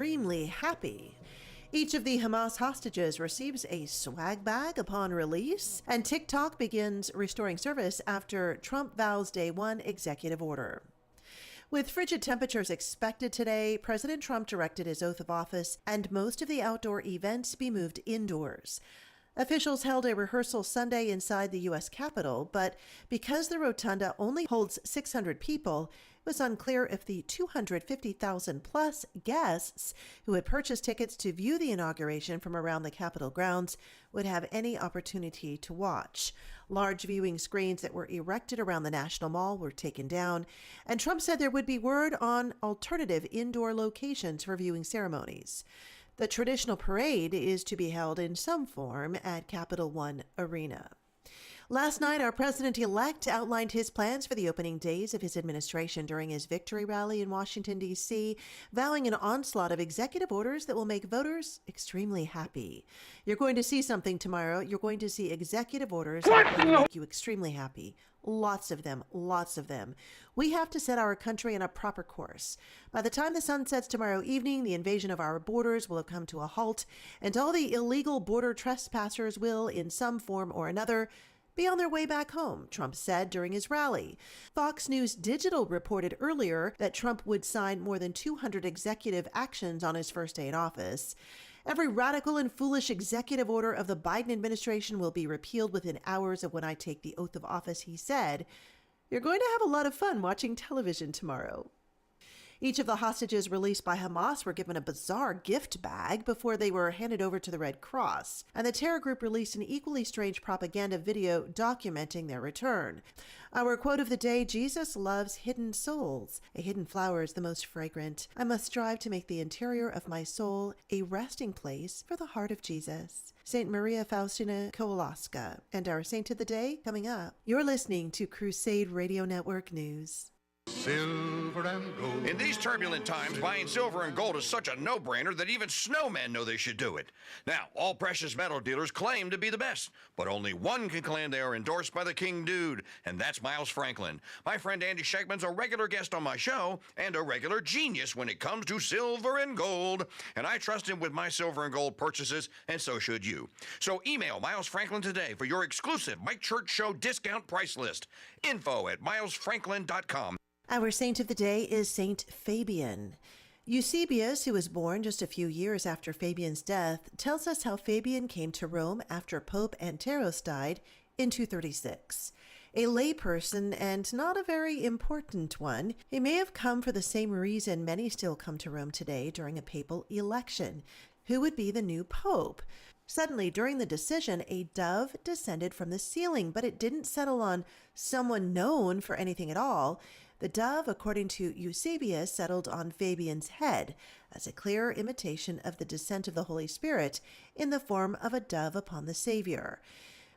extremely happy. Each of the Hamas hostages receives a swag bag upon release, and TikTok begins restoring service after Trump vows day one executive order. With frigid temperatures expected today, President Trump directed his oath of office and most of the outdoor events be moved indoors. Officials held a rehearsal Sunday inside the U.S. Capitol, but because the rotunda only holds 600 people, it was unclear if the 250,000-plus guests who had purchased tickets to view the inauguration from around the Capitol grounds would have any opportunity to watch. Large viewing screens that were erected around the National Mall were taken down, and Trump said there would be word on alternative indoor locations for viewing ceremonies. The traditional parade is to be held in some form at Capital One Arena. Last night, our president-elect outlined his plans for the opening days of his administration during his victory rally in Washington, D.C., vowing an onslaught of executive orders that will make voters extremely happy. You're going to see something tomorrow. You're going to see executive orders that will make you extremely happy. Lots of them, lots of them. We have to set our country in a proper course. By the time the sun sets tomorrow evening, the invasion of our borders will have come to a halt, and all the illegal border trespassers will, in some form or another, be on their way back home, Trump said during his rally. Fox News Digital reported earlier that Trump would sign more than 200 executive actions on his first day in office. Every radical and foolish executive order of the Biden administration will be repealed within hours of when I take the oath of office, he said. You're going to have a lot of fun watching television tomorrow. Each of the hostages released by Hamas were given a bizarre gift bag before they were handed over to the Red Cross, and the terror group released an equally strange propaganda video documenting their return. Our quote of the day, Jesus loves hidden souls. A hidden flower is the most fragrant. I must strive to make the interior of my soul a resting place for the heart of Jesus. St. Maria Faustina Kowalska. And our saint of the day coming up. You're listening to Crusade Radio Network News. Silver and gold. In these turbulent times, buying silver and gold is such a no-brainer that even snowmen know they should do it. Now, all precious metal dealers claim to be the best, but only one can claim they are endorsed by the KingDude, and that's Miles Franklin. My friend Andy Scheckman's a regular guest on my show and a regular genius when it comes to silver and gold, and I trust him with my silver and gold purchases, and so should you. So email Miles Franklin today for your exclusive Mike Church Show discount price list. info@milesfranklin.com. Our saint of the day is Saint Fabian. Eusebius, who was born just a few years after Fabian's death, tells us how Fabian came to Rome after Pope Anteros died in 236. A layperson and not a very important one, he may have come for the same reason many still come to Rome today during a papal election. Who would be the new pope? Suddenly, during the decision, a dove descended from the ceiling, but it didn't settle on someone known for anything at all. The dove, according to Eusebius, settled on Fabian's head as a clear imitation of the descent of the Holy Spirit in the form of a dove upon the Savior.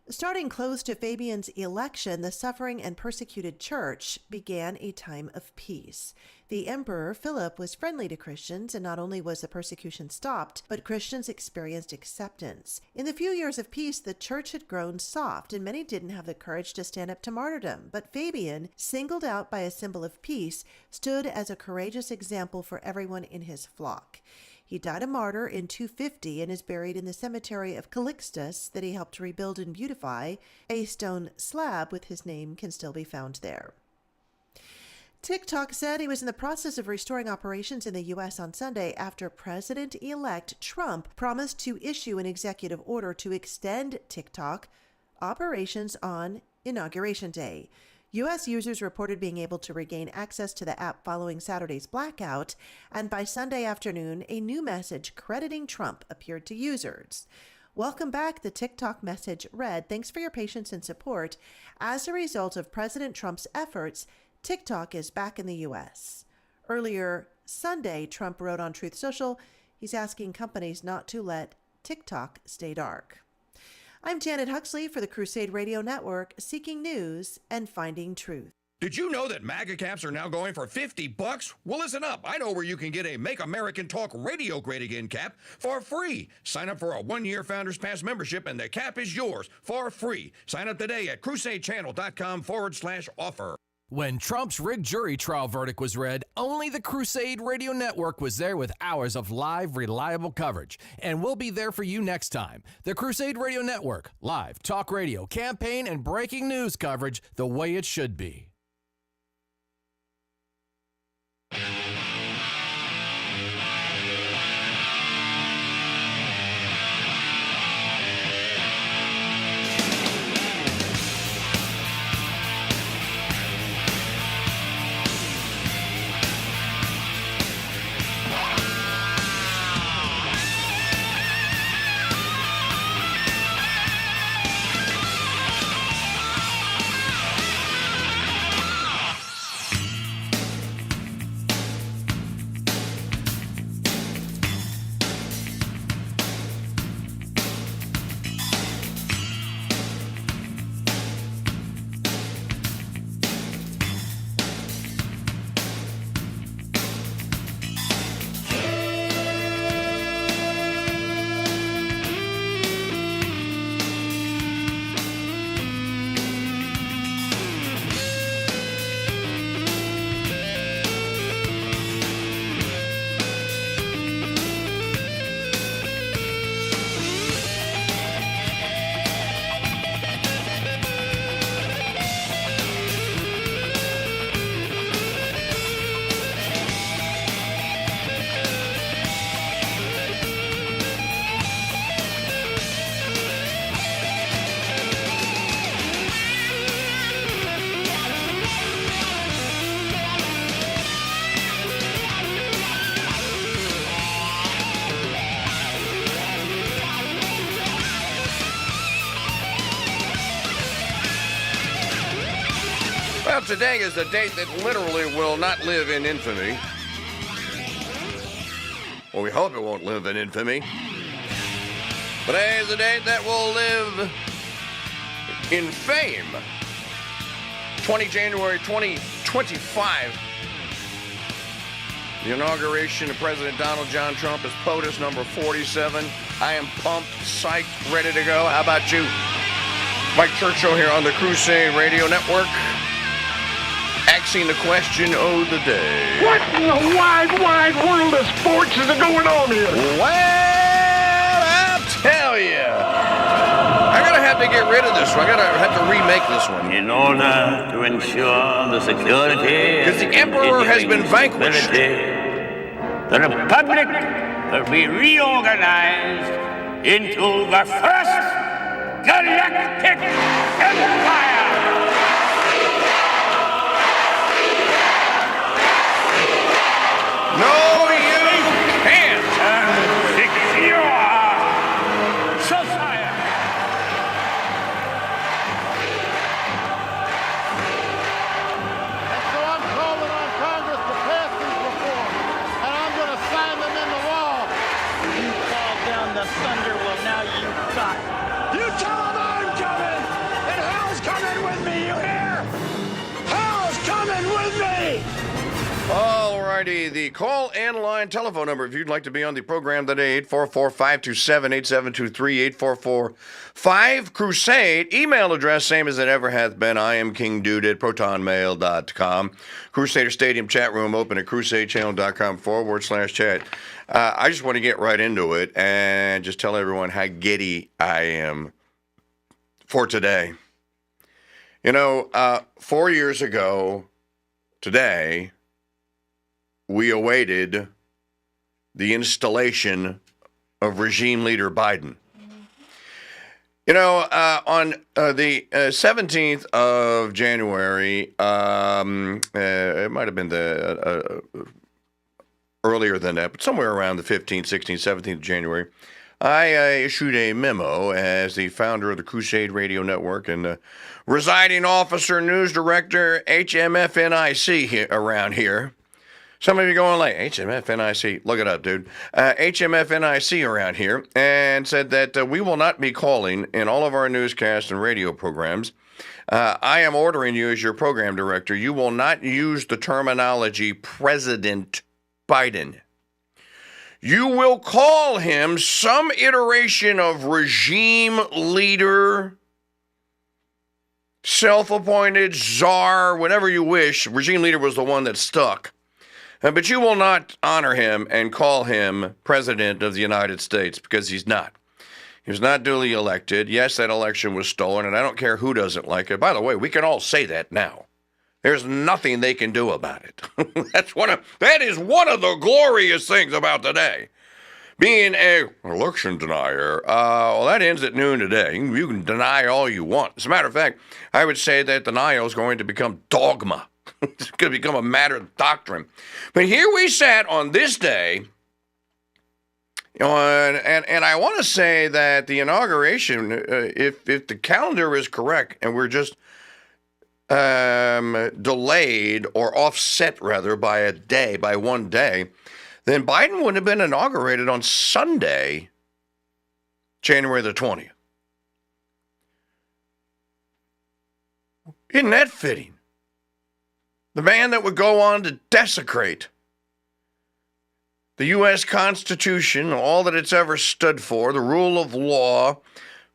Starting close to Fabian's election, the suffering and persecuted church began a time of peace. The Emperor Philip was friendly to Christians, and not only was the persecution stopped, but Christians experienced acceptance. In the few years of peace, the church had grown soft, and many didn't have the courage to stand up to martyrdom. But Fabian, singled out by a symbol of peace, stood as a courageous example for everyone in his flock. He died a martyr in 250 and is buried in the cemetery of Calixtus that he helped rebuild and beautify. A stone slab with his name can still be found there. TikTok said he was in the process of restoring operations in the U.S. on Sunday after President-elect Trump promised to issue an executive order to extend TikTok operations on Inauguration Day. U.S. users reported being able to regain access to the app following Saturday's blackout, and by Sunday afternoon, a new message crediting Trump appeared to users. Welcome back, the TikTok message read, "Thanks for your patience and support. As a result of President Trump's efforts, TikTok is back in the U.S." Earlier Sunday, Trump wrote on Truth Social, he's asking companies not to let TikTok stay dark. I'm Janet Huxley for the Crusade Radio Network, seeking news and finding truth. Did you know that MAGA caps are now going for $50? Well, listen up. I know where you can get a Make American Talk Radio Great Again cap for free. Sign up for a one-year Founders Pass membership, and the cap is yours for free. Sign up today at crusadechannel.com/offer. When Trump's rigged jury trial verdict was read, only the Crusade Radio Network was there with hours of live, reliable coverage. And we'll be there for you next time. The Crusade Radio Network, live talk radio, campaign, and breaking news coverage the way it should be. Well, today is the date that literally will not live in infamy. Well, we hope it won't live in infamy. Today is the date that will live in fame. 20 January 2025. The inauguration of President Donald John Trump is POTUS number 47. I am pumped, psyched, ready to go. How about you? Mike Churchill here on the Crusade Radio Network. Asking the question of the day. What in the wide, wide world of sports is going on here? Well, I'll tell you. I'm going to have to get rid of this one. I'm going to have to remake this one. In order to ensure the security Because the Emperor has been vanquished. The Republic will be reorganized into the first galactic empire. No, you can't. Secure society. So I'm calling on Congress to pass these reforms, and I'm going to sign them into law. You fall down the thunder, well, now you got. You tell them I'm coming, and hell's coming with me, you hear? Hell's coming with me! Alrighty, the call and line telephone number, if you'd like to be on the program today, 844-527-8723, 844-5-CRUSADE. Email address, same as it ever has been. I am KingDude at protonmail.com. Crusader Stadium chat room open at crusadechannel.com/chat. I just want to get right into it and just tell everyone how giddy I am for today. You know, 4 years ago today, we awaited the installation of regime leader Biden. You know, on the 17th of January, it might have been the earlier than that, but somewhere around the 15th, 16th, 17th of January, I issued a memo as the founder of the Crusade Radio Network and residing officer, news director, HMFNIC around here. Some of you going like, HMFNIC, look it up, dude. HMFNIC around here, and said that we will not be calling in all of our newscasts and radio programs. I am ordering you as your program director. You will not use the terminology President Biden. You will call him some iteration of regime leader self-appointed czar, whatever you wish. Regime leader was the one that stuck. But you will not honor him and call him president of the United States because he's not. He was not duly elected. Yes, that election was stolen, and I don't care who doesn't like it. By the way, we can all say that now. There's nothing they can do about it. That is one of the glorious things about today. Being an election denier, well, that ends at noon today. You can deny all you want. As a matter of fact, I would say that denial is going to become dogma. It's going to become a matter of doctrine. But here we sat on this day, and I want to say that the inauguration, if the calendar is correct, and we're just delayed or offset, rather, by 1 day, then Biden would have been inaugurated on Sunday, January the 20th. Isn't that fitting? The man that would go on to desecrate the U.S. Constitution, all that it's ever stood for, the rule of law,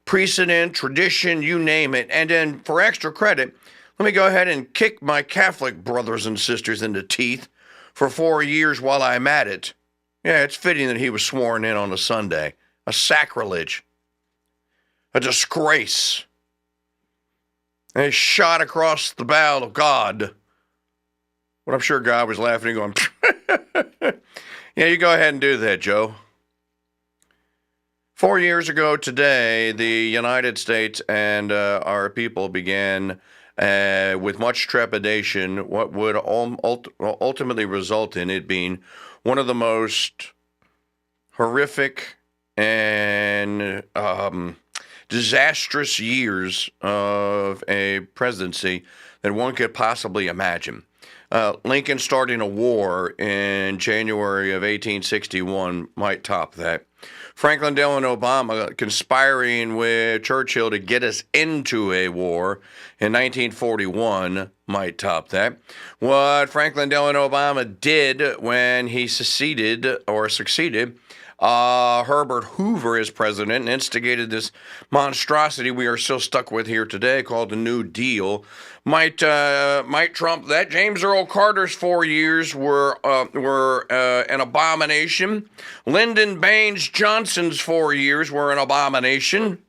precedent, tradition, you name it. And then for extra credit, let me go ahead and kick my Catholic brothers and sisters in the teeth for 4 years while I'm at it. Yeah, it's fitting that he was sworn in on a Sunday. A sacrilege. A disgrace. A shot across the bow of God. But I'm sure God was laughing and going, yeah, you go ahead and do that, Joe. 4 years ago today, the United States and our people began with much trepidation what would ultimately result in it being one of the most horrific and disastrous years of a presidency that one could possibly imagine. Lincoln starting a war in January of 1861 might top that. Franklin Delano Obama conspiring with Churchill to get us into a war in 1941 might top that. What Franklin Delano Obama did when he succeeded Herbert Hoover as president and instigated this monstrosity we are still stuck with here today called the New Deal might trump that. James Earl Carter's 4 years were an abomination. Lyndon Baines Johnson's 4 years were an abomination.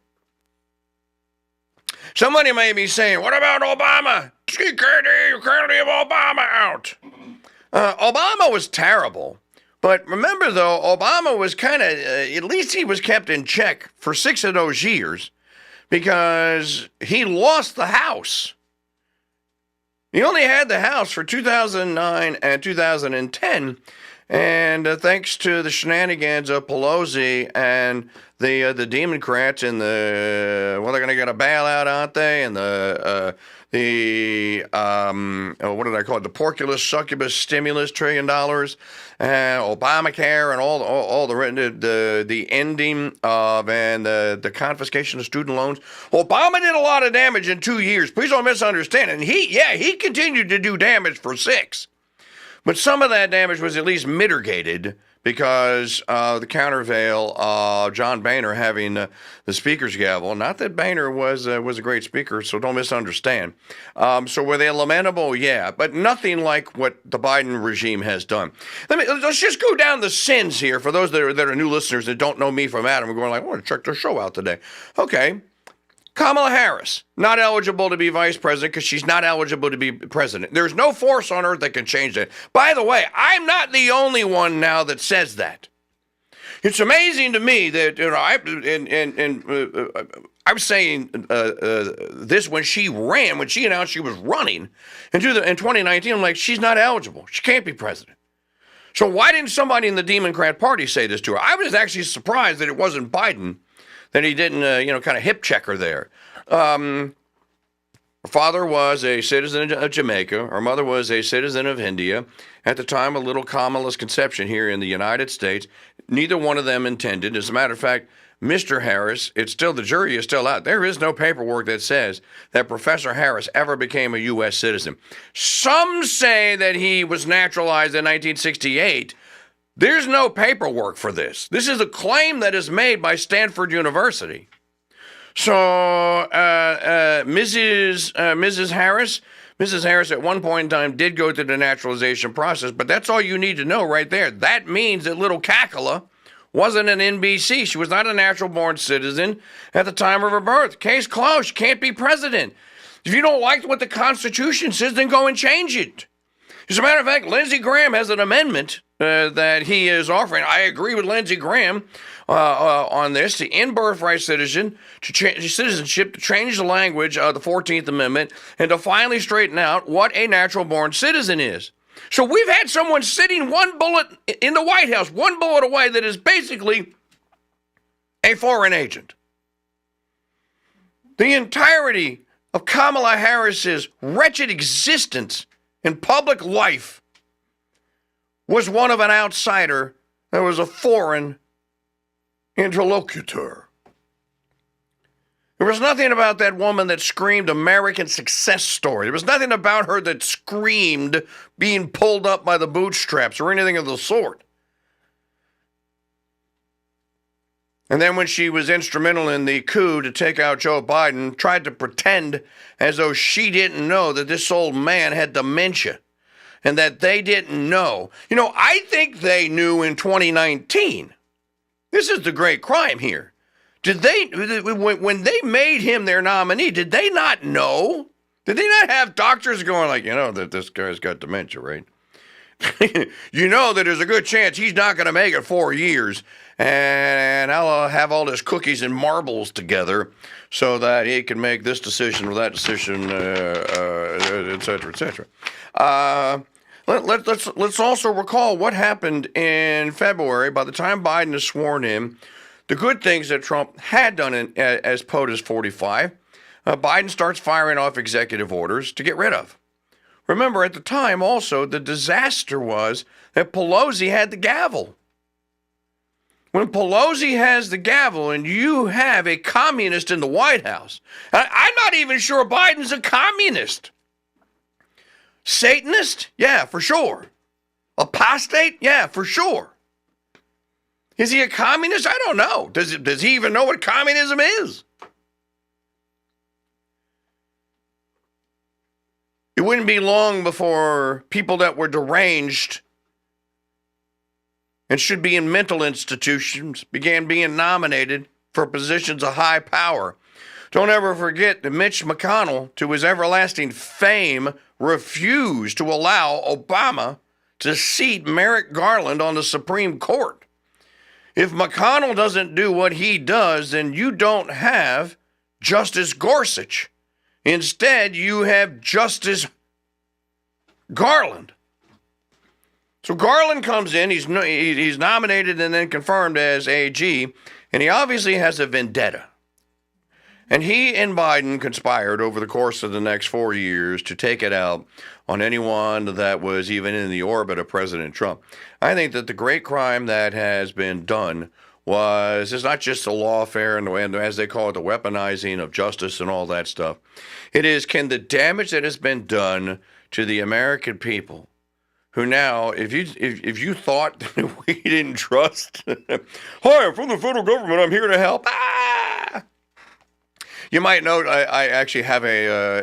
Somebody may be saying, what about Obama? You can't leave Obama out. Obama was terrible. But remember, though, Obama was kind of, at least he was kept in check for 6 of those years because he lost the House. He only had the House for 2009 and 2010, and thanks to the shenanigans of Pelosi and the Democrats and they're going to get a bailout, aren't they? And what did I call it? The porculus succubus stimulus $1 trillion, Obamacare, and all the ending of and the confiscation of student loans. Obama did a lot of damage in 2 years. Please don't misunderstand. And he continued to do damage for 6. But some of that damage was at least mitigated because the countervail of John Boehner having the speaker's gavel. Not that Boehner was a great speaker, so don't misunderstand. So were they lamentable? Yeah, but nothing like what the Biden regime has done. Let's just go down the sins here for those that are new listeners that don't know me from Adam. We're going like, I want to check their show out today. Okay. Kamala Harris, not eligible to be vice president because she's not eligible to be president. There's no force on earth that can change that. By the way, I'm not the only one now that says that. It's amazing to me that, I was saying this when she announced she was running in 2019. I'm like, she's not eligible. She can't be president. So why didn't somebody in the Democrat Party say this to her? I was actually surprised that it wasn't Biden, that he didn't, kind of hip check her there. Her father was a citizen of Jamaica. Her mother was a citizen of India. At the time of little Kamala's conception here in the United States, neither one of them intended. As a matter of fact, Mr. Harris, the jury is still out. There is no paperwork that says that Professor Harris ever became a U.S. citizen. Some say that he was naturalized in 1968. There's no paperwork for this. This is a claim that is made by Stanford University. So, Mrs. Harris at one point in time did go through the naturalization process, but that's all you need to know right there. That means that little Cackula wasn't an NBC. She was not a natural-born citizen at the time of her birth. Case closed. She can't be president. If you don't like what the Constitution says, then go and change it. As a matter of fact, Lindsey Graham has an amendment that he is offering. I agree with Lindsey Graham on this, to end birthright citizenship, to change the language of the 14th Amendment, and to finally straighten out what a natural-born citizen is. So we've had someone sitting one bullet in the White House, one bullet away, that is basically a foreign agent. The entirety of Kamala Harris's wretched existence in public life was one of an outsider that was a foreign interlocutor. There was nothing about that woman that screamed American success story. There was nothing about her that screamed being pulled up by the bootstraps or anything of the sort. And then when she was instrumental in the coup to take out Joe Biden, tried to pretend as though she didn't know that this old man had dementia and that they didn't know. You know, I think they knew in 2019. This is the great crime here. Did they, when they made him their nominee, did they not know? Did they not have doctors going like, you know, that this guy's got dementia, right? You know that there's a good chance he's not going to make it 4 years, and I'll have all his cookies and marbles together so that he can make this decision or that decision, et cetera, et cetera. Let's also recall what happened in February. By the time Biden is sworn in, the good things that Trump had done as POTUS 45, Biden starts firing off executive orders to get rid of. Remember, at the time also, the disaster was that Pelosi had the gavel. When Pelosi has the gavel and you have a communist in the White House, I'm not even sure Biden's a communist. Satanist? Yeah, for sure. Apostate? Yeah, for sure. Is he a communist? I don't know. Does he even know what communism is? It wouldn't be long before people that were deranged and should be in mental institutions began being nominated for positions of high power. Don't ever forget that Mitch McConnell, to his everlasting fame, refused to allow Obama to seat Merrick Garland on the Supreme Court. If McConnell doesn't do what he does, then you don't have Justice Gorsuch. Instead, you have Justice Garland. So Garland comes in, he's nominated and then confirmed as AG, and he obviously has a vendetta. And he and Biden conspired over the course of the next 4 years to take it out on anyone that was even in the orbit of President Trump. I think that the great crime that has been done is not just the lawfare and as they call it, the weaponizing of justice and all that stuff. It is, can the damage that has been done to the American people, who now, if you thought that we didn't trust, hi, I'm from the federal government, I'm here to help. You might note I actually have a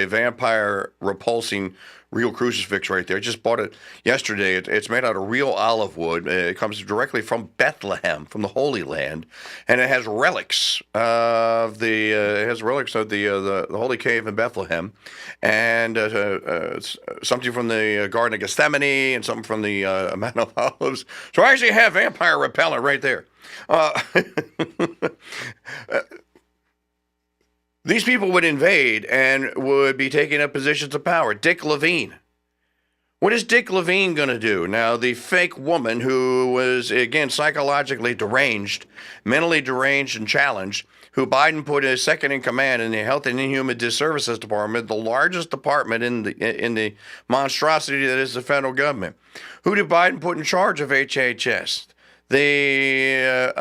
vampire repulsing real crucifix right there. I just bought it yesterday. It's made out of real olive wood. It comes directly from Bethlehem, from the Holy Land, and it has relics of the Holy Cave in Bethlehem, and something from the Garden of Gethsemane and something from the Mount of Olives. So I actually have vampire repellent right there. These people would invade and would be taking up positions of power. Dick Levine. What is Dick Levine going to do? Now, the fake woman who was, again, psychologically deranged, mentally deranged and challenged, who Biden put as second in command in the Health and Human Services Department, the largest department in the monstrosity that is the federal government. Who did Biden put in charge of HHS? The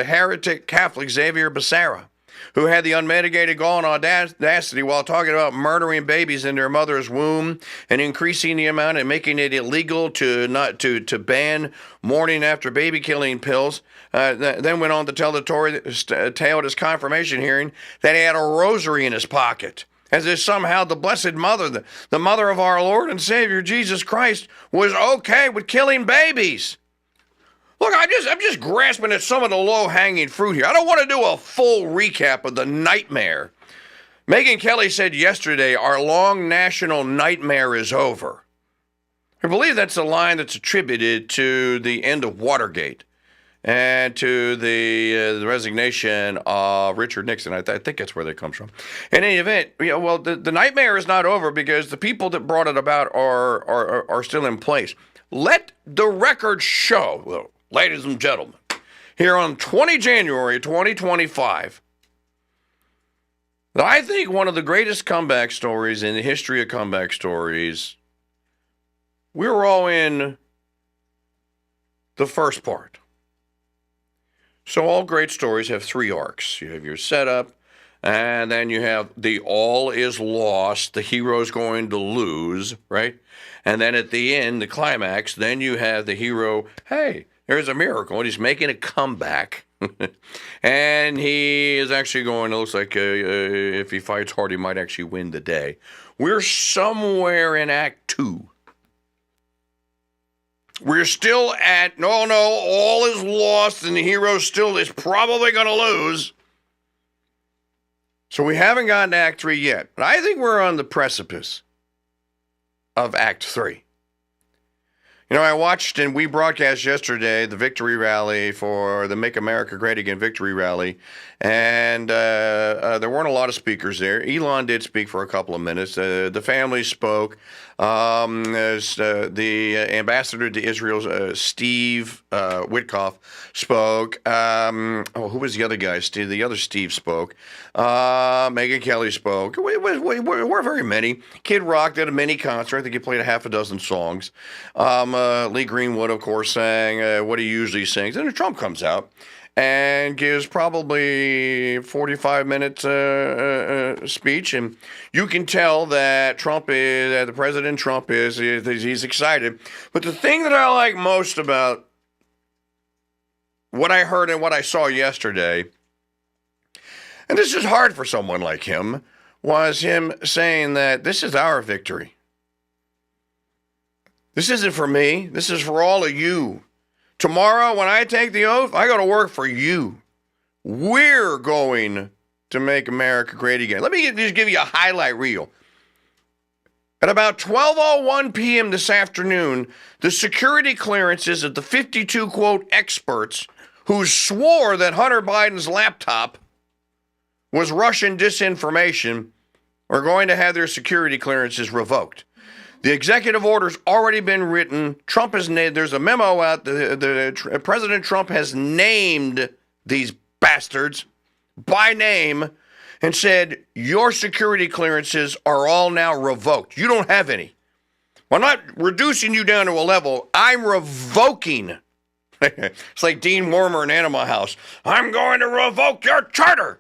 heretic Catholic Xavier Becerra. who had the unmitigated gall and audacity while talking about murdering babies in their mother's womb and increasing the amount and making it illegal to ban morning after baby killing pills. Then went on to tell the tale at his confirmation hearing that he had a rosary in his pocket, as if somehow the Blessed Mother, the mother of our Lord and Savior Jesus Christ, was okay with killing babies. Look, I'm just grasping at some of the low-hanging fruit here. I don't want to do a full recap of the nightmare. Megyn Kelly said yesterday, our long national nightmare is over. I believe that's a line that's attributed to the end of Watergate and to the resignation of Richard Nixon. I think that's where that comes from. In any event, the nightmare is not over because the people that brought it about are still in place. Let the record show, ladies and gentlemen, here on 20 January 2025, that I think one of the greatest comeback stories in the history of comeback stories, we were all in the first part. So all great stories have three arcs. You have your setup, and then you have the all is lost, the hero's going to lose, right? And then at the end, the climax, then you have the hero, hey, there's a miracle, and he's making a comeback. And he is actually going, it looks like if he fights hard, he might actually win the day. We're somewhere in Act 2. We're still at, no, all is lost, and the hero still is probably going to lose. So we haven't gotten to Act 3 yet. But I think we're on the precipice of Act 3. You know, I watched and we broadcast yesterday the victory rally for the Make America Great Again victory rally, and there weren't a lot of speakers there. Elon did speak for a couple of minutes. The family spoke. The ambassador to Israel, Steve Witkoff, spoke. Who was the other guy? The other Steve spoke. Megyn Kelly spoke. We weren't very many. Kid Rock did a mini concert. I think he played a half a dozen songs. Lee Greenwood, of course, sang what he usually sings. And then Trump comes out and gives probably 45 minutes speech, and you can tell that the President Trump he's excited. But the thing that I like most about what I heard and what I saw yesterday, and this is hard for someone like him, was him saying that this is our victory. This isn't for me. This is for all of you. Tomorrow, when I take the oath, I got to work for you. We're going to make America great again. Let me just give you a highlight reel. At about 12:01 p.m. this afternoon, the security clearances of the 52, quote, experts who swore that Hunter Biden's laptop was Russian disinformation are going to have their security clearances revoked. The executive order's already been written. Trump has named, there's a memo out. President Trump has named these bastards by name and said, your security clearances are all now revoked. You don't have any. Well, I'm not reducing you down to a level. I'm revoking. It's like Dean Wormer in Animal House. I'm going to revoke your charter.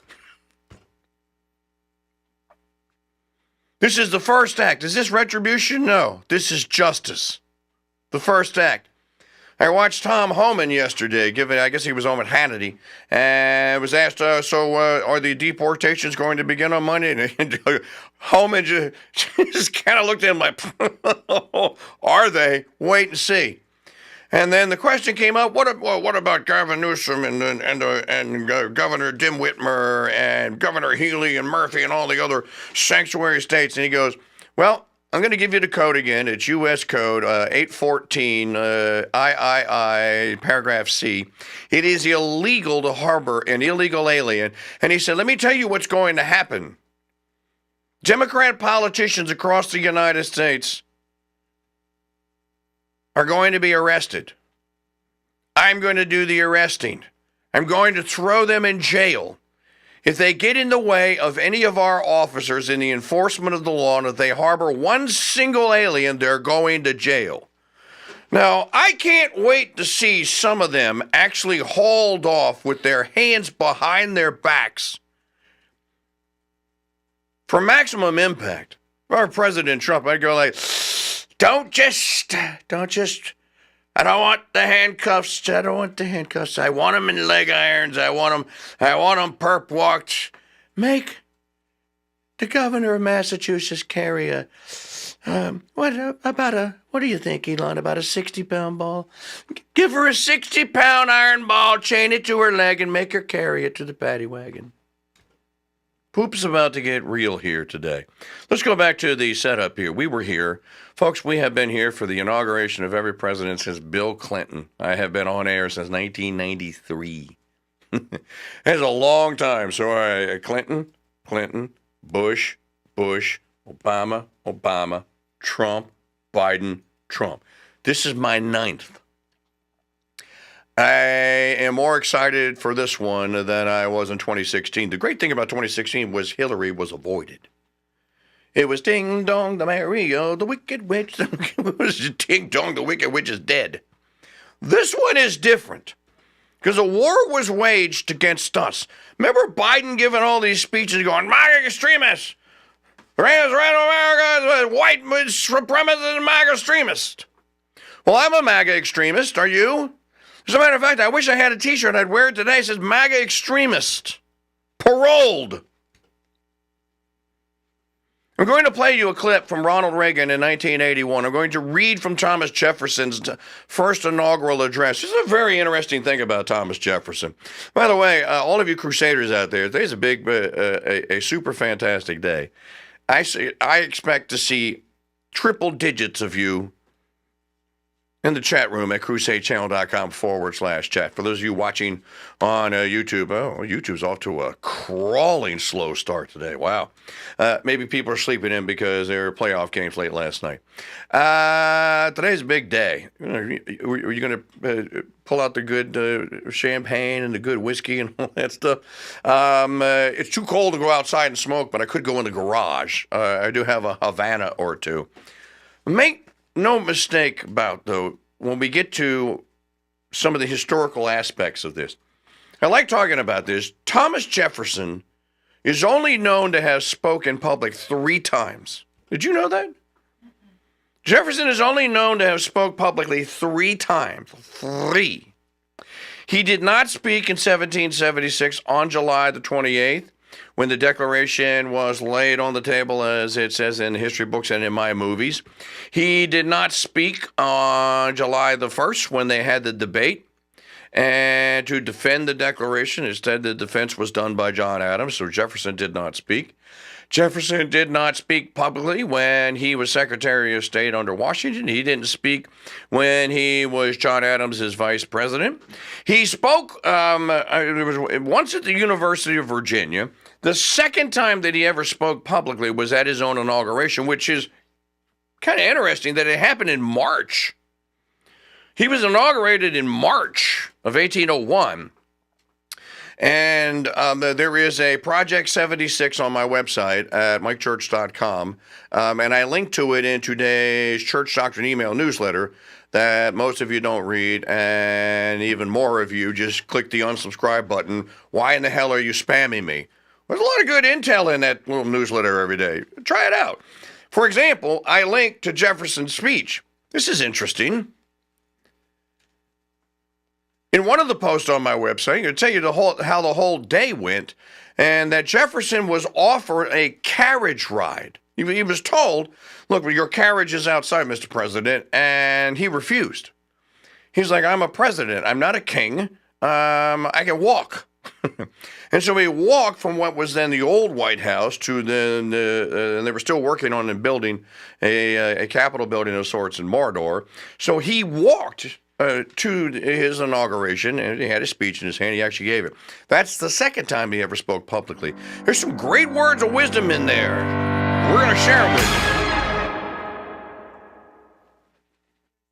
This is the first act. Is this retribution? No. This is justice. The first act. I watched Tom Homan yesterday, I guess he was on with Hannity, and was asked, are the deportations going to begin on Monday? And Homan just kind of looked at him like, are they? Wait and see. And then the question came up, what about Gavin Newsom and Governor Dim Whitmer and Governor Healy and Murphy and all the other sanctuary states? And he goes, well, I'm going to give you the code again. It's U.S. Code 814 III paragraph C. It is illegal to harbor an illegal alien. And he said, let me tell you what's going to happen. Democrat politicians across the United States are going to be arrested. I'm going to do the arresting. I'm going to throw them in jail. If they get in the way of any of our officers in the enforcement of the law, and if they harbor one single alien, they're going to jail. Now, I can't wait to see some of them actually hauled off with their hands behind their backs For maximum impact, if I were President Trump, I'd go like, don't just, I don't want the handcuffs. I don't want the handcuffs. I want them in leg irons. I want them perp walked. Make the governor of Massachusetts carry what do you think, Elon, about a 60-pound ball? Give her a 60-pound iron ball, chain it to her leg, and make her carry it to the paddy wagon. Poop's about to get real here today. Let's go back to the setup here. We were here. Folks, we have been here for the inauguration of every president since Bill Clinton. I have been on air since 1993. That's a long time. So Clinton, Bush, Obama, Trump, Biden, Trump. This is my 9th. I am more excited for this one than I was in 2016. The great thing about 2016 was Hillary was avoided. It was ding dong, the Mario, the wicked witch. It was ding dong, the wicked witch is dead. This one is different because a war was waged against us. Remember Biden giving all these speeches going, MAGA extremists, ran America, white supremacist and MAGA extremist. Well, I'm a MAGA extremist. Are you? As a matter of fact, I wish I had a t-shirt. I'd wear it today. It says MAGA extremist. Paroled. I'm going to play you a clip from Ronald Reagan in 1981. I'm going to read from Thomas Jefferson's first inaugural address. This is a very interesting thing about Thomas Jefferson. By the way, all of you Crusaders out there, today's a big, a super fantastic day. I expect to see triple digits of you in the chat room at crusadechannel.com/chat. For those of you watching on YouTube, YouTube's off to a crawling slow start today. Wow. Maybe people are sleeping in because there were playoff games late last night. Today's a big day. Are you going to pull out the good champagne and the good whiskey and all that stuff? It's too cold to go outside and smoke, but I could go in the garage. I do have a Havana or two. Make no mistake about, though, when we get to some of the historical aspects of this. I like talking about this. Thomas Jefferson is only known to have spoken in public 3 times. Did you know that? Jefferson is only known to have spoke publicly 3 times. 3. He did not speak in 1776 on July the 28th. When the Declaration was laid on the table, as it says in history books and in my movies. He did not speak on July the 1st when they had the debate and to defend the Declaration. Instead, the defense was done by John Adams, so Jefferson did not speak. Jefferson did not speak publicly when he was Secretary of State under Washington. He didn't speak when he was John Adams' vice president. He spoke it was once at the University of Virginia. The second time that he ever spoke publicly was at his own inauguration, which is kind of interesting that it happened in March. He was inaugurated in March of 1801. And there is a Project 76 on my website at mikechurch.com, and I linked to it in today's Church Doctrine email newsletter that most of you don't read, and even more of you just click the unsubscribe button. Why in the hell are you spamming me? There's a lot of good intel in that little newsletter every day. Try it out. For example, I linked to Jefferson's speech. This is interesting. In one of the posts on my website, I'll tell you how the whole day went, and that Jefferson was offered a carriage ride. He was told, look, your carriage is outside, Mr. President, and he refused. He's like, I'm a president. I'm not a king. I can walk. And so he walked from what was then the old White House to and they were still working on and building a Capitol building of sorts in Mordor. So he walked to his inauguration, and he had a speech in his hand. He actually gave it. That's the second time he ever spoke publicly. There's some great words of wisdom in there. We're going to share them with you.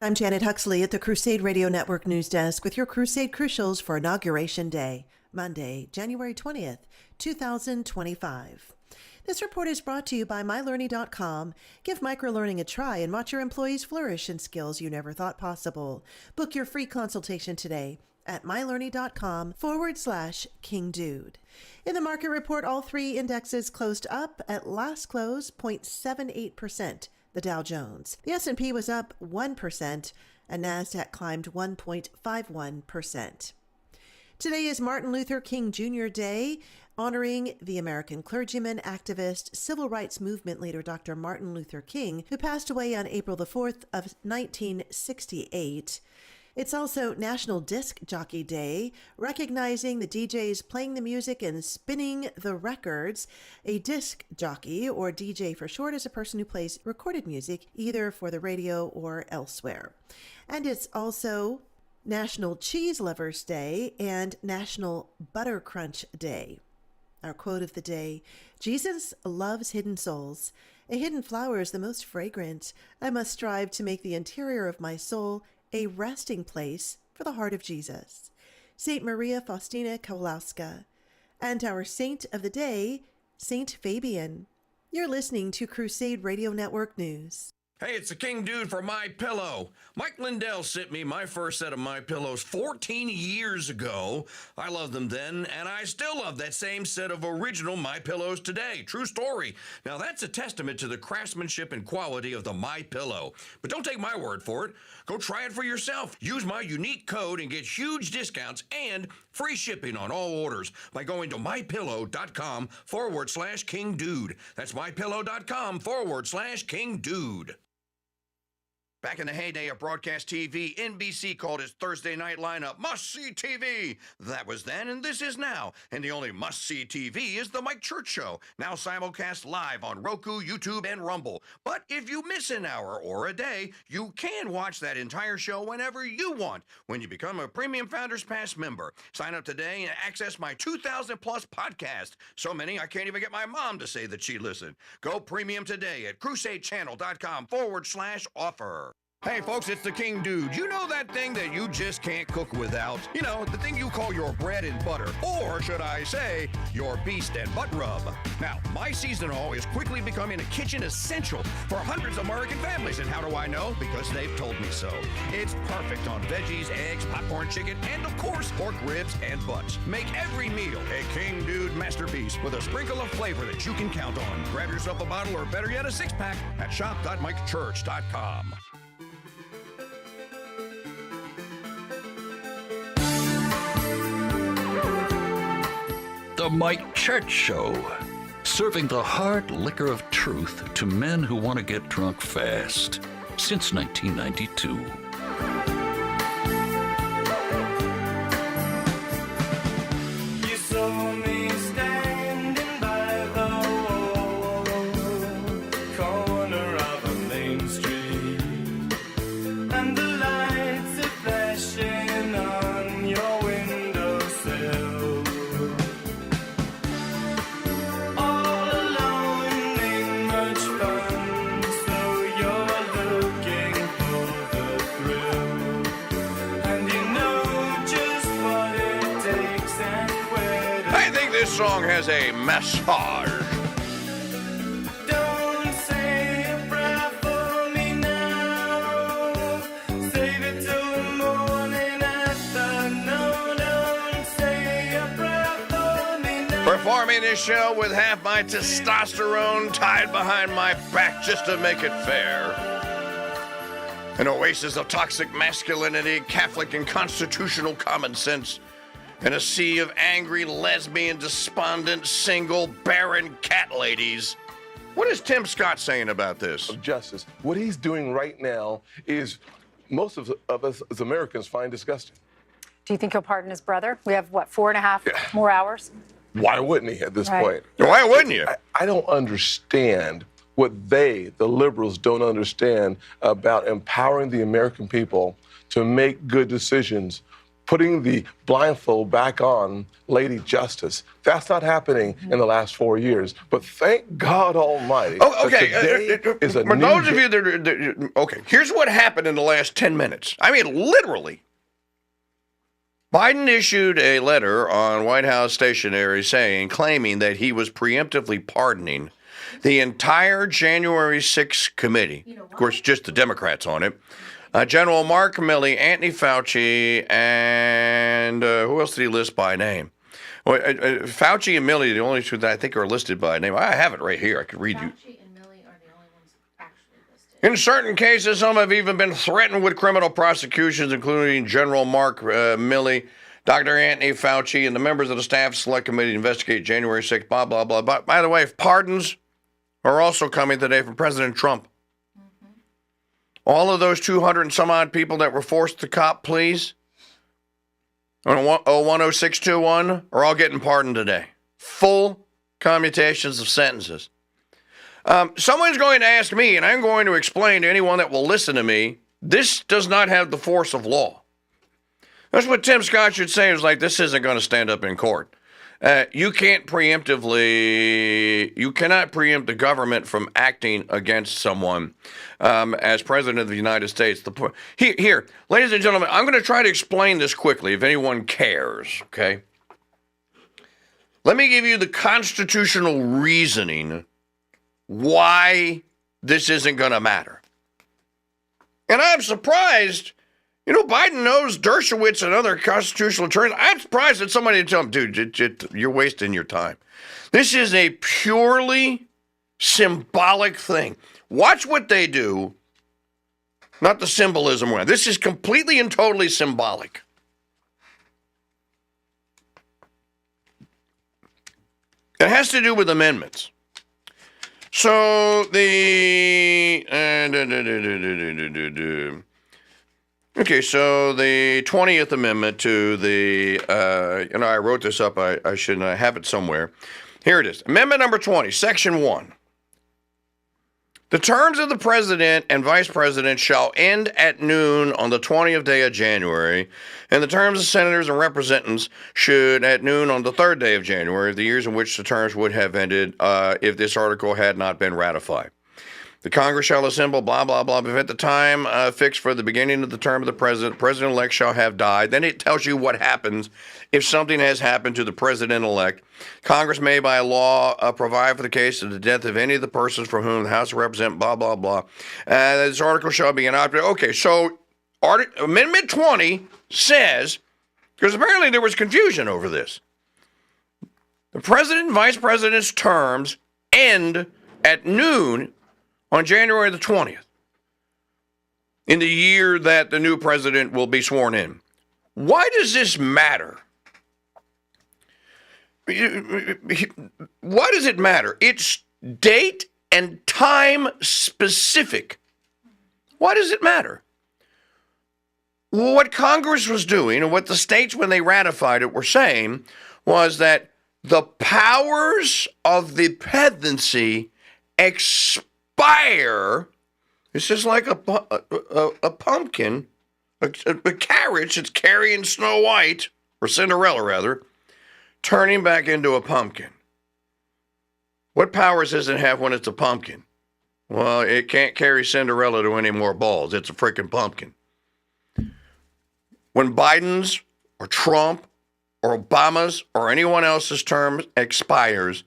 I'm Janet Huxley at the Crusade Radio Network News Desk with your Crusade Crucials for Inauguration Day, Monday, January 20th, 2025. This report is brought to you by mylearning.com. Give microlearning a try and watch your employees flourish in skills you never thought possible. Book your free consultation today at mylearning.com/KingDude. In the market report, all three indexes closed up at last close 0.78%. The Dow Jones. The S&P was up 1%, and NASDAQ climbed 1.51%. Today is Martin Luther King Jr. Day, honoring the American clergyman, activist, civil rights movement leader Dr. Martin Luther King, who passed away on April the 4th of 1968. It's also National Disc Jockey Day, recognizing the DJs playing the music and spinning the records. A disc jockey, or DJ for short, is a person who plays recorded music either for the radio or elsewhere. And it's also National Cheese Lovers Day and National Butter Crunch Day. Our quote of the day: Jesus loves hidden souls. A hidden flower is the most fragrant. I must strive to make the interior of my soul a resting place for the heart of Jesus. Saint Maria Faustina Kowalska. And our saint of the day, Saint Fabian. You're listening to Crusade Radio Network News. Hey, it's the King Dude for My Pillow. Mike Lindell sent me my first set of My Pillows 14 years ago. I loved them then, and I still love that same set of original My Pillows today. True story. Now, that's a testament to the craftsmanship and quality of the My Pillow. But don't take my word for it. Go try it for yourself. Use my unique code and get huge discounts and free shipping on all orders by going to mypillow.com/KingDude. That's mypillow.com/KingDude. Back in the heyday of broadcast TV, NBC called its Thursday night lineup must-see TV. That was then, and this is now. And the only must-see TV is The Mike Church Show, now simulcast live on Roku, YouTube, and Rumble. But if you miss an hour or a day, you can watch that entire show whenever you want when you become a Premium Founders Pass member. Sign up today and access my 2,000-plus podcast. So many, I can't even get my mom to say that she listened. Go premium today at crusadechannel.com/offer. Hey folks, it's the King Dude. You know that thing that you just can't cook without? You know, the thing you call your bread and butter, or should I say, your beast and butt rub. Now, my seasonal is quickly becoming a kitchen essential for hundreds of American families. And how do I know? Because they've told me so. It's perfect on veggies, eggs, popcorn chicken, and of course, pork ribs and butts. Make every meal a King Dude masterpiece with a sprinkle of flavor that you can count on. Grab yourself a bottle or better yet, a six-pack at shop.mikechurch.com. The Mike Church Show, serving the hard liquor of truth to men who want to get drunk fast since 1992. You saw me standing by the wall, corner of a main street, and the lights are flashing on your windowsill. This song has a massage. Don't say a prayer for me now. Save it till the morning after. No, don't say a prayer for me now. Performing this show with half my testosterone tied behind my back just to make it fair. An oasis of toxic masculinity, Catholic and constitutional common sense. And a sea of angry, lesbian, despondent, single, barren cat ladies. What is Tim Scott saying about this? Of justice. What he's doing right now is most of us as Americans find disgusting. Do you think he'll pardon his brother? We have, 4.5 more hours? Why wouldn't he at this point? Why wouldn't you? I don't understand what the liberals, don't understand about empowering the American people to make good decisions, putting the blindfold back on Lady Justice. That's not happening in the last 4 years. But thank God Almighty. Oh, okay. Today is a for new those of you that okay, here's what happened in the last 10 minutes. I mean, literally. Biden issued a letter on White House stationery claiming that he was preemptively pardoning the entire January 6th committee. Of course, just the Democrats on it. General Mark Milley, Anthony Fauci, and who else did he list by name? Well, Fauci and Milley, the only two that I think are listed by name. I have it right here. I could read you. Fauci and Milley are the only ones actually listed. In certain cases, some have even been threatened with criminal prosecutions, including General Mark Milley, Dr. Anthony Fauci, and the members of the Staff Select Committee to investigate January 6th, blah, blah, blah. But by the way, pardons are also coming today from President Trump. All of those 200 and some odd people that were forced to cop pleas on 010621 are all getting pardoned today. Full commutations of sentences. Someone's going to ask me, and I'm going to explain to anyone that will listen to me, this does not have the force of law. That's what Tim Scott should say. Is like, this isn't going to stand up in court. You cannot preempt the government from acting against someone as president of the United States. Here, ladies and gentlemen, I'm going to try to explain this quickly if anyone cares, okay? Let me give you the constitutional reasoning why this isn't going to matter. And I'm surprised. You know, Biden knows Dershowitz and other constitutional attorneys. I'm surprised that somebody would tell him, dude, you're wasting your time. This is a purely symbolic thing. Watch what they do, not the symbolism. This is completely and totally symbolic. It has to do with amendments. So the... Okay, so the 20th Amendment to the, I wrote this up. I should have it somewhere. Here it is. Amendment number 20, Section 1. The terms of the president and vice president shall end at noon on the 20th day of January, and the terms of senators and representatives should at noon on the 3rd day of January, the years in which the terms would have ended if this article had not been ratified. The Congress shall assemble, blah, blah, blah, if at the time fixed for the beginning of the term of the president-elect shall have died. Then it tells you what happens if something has happened to the president-elect. Congress may, by law, provide for the case of the death of any of the persons from whom the House of Representatives, blah, blah, blah. This article shall be enacted. Okay, so Amendment 20 says, because apparently there was confusion over this, the president and vice president's terms end at noon on January the 20th, in the year that the new president will be sworn in. Why does this matter? Why does it matter? It's date and time specific. Why does it matter? Well, what Congress was doing, and what the states, when they ratified it, were saying, was that the powers of the presidency expire. This is like a pumpkin, a carriage that's carrying Snow White, or Cinderella rather, turning back into a pumpkin. What powers does it have when it's a pumpkin? Well, it can't carry Cinderella to any more balls. It's a freaking pumpkin. When Biden's or Trump or Obama's or anyone else's term expires,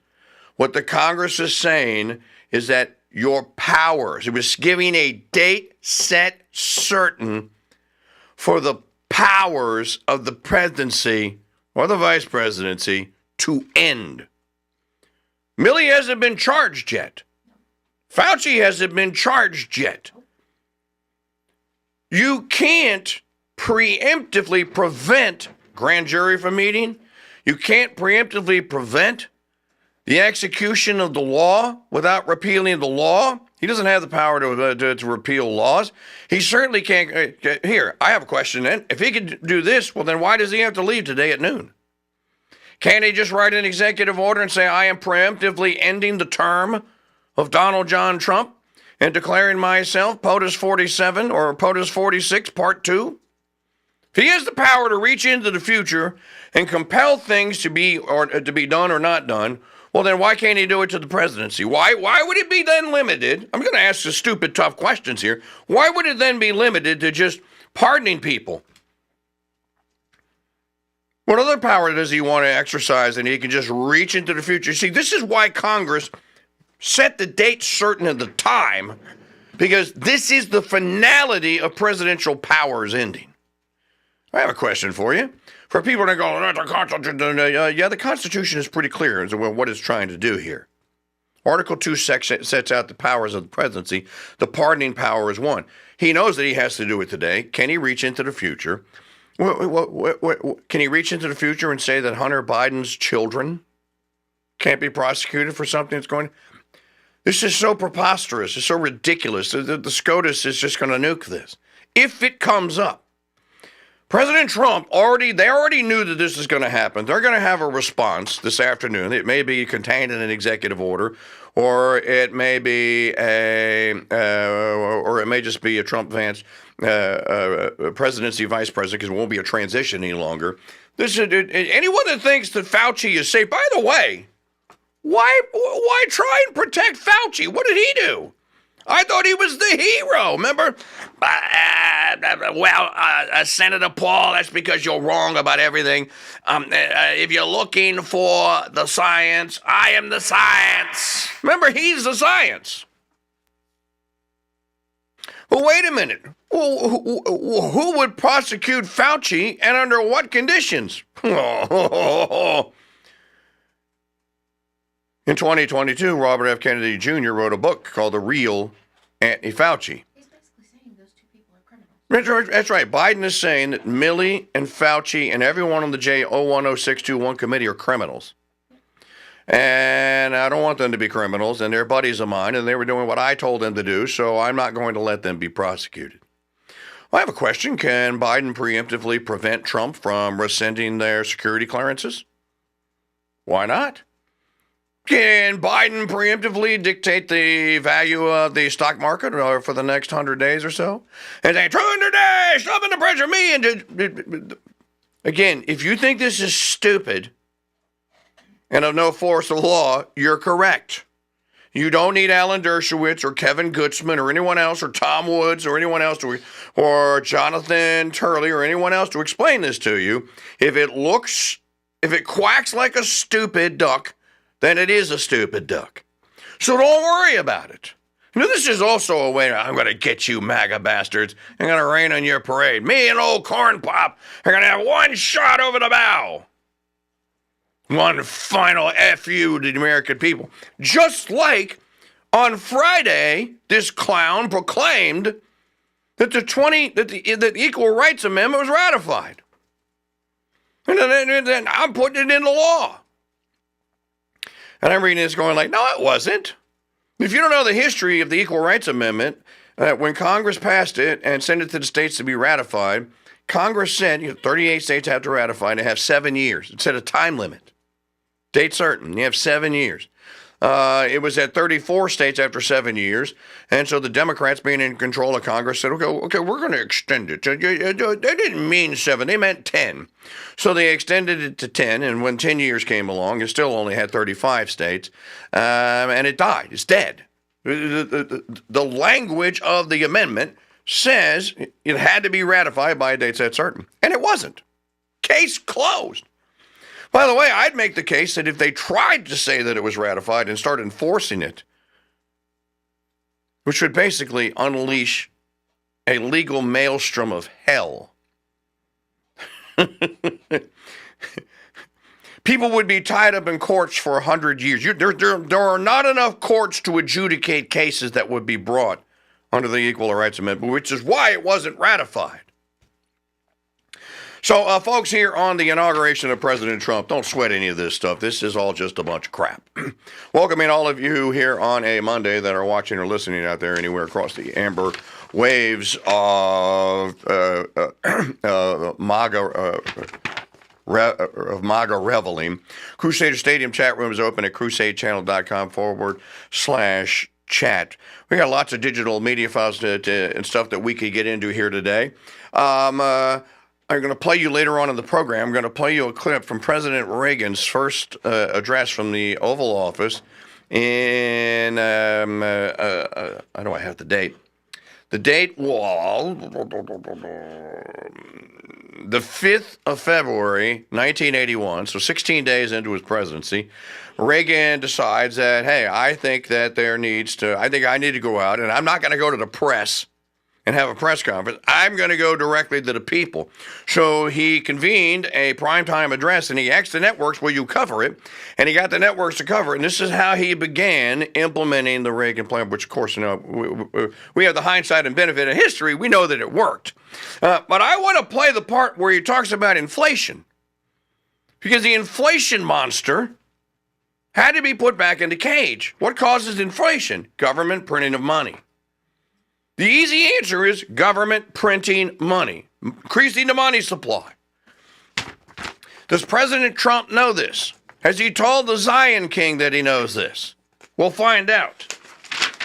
what the Congress is saying is that your powers, it was giving a date set certain for the powers of the presidency or the vice presidency to end. Milley hasn't been charged yet. Fauci hasn't been charged yet. You can't preemptively prevent grand jury from meeting. You can't preemptively prevent the execution of the law without repealing the law. He doesn't have the power to repeal laws. He certainly can't. Here, I have a question then. If he could do this, well, then why does he have to leave today at noon? Can't he just write an executive order and say, I am preemptively ending the term of Donald John Trump and declaring myself POTUS 47 or POTUS 46 Part 2? If he has the power to reach into the future and compel things to be done or not done, well, then why can't he do it to the presidency? Why would it be then limited? I'm going to ask the stupid, tough questions here. Why would it then be limited to just pardoning people? What other power does he want to exercise and he can just reach into the future? See, this is why Congress set the date certain of the time, because this is the finality of presidential powers ending. I have a question for you. For people that go, the Constitution, the Constitution is pretty clear as to what it's trying to do here. Article 2 sets out the powers of the presidency. The pardoning power is one. He knows that he has to do it today. Can he reach into the future? Can he reach into the future and say that Hunter Biden's children can't be prosecuted for something that's going? This is so preposterous. It's so ridiculous. The SCOTUS is just going to nuke this. If it comes up, President Trump already knew that this is going to happen. They're going to have a response this afternoon. It may be contained in an executive order, or it may be or it may just be a Trump-Vance presidency vice president, because it won't be a transition any longer. This is anyone that thinks that Fauci is safe. By the way, why try and protect Fauci? What did he do? I thought he was the hero. Remember? Senator Paul, that's because you're wrong about everything. If you're looking for the science, I am the science. Remember, he's the science. Well, wait a minute. Who would prosecute Fauci and under what conditions? In 2022, Robert F. Kennedy Jr. wrote a book called The Real Anti-Fauci. He's basically saying those two people are criminals. That's right. Biden is saying that Milley and Fauci and everyone on the J010621 committee are criminals. And I don't want them to be criminals, and they're buddies of mine, and they were doing what I told them to do, so I'm not going to let them be prosecuted. Well, I have a question. Can Biden preemptively prevent Trump from rescinding their security clearances? Why not? Can Biden preemptively dictate the value of the stock market for the next 100 days or so? And say, 200 days, something to pressure me into. Again, if you think this is stupid and of no force of law, you're correct. You don't need Alan Dershowitz or Kevin Gutzman or anyone else, or Tom Woods or anyone else, or Jonathan Turley or anyone else to explain this to you. If it quacks like a stupid duck, then it is a stupid duck. So don't worry about it. You know, this is also a way, I'm going to get you MAGA bastards. I'm going to rain on your parade. Me and old Corn Pop are going to have one shot over the bow. One final F you to the American people. Just like on Friday, this clown proclaimed that the Equal Rights Amendment was ratified. And then I'm putting it into law. And I'm reading this going like, no, it wasn't. If you don't know the history of the Equal Rights Amendment, when Congress passed it and sent it to the states to be ratified, Congress said 38 states have to ratify and they have 7 years. It set a time limit. Date certain. You have 7 years. It was at 34 states after 7 years. And so the Democrats, being in control of Congress, said, okay, we're going to extend it. They didn't mean 7. They meant 10. So they extended it to 10. And when 10 years came along, it still only had 35 states. And it died. It's dead. The language of the amendment says it had to be ratified by a date set certain. And it wasn't. Case closed. By the way, I'd make the case that if they tried to say that it was ratified and start enforcing it, which would basically unleash a legal maelstrom of hell, people would be tied up in courts for 100 years. There are not enough courts to adjudicate cases that would be brought under the Equal Rights Amendment, which is why it wasn't ratified. So, folks, here on the inauguration of President Trump, don't sweat any of this stuff. This is all just a bunch of crap. Welcoming all of you here on a Monday that are watching or listening out there anywhere across the amber waves of MAGA reveling. Crusader Stadium chat room is open at crusadechannel.com/chat. We got lots of digital media files and stuff that we could get into here today. I'm going to play you later on in the program. I'm going to play you a clip from President Reagan's first address from the Oval Office in, I know I have the date. The date was on the 5th of February, 1981, so 16 days into his presidency, Reagan decides that, hey, I think I need to go out, and I'm not going to go to the press and have a press conference. I'm going to go directly to the people. So he convened a primetime address, and he asked the networks, will you cover it? And he got the networks to cover it. And this is how he began implementing the Reagan plan, which, of course, we have the hindsight and benefit of history. We know that it worked. But I want to play the part where he talks about inflation, because the inflation monster had to be put back in the cage. What causes inflation? Government printing of money. The easy answer is government printing money, increasing the money supply. Does President Trump know this? Has he told the Zion King that he knows this? We'll find out.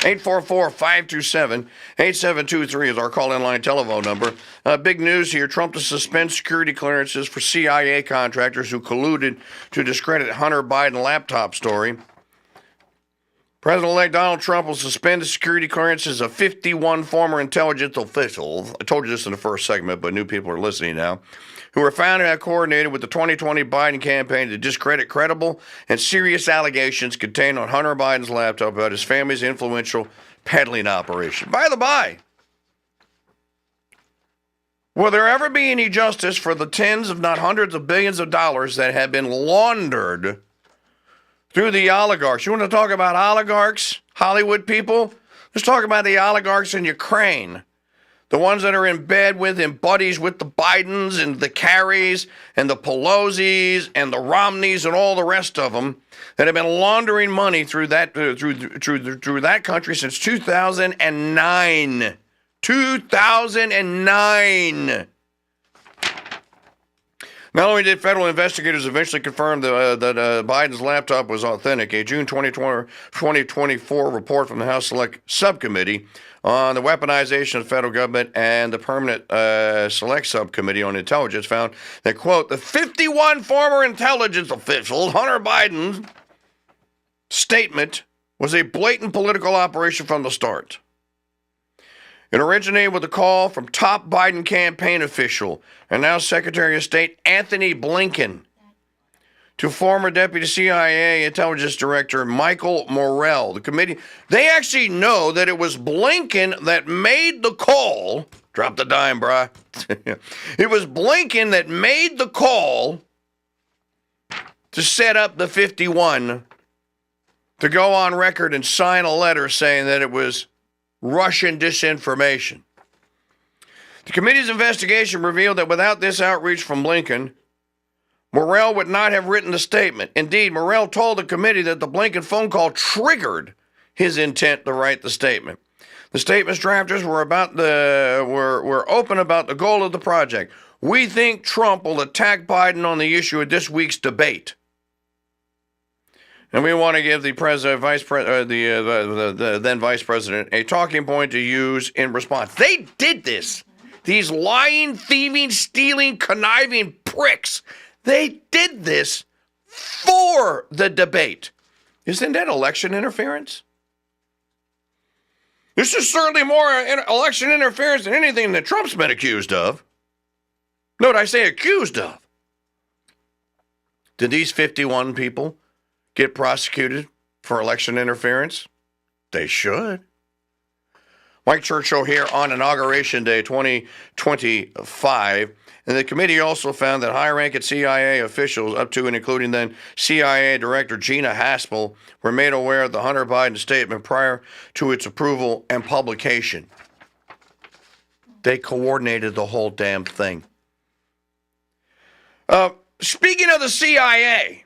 844-527-8723 is our call-in line telephone number. Big news here. Trump to suspend security clearances for CIA contractors who colluded to discredit Hunter Biden laptop story. President-elect Donald Trump will suspend the security clearances of 51 former intelligence officials. I told you this in the first segment, but new people are listening now, who were found to have coordinated with the 2020 Biden campaign to discredit credible and serious allegations contained on Hunter Biden's laptop about his family's influential peddling operation. By the by, will there ever be any justice for the tens, if not hundreds of billions of dollars that have been laundered through the oligarchs? You want to talk about oligarchs, Hollywood people? Let's talk about the oligarchs in Ukraine. The ones that are in bed with and buddies with the Bidens and the Kerrys and the Pelosi's and the Romneys and all the rest of them that have been laundering money through that through that country since 2009. 2009. Not only did federal investigators eventually confirm that Biden's laptop was authentic, a June 2024 report from the House Select Subcommittee on the Weaponization of the Federal Government and the Permanent Select Subcommittee on Intelligence found that, quote, the 51 former intelligence officials, Hunter Biden's statement was a blatant political operation from the start. It originated with a call from top Biden campaign official and now Secretary of State Anthony Blinken to former Deputy CIA Intelligence Director Michael Morrell. The committee, they actually know that it was Blinken that made the call. Drop the dime, brah. It was Blinken that made the call to set up the 51 to go on record and sign a letter saying that it was Russian disinformation. The committee's investigation revealed that without this outreach from Blinken, Morrell would not have written the statement. Indeed, Morrell told the committee that the Blinken phone call triggered his intent to write the statement. The statement's drafters were open about the goal of the project. We think Trump will attack Biden on the issue of this week's debate. And we want to give the then vice president a talking point to use in response. They did this. These lying, thieving, stealing, conniving pricks. They did this for the debate. Isn't that election interference? This is certainly more election interference than anything that Trump's been accused of. Note, I say accused of. Did these 51 people get prosecuted for election interference? They should. Mike Churchill here on Inauguration Day 2025. And the committee also found that high-ranking CIA officials, up to and including then CIA Director Gina Haspel, were made aware of the Hunter Biden statement prior to its approval and publication. They coordinated the whole damn thing. Speaking of the CIA,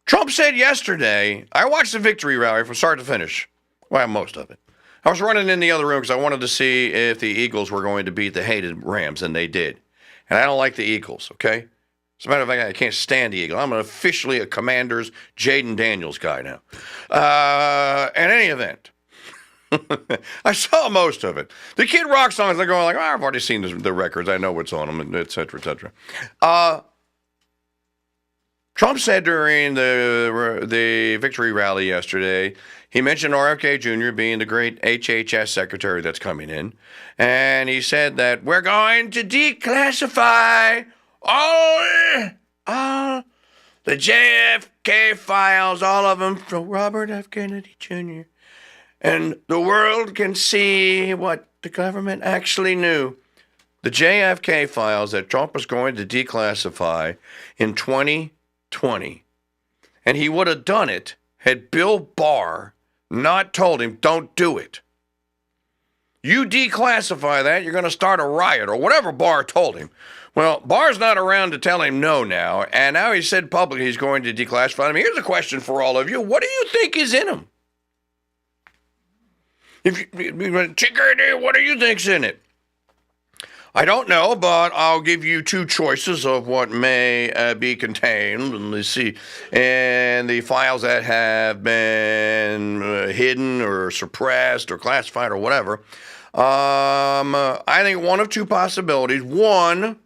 Trump said yesterday, I watched the victory rally from start to finish. Well, most of it. I was running in the other room because I wanted to see if the Eagles were going to beat the hated Rams, and they did. And I don't like the Eagles, okay? As a matter of fact, I can't stand the Eagles. I'm officially a Commanders Jaden Daniels guy now. In any event, I saw most of it. The Kid Rock songs, they're going like, oh, I've already seen the records. I know what's on them, et cetera, et cetera. Trump said during the victory rally yesterday, he mentioned RFK Jr. being the great HHS secretary that's coming in. And he said that we're going to declassify all the JFK files, all of them, from Robert F. Kennedy Jr. And the world can see what the government actually knew. The JFK files that Trump was going to declassify in 2020. And he would have done it had Bill Barr not told him, don't do it. You declassify that, you're going to start a riot, or whatever Barr told him. Well, Barr's not around to tell him no now, and now he said publicly he's going to declassify them. Here's a question for all of you. What do you think is in them? What do you think's in it? I don't know, but I'll give you two choices of what may be contained. And let's see. And the files that have been hidden or suppressed or classified or whatever. I think one of two possibilities. One,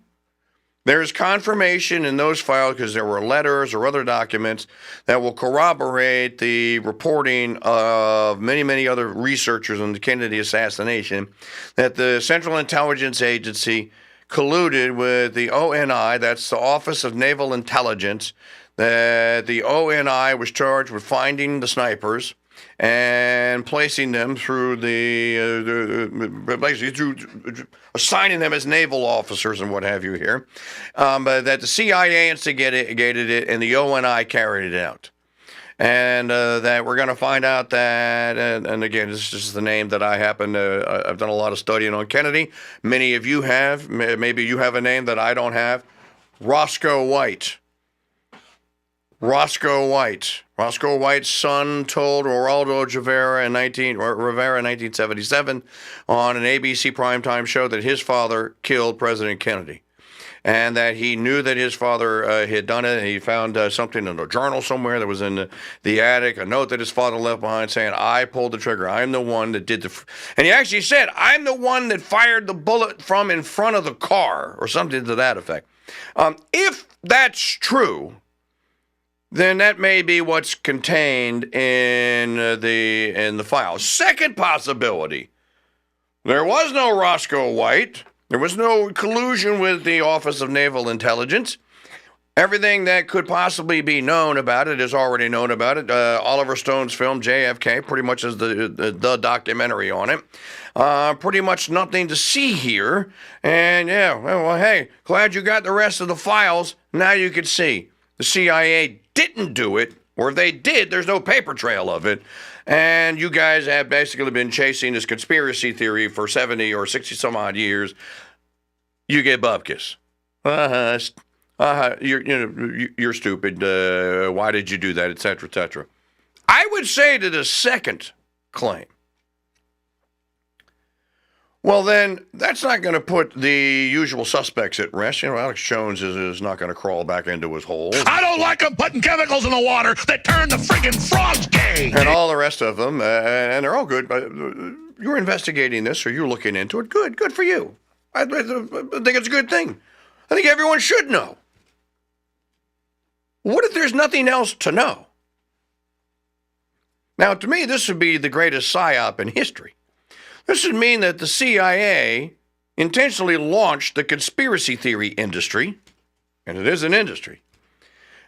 there's confirmation in those files, because there were letters or other documents that will corroborate the reporting of many, many other researchers on the Kennedy assassination, that the Central Intelligence Agency colluded with the ONI, that's the Office of Naval Intelligence, that the ONI was charged with finding the snipers and placing them through basically through assigning them as naval officers and what have you here, but that the CIA instigated it and the ONI carried it out. And that we're going to find out that, and again, this is the name that I happen to, I've done a lot of studying on Kennedy. Many of you have. Maybe you have a name that I don't have. Roscoe White. Roscoe White's son told Geraldo Rivera in 1977 on an ABC primetime show that his father killed President Kennedy, and that he knew that his father had done it. And he found something in a journal somewhere that was in the attic, a note that his father left behind saying, I pulled the trigger. I'm the one that did and he actually said, I'm the one that fired the bullet from in front of the car, or something to that effect. If that's true, then that may be what's contained in the file. Second possibility, there was no Roscoe White. There was no collusion with the Office of Naval Intelligence. Everything that could possibly be known about it is already known about it. Oliver Stone's film, JFK, pretty much is the documentary on it. Pretty much nothing to see here. And yeah, well, hey, glad you got the rest of the files. Now you can see. The CIA didn't do it, or if they did, there's no paper trail of it. And you guys have basically been chasing this conspiracy theory for 70 or 60 some odd years. You get bupkis. You're stupid. Why did you do that, et cetera, et cetera. I would say to the second claim, well, then that's not going to put the usual suspects at rest. You know, Alex Jones is not going to crawl back into his hole. I don't like them putting chemicals in the water that turn the friggin' frogs gay. And all the rest of them, and they're all good. But you're investigating this, or you're looking into it. Good for you. I think it's a good thing. I think everyone should know. What if there's nothing else to know? Now, to me, this would be the greatest psyop in history. This would mean that the CIA intentionally launched the conspiracy theory industry, and it is an industry.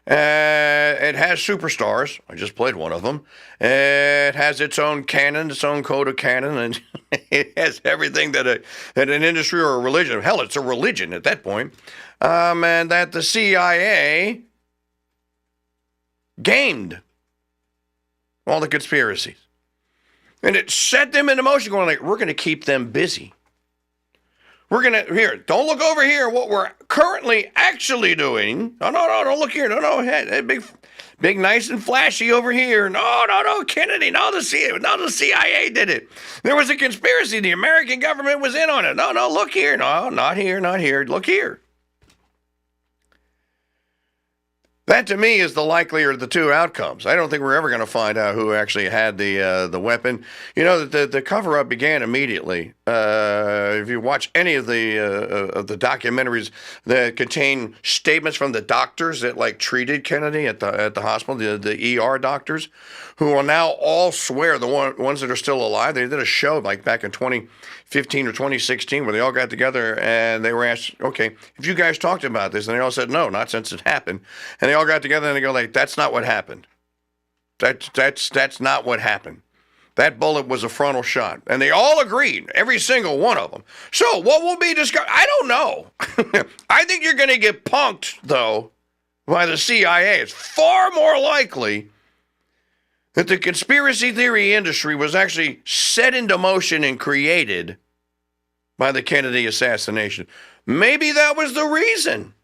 It has superstars. I just played one of them. It has its own canon, its own code of canon, and it has everything that an industry or a religion, hell, it's a religion at that point, and that the CIA gamed all the conspiracies. And it set them into motion, going like, we're going to keep them busy. We're going to, here, don't look over here, what we're currently actually doing. No, don't look here. No, hey, big, nice and flashy over here. No, Kennedy, no, the CIA did it. There was a conspiracy. The American government was in on it. No, look here. No, not here. Look here. That to me is the likelier of the two outcomes. I don't think we're ever going to find out who actually had the weapon. You know, the cover-up began immediately. If you watch any of the documentaries that contain statements from the doctors that like treated Kennedy at the hospital, the ER doctors, who will now all swear, the ones that are still alive. They did a show like back in 2015 or 2016 where they all got together and they were asked, okay, if you guys talked about this, and they all said, no, not since it happened. And they all got together and they go like, that's not what happened. That's not what happened. That bullet was a frontal shot. And they all agreed, every single one of them. So what will be discovered? I don't know. I think you're going to get punked, though, by the CIA. It's far more likely that the conspiracy theory industry was actually set into motion and created by the Kennedy assassination. Maybe that was the reason.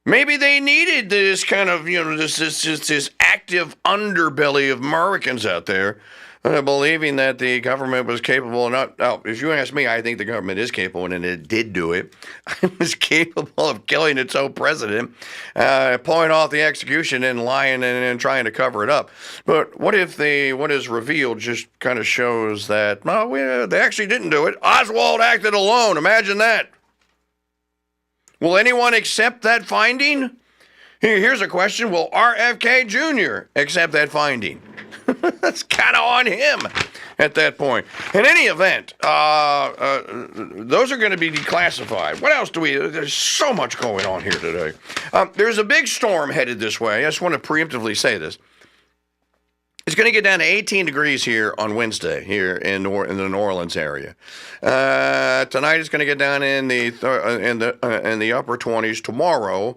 Maybe they needed this kind of, this active underbelly of Americans out there believing that the government was capable enough. Now, if you ask me, I think the government is capable, and it did do it. It was capable of killing its own president, pulling off the execution and lying and trying to cover it up. But what if what is revealed just kind of shows that, they actually didn't do it. Oswald acted alone. Imagine that. Will anyone accept that finding? Here's a question. Will RFK Jr. accept that finding? That's kind of on him at that point. In any event, those are going to be declassified. What else there's so much going on here today. There's a big storm headed this way. I just want to preemptively say this. It's going to get down to 18 degrees here on Wednesday here in the New Orleans area. Tonight it's going to get down in the upper 20s. Tomorrow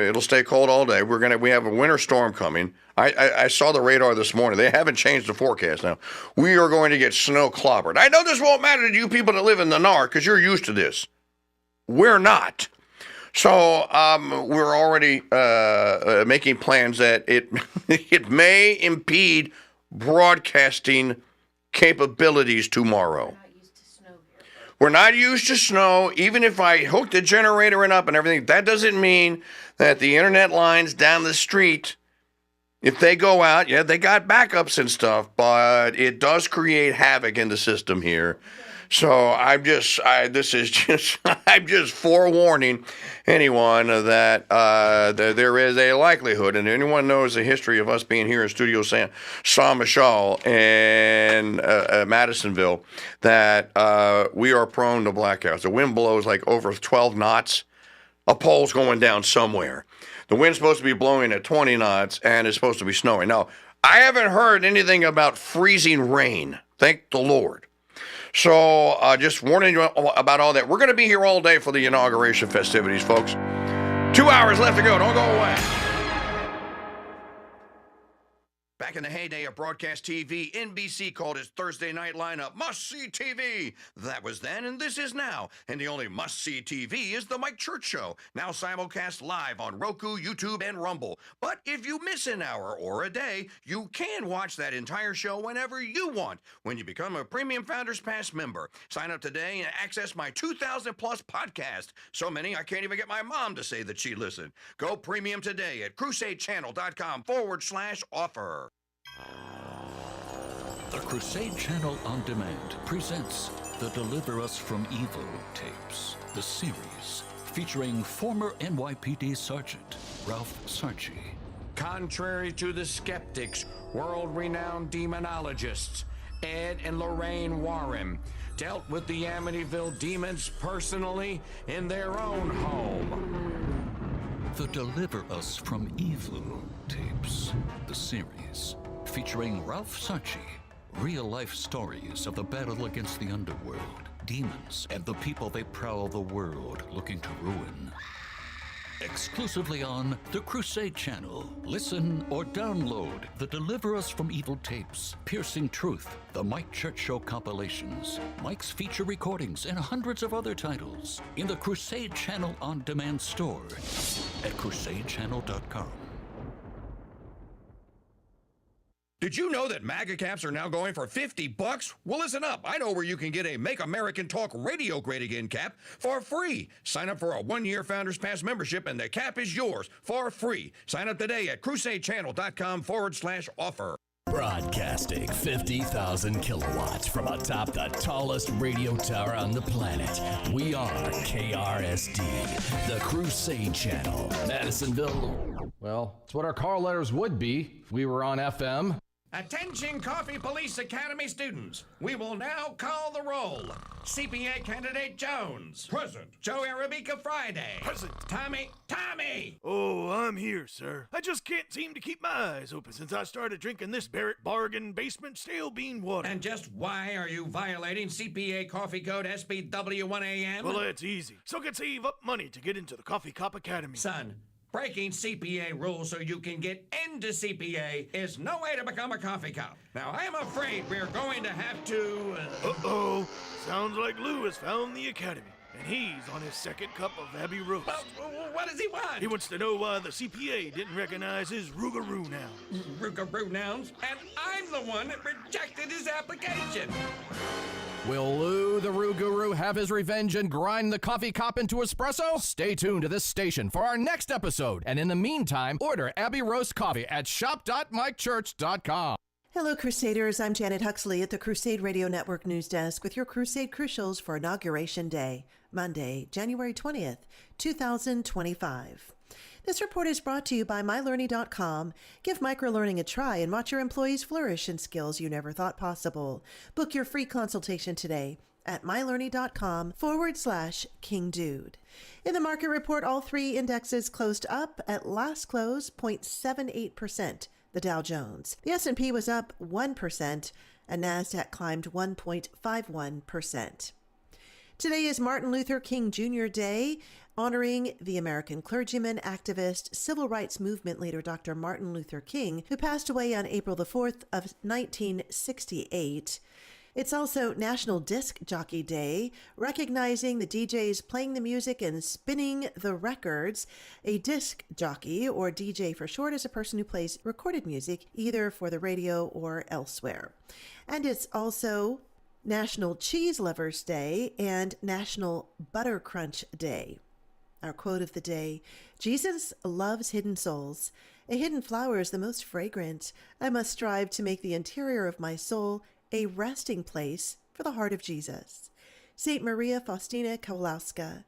it'll stay cold all day. We have a winter storm coming. I saw the radar this morning. They haven't changed the forecast now. We are going to get snow clobbered. I know this won't matter to you people that live in the NAR because you're used to this. We're not. So we're already making plans that it may impede broadcasting capabilities tomorrow. We're not used to snow. Even if I hook the generator up and everything, that doesn't mean that the internet lines down the street, if they go out, yeah, they got backups and stuff, but it does create havoc in the system here. So I'm just forewarning anyone that there is a likelihood, and anyone knows the history of us being here in Studio Saint Michel in Madisonville, that we are prone to blackouts. The wind blows like over 12 knots. A pole's going down somewhere. The wind's supposed to be blowing at 20 knots, and it's supposed to be snowing. Now, I haven't heard anything about freezing rain. Thank the Lord. So just warning you about all that. We're going to be here all day for the inauguration festivities, folks. 2 hours left to go. Don't go away. Back in the heyday of broadcast TV, NBC called its Thursday night lineup must-see TV. That was then, and this is now. And the only must-see TV is The Mike Church Show, now simulcast live on Roku, YouTube, and Rumble. But if you miss an hour or a day, you can watch that entire show whenever you want when you become a Premium Founders Pass member. Sign up today and access my 2,000-plus podcast. So many, I can't even get my mom to say that she listened. Go premium today at crusadechannel.com/offer. The Crusade Channel On Demand presents the Deliver Us From Evil tapes, the series featuring former NYPD Sergeant Ralph Sarchi. Contrary to the skeptics, world-renowned demonologists Ed and Lorraine Warren dealt with the Amityville demons personally in their own home. The Deliver Us From Evil tapes, the series featuring Ralph Sarchi. Real-life stories of the battle against the underworld, demons, and the people they prowl the world looking to ruin. Exclusively on the Crusade Channel. Listen or download the Deliver Us From Evil tapes, Piercing Truth, the Mike Church Show compilations, Mike's feature recordings, and hundreds of other titles in the Crusade Channel On Demand store at crusadechannel.com. Did you know that MAGA caps are now going for $50? Well, listen up. I know where you can get a Make American Talk Radio Great Again cap for free. Sign up for a 1-year Founders Pass membership, and the cap is yours for free. Sign up today at crusadechannel.com/offer. Broadcasting 50,000 kilowatts from atop the tallest radio tower on the planet. We are KRSD, the Crusade Channel, Madisonville. Well, it's what our call letters would be if we were on FM. Attention Coffee Police Academy students. We will now call the roll. CPA candidate Jones. Present. Joe Arabica Friday. Present. Tommy. Oh, I'm here, sir. I just can't seem to keep my eyes open since I started drinking this Barrett Bargain Basement Stale Bean Water. And just why are you violating CPA Coffee Code SPW1AM? Well, that's easy. So I can save up money to get into the Coffee Cop Academy. Son, breaking CPA rules so you can get into CPA is no way to become a coffee cop. Now, I am afraid we're going to have to... Uh-oh. Sounds like Lou has found the academy, and he's on his second cup of Abbey Roast. Well, what does he want? He wants to know why the CPA didn't recognize his Rougarou nouns. Rougarou nouns? And I'm the one that rejected his application. Will Lou the Rougarou have his revenge and grind the coffee cop into espresso? Stay tuned to this station for our next episode. And in the meantime, order Abbey Roast Coffee at shop.mikechurch.com. Hello, Crusaders. I'm Janet Huxley at the Crusade Radio Network News Desk with your Crusade Crucials for Inauguration Day, Monday, January 20th, 2025. This report is brought to you by MyLearning.com. Give microlearning a try and watch your employees flourish in skills you never thought possible. Book your free consultation today at mylearning.com/KingDude. In the market report, all three indexes closed up at last close 0.78%. The Dow Jones. The S&P was up 1%, and NASDAQ climbed 1.51%. Today is Martin Luther King Jr. Day, honoring the American clergyman, activist, civil rights movement leader Dr. Martin Luther King, who passed away on April the 4th of 1968. It's also National Disc Jockey Day, recognizing the DJs playing the music and spinning the records. A disc jockey, or DJ for short, is a person who plays recorded music either for the radio or elsewhere. And it's also National Cheese Lovers Day and National Butter Crunch Day. Our quote of the day: Jesus loves hidden souls. A hidden flower is the most fragrant. I must strive to make the interior of my soul a resting place for the heart of Jesus. Saint Maria Faustina Kowalska.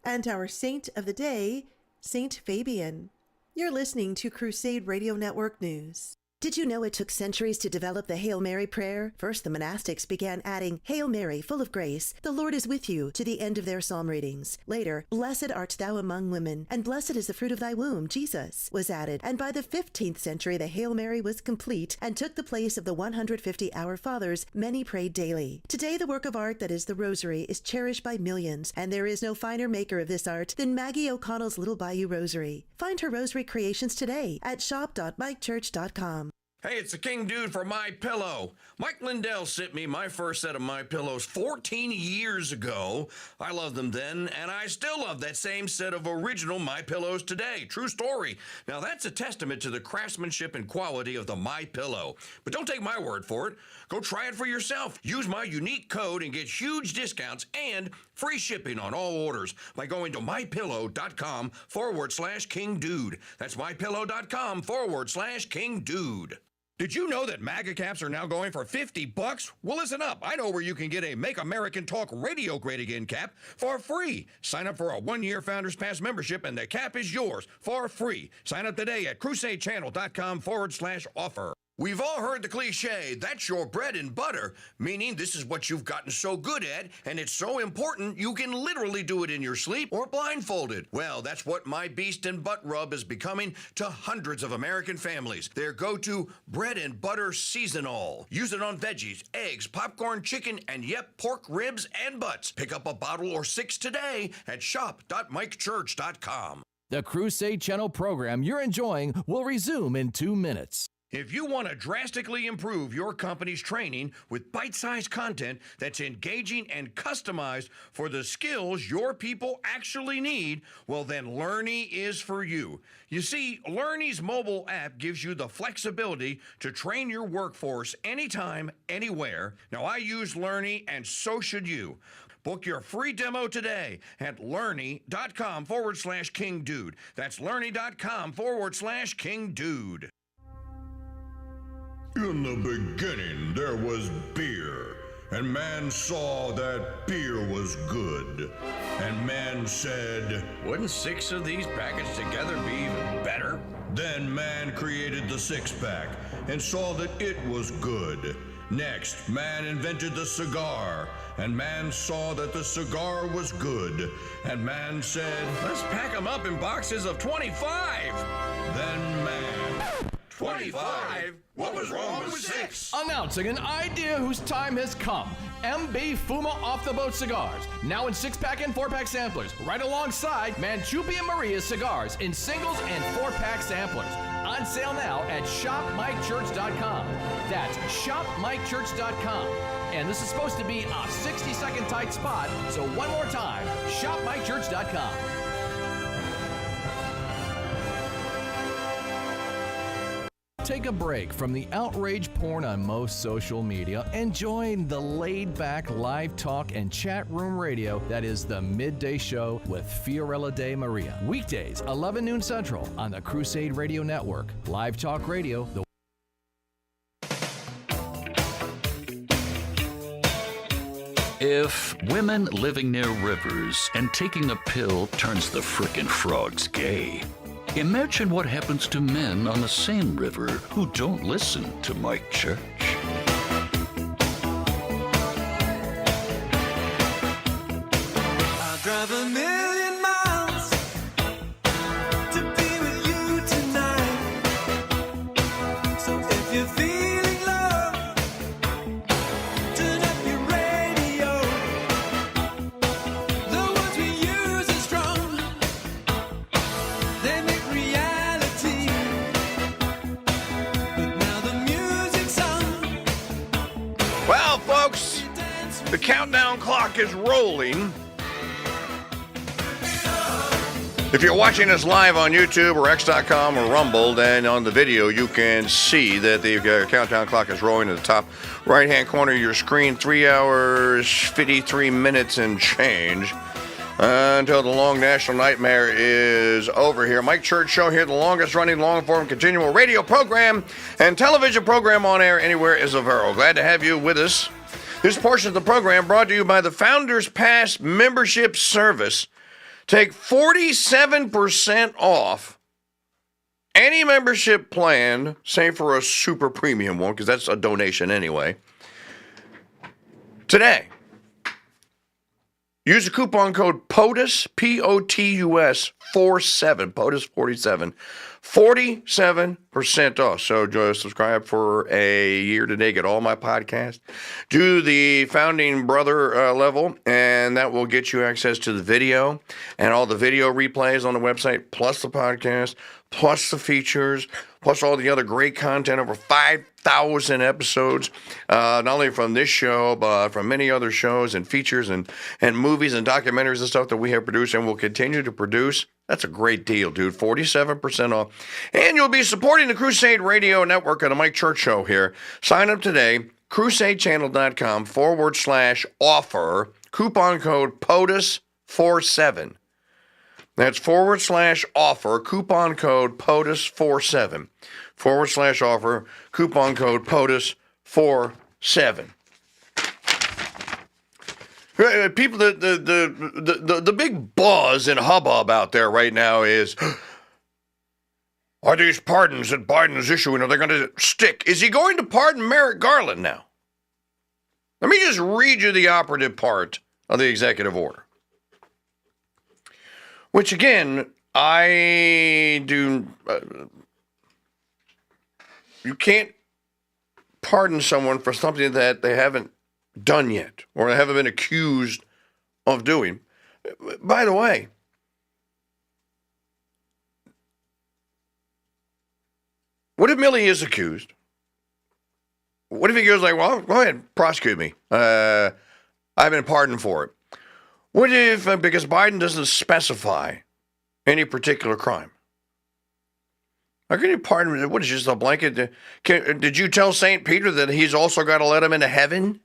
And our saint of the day, Saint Fabian. You're listening to Crusade Radio Network News. Did you know it took centuries to develop the Hail Mary prayer? First, the monastics began adding, Hail Mary, full of grace, the Lord is with you, to the end of their psalm readings. Later, Blessed art thou among women, and blessed is the fruit of thy womb, Jesus, was added. And by the 15th century, the Hail Mary was complete and took the place of the 150 Our Fathers many prayed daily. Today, the work of art that is the Rosary is cherished by millions, and there is no finer maker of this art than Maggie O'Connell's Little Bayou Rosary. Find her rosary creations today at shop.mikechurch.com. Hey, it's the King Dude for My Pillow. Mike Lindell sent me my first set of My Pillows 14 years ago. I loved them then, and I still love that same set of original My Pillows today. True story. Now, that's a testament to the craftsmanship and quality of the My Pillow. But don't take my word for it. Go try it for yourself. Use my unique code and get huge discounts and free shipping on all orders by going to mypillow.com/KingDude. That's mypillow.com/KingDude. Did you know that MAGA caps are now going for $50? Well, listen up. I know where you can get a Make American Talk Radio Great Again cap for free. Sign up for a 1-year Founders Pass membership, and the cap is yours for free. Sign up today at crusadechannel.com/offer. We've all heard the cliche, that's your bread and butter, meaning this is what you've gotten so good at, and it's so important you can literally do it in your sleep or blindfolded. Well, that's what My Beast and Butt Rub is becoming to hundreds of American families. Their go-to bread and butter seasonal. Use it on veggies, eggs, popcorn, chicken, and yep, pork ribs and butts. Pick up a bottle or 6 today at shop.mikechurch.com. The Crusade Channel program you're enjoying will resume in 2 minutes. If you want to drastically improve your company's training with bite-sized content that's engaging and customized for the skills your people actually need, well then Learny is for you. You see, Learny's mobile app gives you the flexibility to train your workforce anytime, anywhere. Now I use Learny and so should you. Book your free demo today at learny.com/KingDude. That's learny.com/KingDude. In the beginning, there was beer, and man saw that beer was good. And man said, wouldn't 6 of these packaged together be even better? Then man created the six-pack and saw that it was good. Next, man invented the cigar, and man saw that the cigar was good. And man said, let's pack them up in boxes of 25. Then man... 25? What was wrong with 6? Announcing an idea whose time has come. MB Fuma Off the Boat Cigars. Now in 6-pack and 4-pack samplers. Right alongside Manchupi and Maria's cigars in singles and 4-pack samplers. On sale now at shopmikechurch.com. That's shopmikechurch.com. And this is supposed to be a 60-second tight spot. So one more time, shopmikechurch.com. Take a break from the outrage porn on most social media and join the laid-back live talk and chat room radio that is the Midday Show with Fiorella De Maria. Weekdays, 11 noon Central on the Crusade Radio Network. Live talk radio. If women living near rivers and taking a pill turns the frickin' frogs gay, imagine what happens to men on the same river who don't listen to Mike Church. I'll drive 1,000,000 miles to be with you tonight. So if you're feeling love, turn up your radio. The ones we use are strong. They make reality. But now the music's on. Well, folks, the countdown clock is rolling. If you're watching us live on YouTube or X.com or Rumble, then on the video you can see that the countdown clock is rolling at the top right-hand corner of your screen. 3 hours, 53 minutes and change until the long national nightmare is over here. Mike Church Show here, the longest-running long-form continual radio program and television program on air anywhere is Avero. Glad to have you with us. This portion of the program brought to you by the Founders Pass membership service. Take 47% off any membership plan, save for a super premium one, because that's a donation anyway. Today, use the coupon code POTUS, P-O-T-U-S, 47, POTUS 47, 47% off. So just subscribe for a year today, get all my podcasts. Do the founding brother level, and that will get you access to the video and all the video replays on the website, plus the podcast, plus the features, plus all the other great content, over 5,000 episodes, not only from this show, but from many other shows and features and movies and documentaries and stuff that we have produced and will continue to produce. That's a great deal, dude. 47% off. And you'll be supporting the Crusade Radio Network and the Mike Church Show here. Sign up today, crusadechannel.com/offer, coupon code POTUS47. That's /offer, coupon code POTUS47. /offer, coupon code POTUS47. People, the big buzz and hubbub out there right now is, are these pardons that Biden's issuing, are they going to stick? Is he going to pardon Merrick Garland now? Let me just read you the operative part of the executive order. Which, again, I do... you can't pardon someone for something that they haven't done yet, or haven't been accused of doing. By the way, What if Milley is accused? What if he goes like, well, go ahead, prosecute me. I've been pardoned for it. What if, because Biden doesn't specify any particular crime? How can you pardon me? What is just a blanket? Did you tell St. Peter that he's also got to let him into heaven?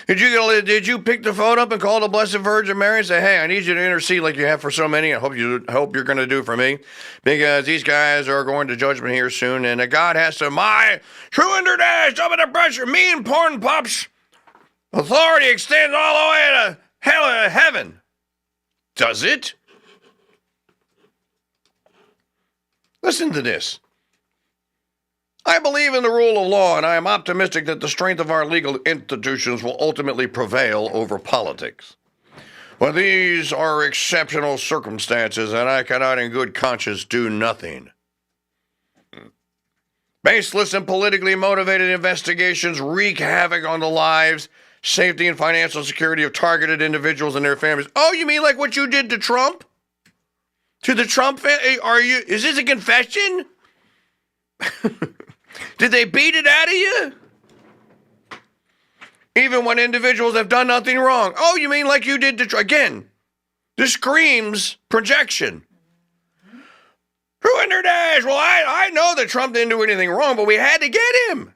Did you pick the phone up and call the Blessed Virgin Mary and say, hey, I need you to intercede like you have for so many. I hope you're going to do for me, because these guys are going to judgment here soon, and God has to, my 200 days under pressure, me and porn pops, authority extends all the way to hell, heaven. Does it? Listen to this. I believe in the rule of law, and I am optimistic that the strength of our legal institutions will ultimately prevail over politics. But these are exceptional circumstances, and I cannot in good conscience do nothing. Baseless and politically motivated investigations wreak havoc on the lives, safety, and financial security of targeted individuals and their families. Oh, you mean like what you did to Trump? To the Trump family? Is this a confession? Did they beat it out of you? Even when individuals have done nothing wrong. Oh, you mean like you did to Trump? Again, this screams projection. 200 days. Well, I know that Trump didn't do anything wrong, but we had to get him.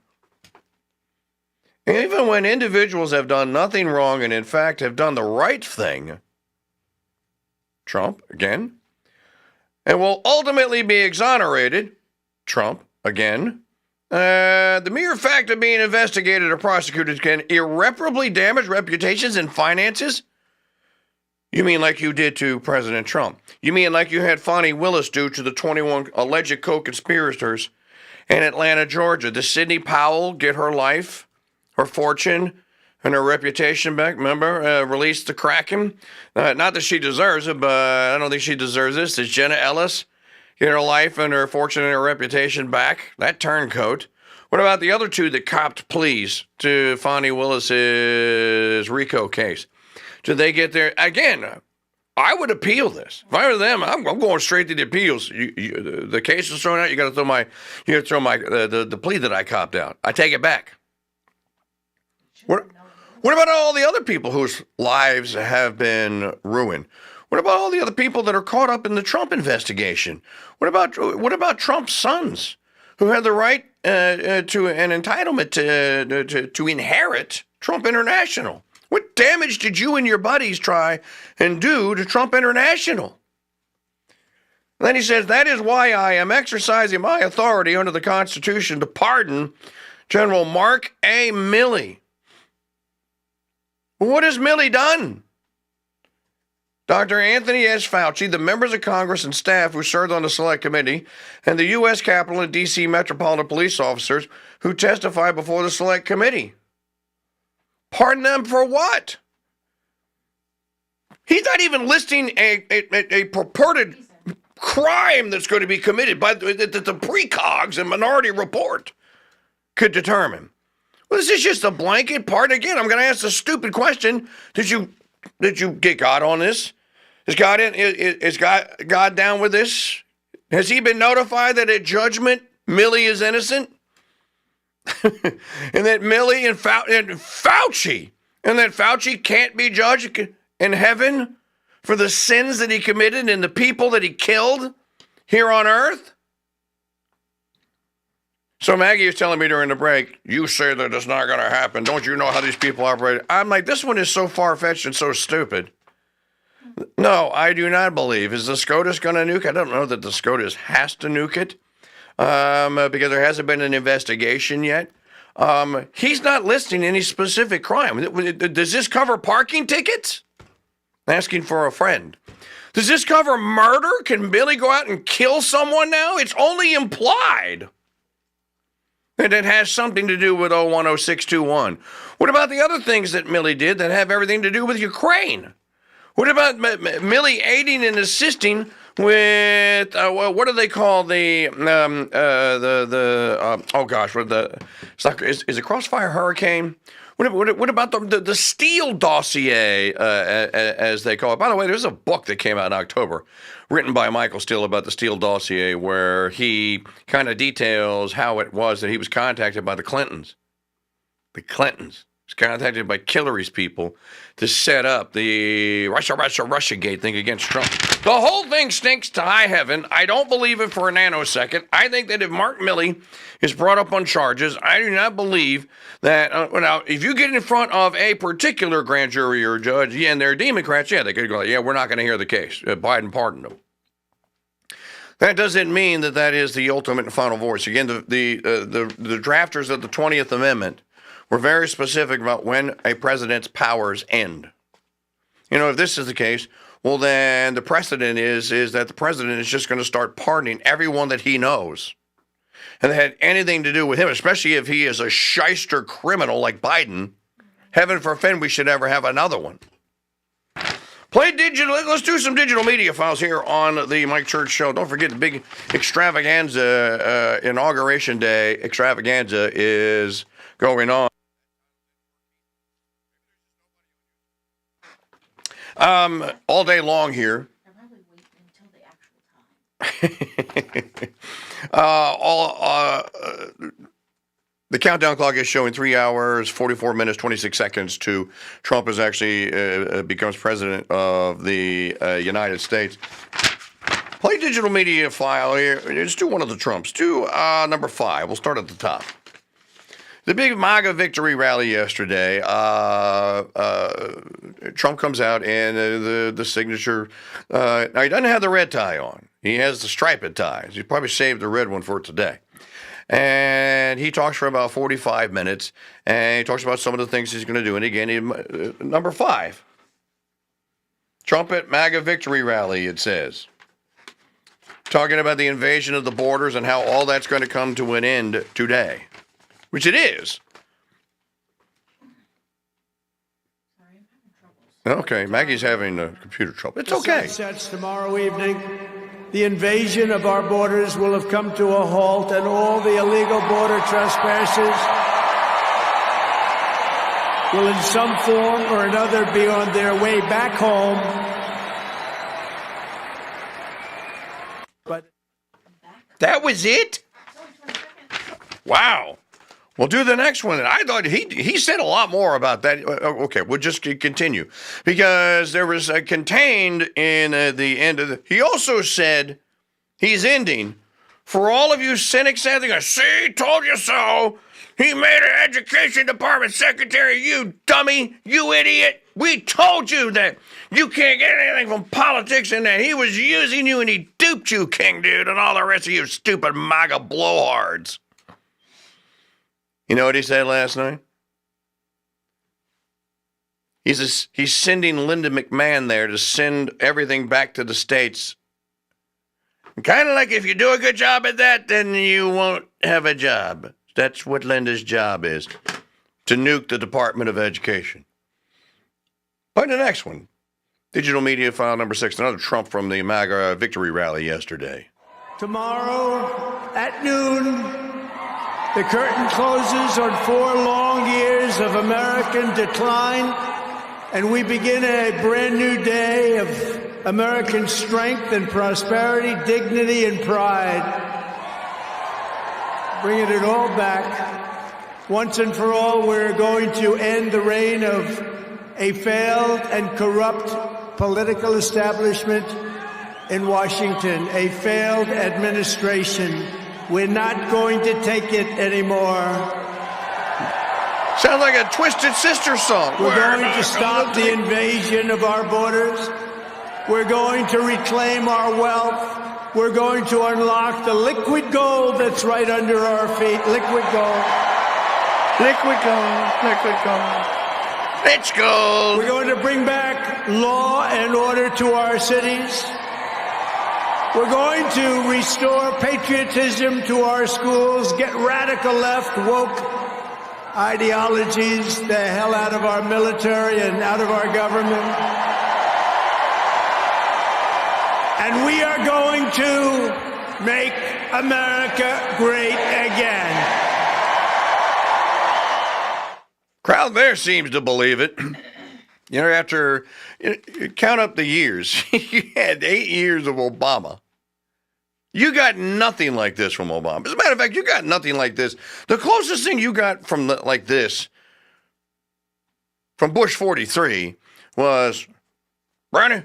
Even when individuals have done nothing wrong and, in fact, have done the right thing, Trump, again, and will ultimately be exonerated, Trump, again, the mere fact of being investigated or prosecuted can irreparably damage reputations and finances? You mean like you did to President Trump? You mean like you had Fonnie Willis do to the 21 alleged co-conspirators in Atlanta, Georgia? Did Sidney Powell get her life, her fortune, and her reputation back? Remember, released the Kraken? Not that she deserves it, but I don't think she deserves this. Did Jenna Ellis get her life and her fortune and her reputation back? That turncoat. What about the other two that copped pleas to Fonnie Willis's RICO case? Did they get their... Again, I would appeal this. If I were them, I'm going straight to the appeals. The case is thrown out. You got to throw the plea that I copped out. I take it back. What about all the other people whose lives have been ruined? What about all the other people that are caught up in the Trump investigation? What about Trump's sons, who had the right to an entitlement to inherit Trump International? What damage did you and your buddies try and do to Trump International? And then he says, that is why I am exercising my authority under the Constitution to pardon General Mark A. Milley. What has Milley done? Dr. Anthony S. Fauci, the members of Congress and staff who served on the Select Committee, and the U.S. Capitol and D.C. Metropolitan Police officers who testified before the Select Committee. Pardon them for what? He's not even listing a purported crime that's going to be committed by the precogs and Minority Report could determine. Well, this is just a blanket pardon. Again, I'm going to ask a stupid question. Did you get God on this? Is God down with this? Has he been notified that at judgment Milley is innocent? And that Milley and Fauci, and that Fauci can't be judged in heaven for the sins that he committed and the people that he killed here on earth? So Maggie is telling me during the break, you say that it's not going to happen. Don't you know how these people operate? I'm like, this one is so far-fetched and so stupid. No, I do not believe. Is the SCOTUS going to nuke? I don't know that the SCOTUS has to nuke it because there hasn't been an investigation yet. He's not listing any specific crime. Does this cover parking tickets? Asking for a friend. Does this cover murder? Can Billy go out and kill someone now? It's only implied. And it has something to do with 010621. What about the other things that Milley did that have everything to do with Ukraine? What about Milley aiding and assisting with what do they call the oh gosh, what is it Crossfire Hurricane? What about the Steele dossier, as they call it? By the way, there's a book that came out in October, written by Michael Steele about the Steele dossier, where he kind of details how it was that he was contacted by the Clintons. The Clintons. He was contacted by Hillary's people to set up the Russia-gate thing against Trump. The whole thing stinks to high heaven. I don't believe it for a nanosecond. I think that if Mark Milley is brought up on charges, I do not believe that, now, if you get in front of a particular grand jury or judge, and they're Democrats, they could go, we're not going to hear the case. Biden pardoned them. That doesn't mean that that is the ultimate and final voice. Again, the drafters of the 20th Amendment were very specific about when a president's powers end. If this is the case, well, then the precedent is that the president is just going to start pardoning everyone that he knows and that had anything to do with him, especially if he is a shyster criminal like Biden. Heaven forbid we should ever have another one. Play digital. Let's do some digital media files here on the Mike Church Show. Don't forget the big extravaganza, Inauguration Day extravaganza is going on. All day long here. The countdown clock is showing 3 hours, 44 minutes, 26 seconds to Trump has actually becomes president of the United States. Play digital media file here. Let's do one of the Trumps. Do number 5. We'll start at the top. The big MAGA victory rally yesterday. Trump comes out and the signature. Now, he doesn't have the red tie on. He has the striped ties. He probably saved the red one for today. And he talks for about 45 minutes, and he talks about some of the things he's going to do. And again, number 5, Trump at MAGA victory rally, it says. Talking about the invasion of the borders and how all that's going to come to an end today, which it is. Okay, Maggie's having computer trouble. It's okay. Sets tomorrow evening. The invasion of our borders will have come to a halt, and all the illegal border trespassers will in some form or another be on their way back home. But that was it? Wow. We'll do the next one. I thought he said a lot more about that. Okay, we'll just continue. Because there was contained in the end of he also said he's ending. For all of you cynics out there, see, told you so. He made an education department secretary, you dummy, you idiot. We told you that you can't get anything from politics and that he was using you and he duped you, KingDude, and all the rest of you stupid MAGA blowhards. You know what he said last night? He's sending Linda McMahon there to send everything back to the states. Kind of like if you do a good job at that, then you won't have a job. That's what Linda's job is, to nuke the Department of Education. Play the next one. Digital media file number 6, another Trump from the MAGA victory rally yesterday. tomorrow at noon, the curtain closes on 4 long years of American decline, and we begin a brand new day of American strength and prosperity, dignity and pride. Bringing it all back. Once and for all, we're going to end the reign of a failed and corrupt political establishment in Washington, a failed administration. We're not going to take it anymore. Sounds like a Twisted Sister song. We're going to stop the invasion of our borders. We're going to reclaim our wealth. We're going to unlock the liquid gold that's right under our feet. Liquid gold. Liquid gold. Liquid gold. It's gold. We're going to bring back law and order to our cities. We're going to restore patriotism to our schools, get radical left, woke ideologies the hell out of our military and out of our government. And we are going to make America great again. Crowd there seems to believe it. You know, after you count up the years, you had 8 years of Obama. You got nothing like this from Obama. As a matter of fact, you got nothing like this. The closest thing you got from like this from Bush 43 was, Brownie,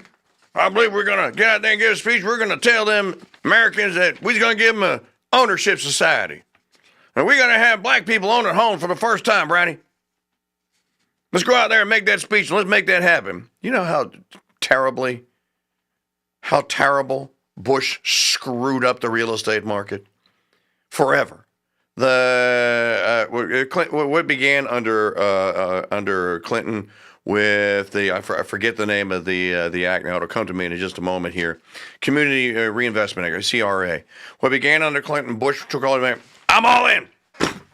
I believe we're going to get out there and give a speech. We're going to tell them Americans that we're going to give them a ownership society. And we're going to have black people own their home for the first time, Brownie. Let's go out there and make that speech, and let's make that happen. You know how terrible Bush screwed up the real estate market? Forever. What began under Clinton with the, I forget the name of the act now, it'll come to me in just a moment here, Community Reinvestment Act, CRA. What began under Clinton, Bush took all of it, I'm all in.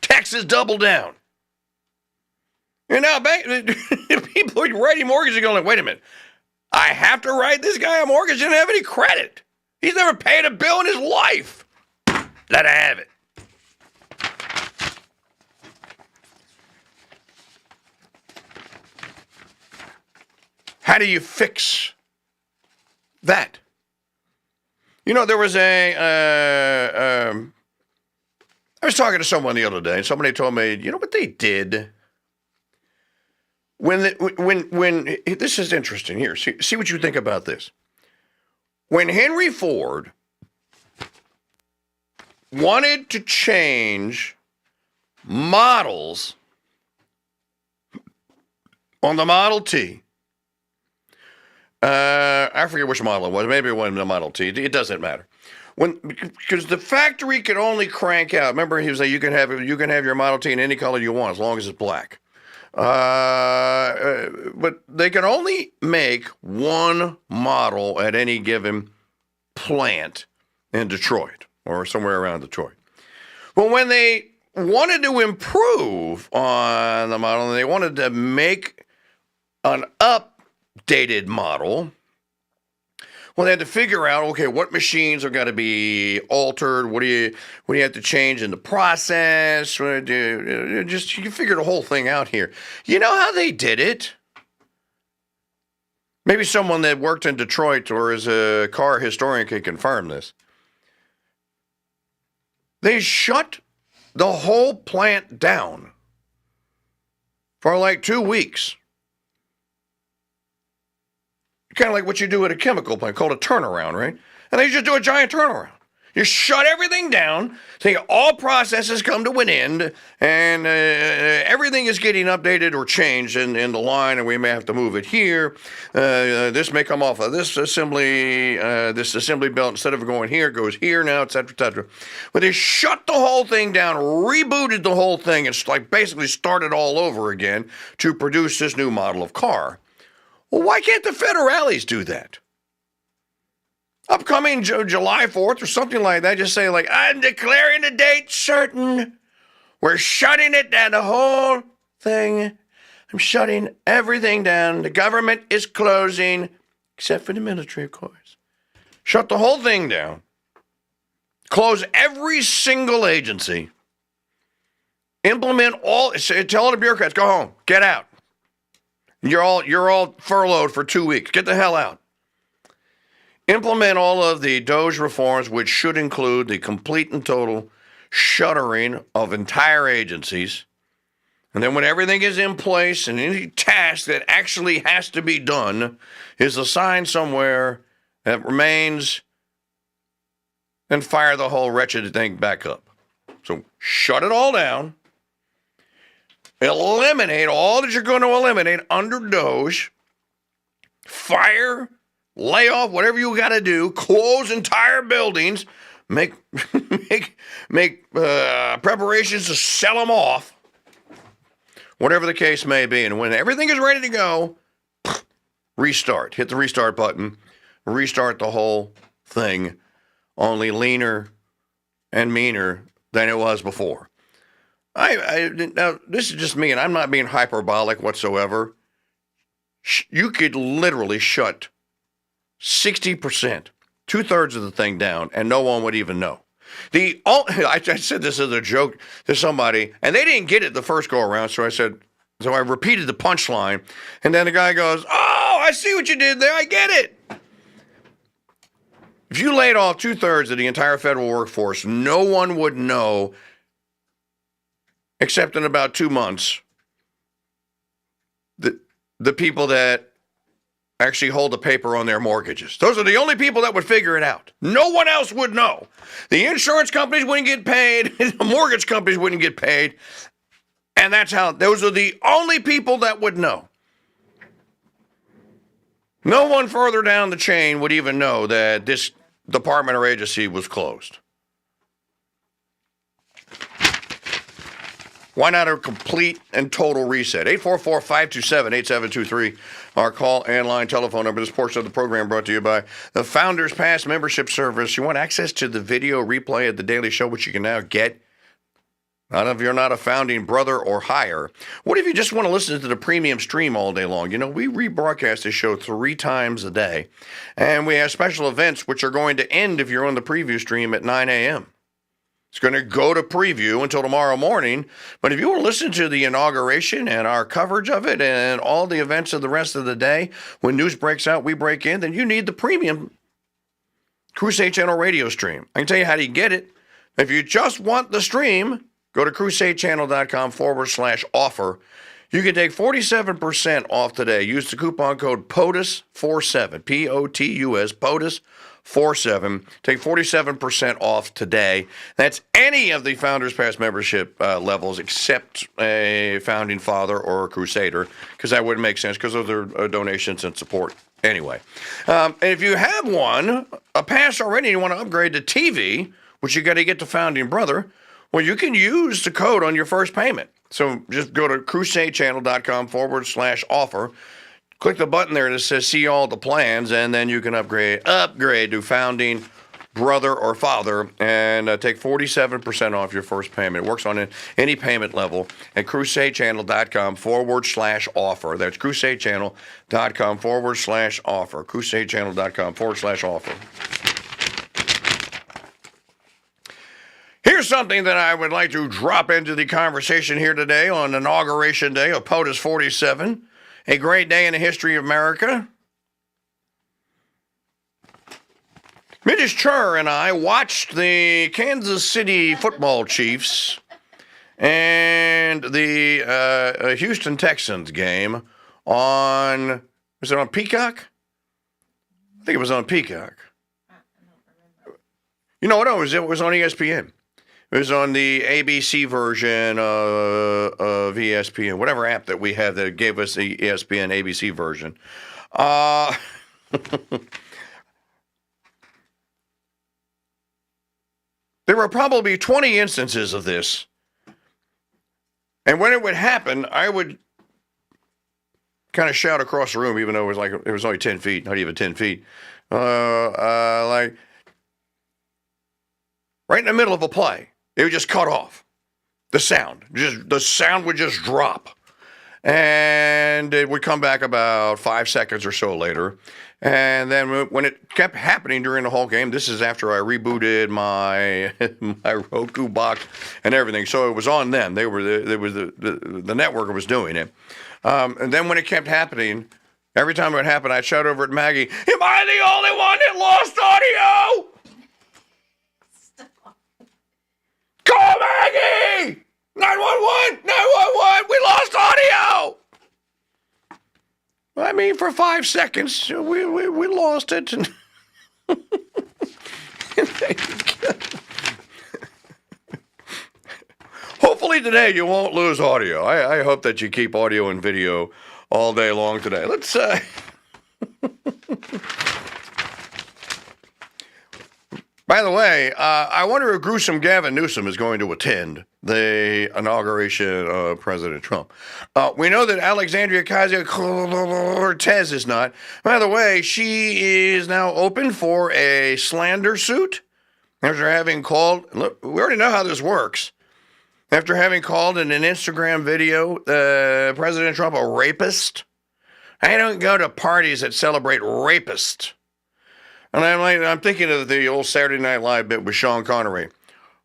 Texas doubled down. And now people are writing mortgages and going, like, wait a minute. I have to write this guy a mortgage. He didn't have any credit. He's never paid a bill in his life. Let her have it. How do you fix that? You know, there was I was talking to someone the other day, and somebody told me, you know what they did? When this is interesting here, see what you think about this. When Henry Ford wanted to change models on the Model T, I forget which model it was. Maybe it wasn't the Model T. It doesn't matter. Because the factory could only crank out. Remember, he was like, you can have your Model T in any color you want as long as it's black. But they can only make one model at any given plant in Detroit or somewhere around Detroit. Well, when they wanted to improve on the model and they wanted to make an updated model, well, they had to figure out, okay, what machines are going to be altered? What do you have to change in the process? You figure the whole thing out here. You know how they did it? Maybe someone that worked in Detroit or is a car historian can confirm this. They shut the whole plant down for like 2 weeks. Kind of like what you do at a chemical plant called a turnaround, right? And they just do a giant turnaround. You shut everything down, so all processes come to an end, and everything is getting updated or changed in the line, and we may have to move it here. This may come off of this assembly belt. Instead of going here, it goes here now, et cetera, et cetera. But they shut the whole thing down, rebooted the whole thing, and basically started all over again to produce this new model of car. Well, why can't the federales do that? Upcoming July 4th or something like that, just say, like, I'm declaring a date certain. We're shutting it down, the whole thing. I'm shutting everything down. The government is closing, except for the military, of course. Shut the whole thing down. Close every single agency. Implement tell the bureaucrats, go home, get out. You're all furloughed for 2 weeks. Get the hell out. Implement all of the DOGE reforms, which should include the complete and total shuttering of entire agencies. And then when everything is in place and any task that actually has to be done is assigned somewhere that remains, then fire the whole wretched thing back up. So shut it all down. Eliminate all that you're going to eliminate under DOGE. Fire, lay off, whatever you got to do. Close entire buildings. Make preparations to sell them off. Whatever the case may be. And when everything is ready to go, restart. Hit the restart button. Restart the whole thing. Only leaner and meaner than it was before. Now, this is just me, and I'm not being hyperbolic whatsoever. You could literally shut 60% 2/3 of the thing down, and no one would even know. I said this as a joke to somebody, and they didn't get it the first go around, so I repeated the punchline, and then the guy goes, "Oh, I see what you did there. I get it." If you laid off 2/3 of the entire federal workforce, no one would know, except in about 2 months, the people that actually hold the paper on their mortgages. Those are the only people that would figure it out. No one else would know. The insurance companies wouldn't get paid. The mortgage companies wouldn't get paid. And those are the only people that would know. No one further down the chain would even know that this department or agency was closed. Why not a complete and total reset? 844-527-8723, our call and line telephone number. This portion of the program brought to you by the Founders Pass membership service. You want access to the video replay of The Daily Show, which you can now get. Not if you're not a founding brother or higher. What if you just want to listen to the premium stream all day long? You know, we rebroadcast this show 3 times a day, and we have special events which are going to end if you're on the preview stream at 9 a.m. It's going to go to preview until tomorrow morning. But if you want to listen to the inauguration and our coverage of it and all the events of the rest of the day, when news breaks out, we break in, then you need the premium Crusade Channel radio stream. I can tell you how to get it. If you just want the stream, go to crusadechannel.com/offer. You can take 47% off today. Use the coupon code POTUS47, P-O-T-U-S, POTUS47. Take 47% off today. That's any of the Founders Pass membership levels except a Founding Father or a Crusader, because that wouldn't make sense because those are donations and support anyway. And if you have a pass already, and you want to upgrade to TV, which you got to get to Founding Brother, well, you can use the code on your first payment. So just go to crusadechannel.com/offer. Click the button there that says see all the plans, and then you can upgrade to Founding Brother or Father and take 47% off your first payment. It works on any payment level at crusadechannel.com/offer. That's crusadechannel.com/offer. crusadechannel.com/offer. Here's something that I would like to drop into the conversation here today on Inauguration Day of POTUS 47, a great day in the history of America. Midge Chur and I watched the Kansas City football Chiefs and the Houston Texans game was it on Peacock? I think it was on Peacock. You know what? It was on ESPN. It was on the ABC version of ESPN, whatever app that we have that gave us the ESPN ABC version. There were probably 20 instances of this. And when it would happen, I would kind of shout across the room, even though it was only 10 feet, not even 10 feet. Like right in the middle of a play. It would just cut off the sound. The sound would just drop. And it would come back about 5 seconds or so later. And then when it kept happening during the whole game, this is after I rebooted my Roku box and everything. So it was on them. The network was doing it. And then when it kept happening, every time it would happen, I'd shout over at Maggie, "Am I the only one that lost audio?" Call Maggie! 911! 911! We lost audio! I mean, for 5 seconds, we lost it. Hopefully today you won't lose audio. I hope that you keep audio and video all day long today. Let's By the way, I wonder if gruesome Gavin Newsom is going to attend the inauguration of President Trump. We know that Alexandria Ocasio-Cortez is not. By the way, she is now open for a slander suit after having called, look, we already know how this works. After having called in an Instagram video President Trump a rapist. I don't go to parties that celebrate rapists. And I'm thinking of the old Saturday Night Live bit with Sean Connery.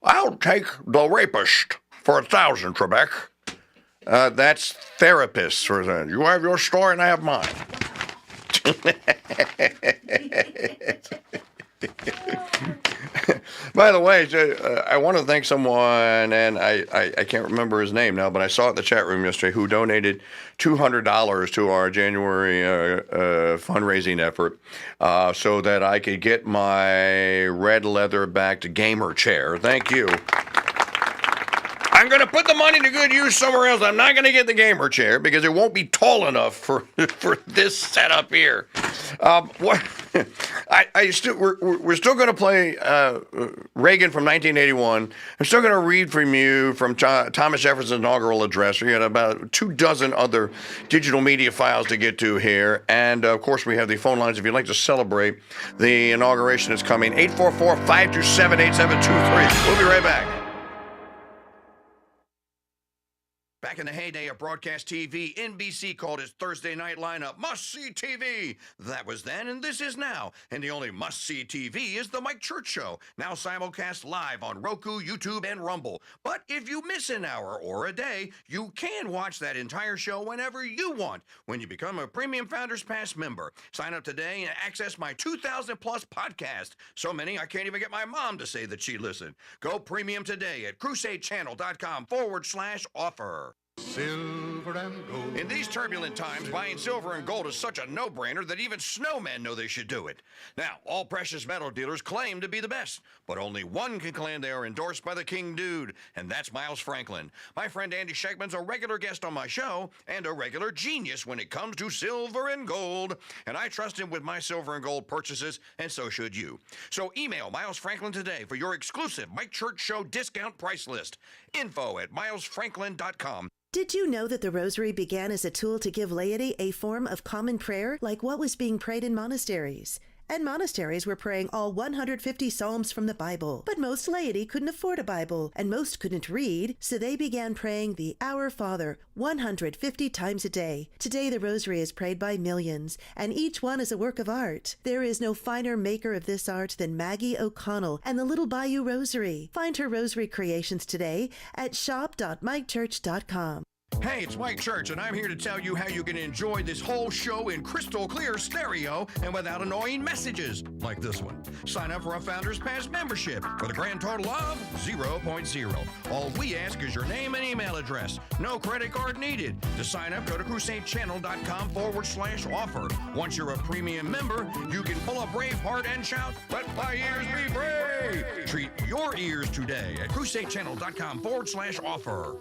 I'll take the rapist for 1,000, Trebek. That's therapists. You have your story and I have mine. By the way, I want to thank someone, and I can't remember his name now, but I saw it in the chat room yesterday, who donated $200 to our January fundraising effort so that I could get my red leather-backed gamer chair. Thank you. I'm going to put the money to good use somewhere else. I'm not going to get the gamer chair because it won't be tall enough for this setup here. We're still going to play Reagan from 1981. I'm still going to read from you from Thomas Jefferson's inaugural address. We got about 24 other digital media files to get to here. And, of course, we have the phone lines if you'd like to celebrate the inauguration that's coming. 844-527-8723. We'll be right back. Back in the heyday of broadcast TV, NBC called its Thursday night lineup must-see TV. That was then, and this is now. And the only must-see TV is The Mike Church Show, now simulcast live on Roku, YouTube, and Rumble. But if you miss an hour or a day, you can watch that entire show whenever you want when you become a Premium Founders Pass member. Sign up today and access my 2,000-plus podcast. So many, I can't even get my mom to say that she listened. Go premium today at crusadechannel.com/offer. Silver and gold. In these turbulent times, buying silver and gold is such a no-brainer that even snowmen know they should do it. Now, all precious metal dealers claim to be the best, but only one can claim they are endorsed by the KingDude, and that's Miles Franklin. My friend Andy Schegman's a regular guest on my show and a regular genius when it comes to silver and gold, and I trust him with my silver and gold purchases, and so should you. So email Miles Franklin today for your exclusive Mike Church Show discount price list. info@milesfranklin.com. Did you know that the rosary began as a tool to give laity a form of common prayer like what was being prayed in monasteries? And monasteries were praying all 150 psalms from the Bible. But most laity couldn't afford a Bible, and most couldn't read, so they began praying the Our Father 150 times a day. Today the rosary is prayed by millions, and each one is a work of art. There is no finer maker of this art than Maggie O'Connell and the Little Bayou Rosary. Find her rosary creations today at shop.mikechurch.com. Hey, it's Mike Church, and I'm here to tell you how you can enjoy this whole show in crystal clear stereo and without annoying messages like this one. Sign up for a Founders Pass membership for the grand total of 0.0. All we ask is your name and email address. No credit card needed. To sign up, go to crusadechannel.com/offer. Once you're a premium member, you can pull a Braveheart and shout, "Let my ears be brave!" Treat your ears today at crusadechannel.com/offer.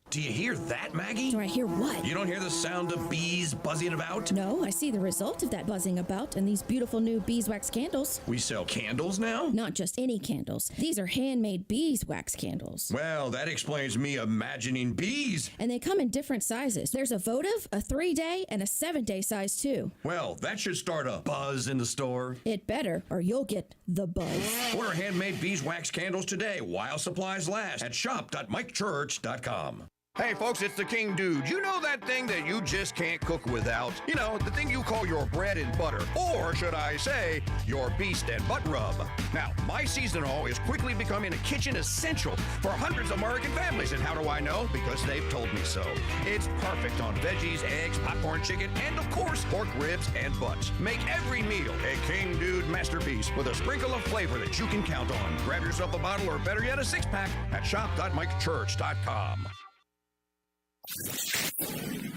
Do you hear that, Maggie? Do I hear what? You don't hear the sound of bees buzzing about? No, I see the result of that buzzing about and these beautiful new beeswax candles. We sell candles now? Not just any candles. These are handmade beeswax candles. Well, that explains me imagining bees. And they come in different sizes. There's a votive, a 3-day, and a 7-day size too. Well, that should start a buzz in the store. It better, or you'll get the buzz. Order handmade beeswax candles today while supplies last at shop.mikechurch.com. Hey folks, it's the KingDude. You know that thing that you just can't cook without? You know, the thing you call your bread and butter, or should I say, your beast and butt rub. Now, my seasonal is quickly becoming a kitchen essential for hundreds of American families. And how do I know? Because they've told me so. It's perfect on veggies, eggs, popcorn chicken, and of course, pork ribs and butts. Make every meal a KingDude masterpiece with a sprinkle of flavor that you can count on. Grab yourself a bottle or better yet, a 6-pack at shop.mikechurch.com.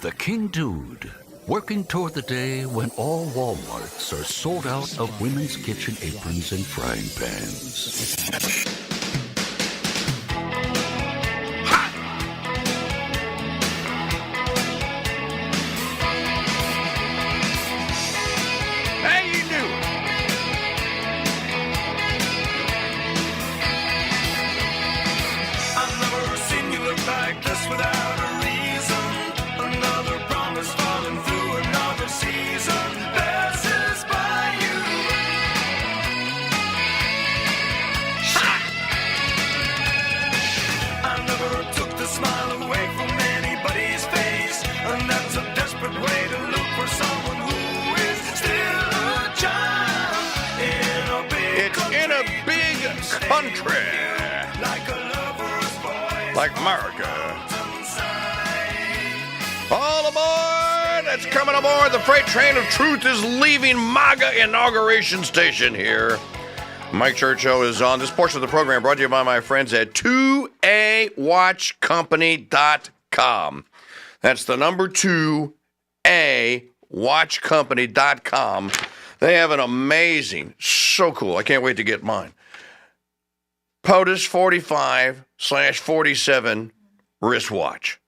The KingDude, working toward the day when all Walmarts are sold out of women's kitchen aprons and frying pans. How you doing? I've never seen you look like this without a reason. Another promise falling through another season passes by you. country. Like America. All aboard! That's coming aboard. The freight train of truth is leaving MAGA Inauguration Station here. Mike Churchill is on. This portion of the program brought to you by my friends at 2awatchcompany.com. That's the number 2awatchcompany.com. They have an amazing, so cool, I can't wait to get mine, POTUS 45/47 wristwatch.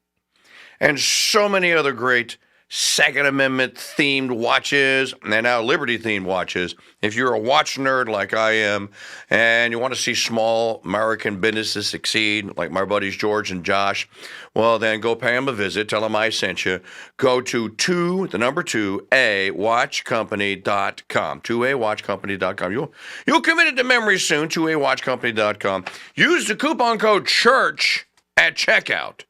And so many other great Second Amendment themed watches, and now Liberty themed watches. If you're a watch nerd like I am, and you want to see small American businesses succeed, like my buddies George and Josh, well, then go pay them a visit. Tell them I sent you. Go to 2awatchcompany.com. 2awatchcompany.com. You'll commit it to memory soon. 2awatchcompany.com. Use the coupon code CHURCH at checkout.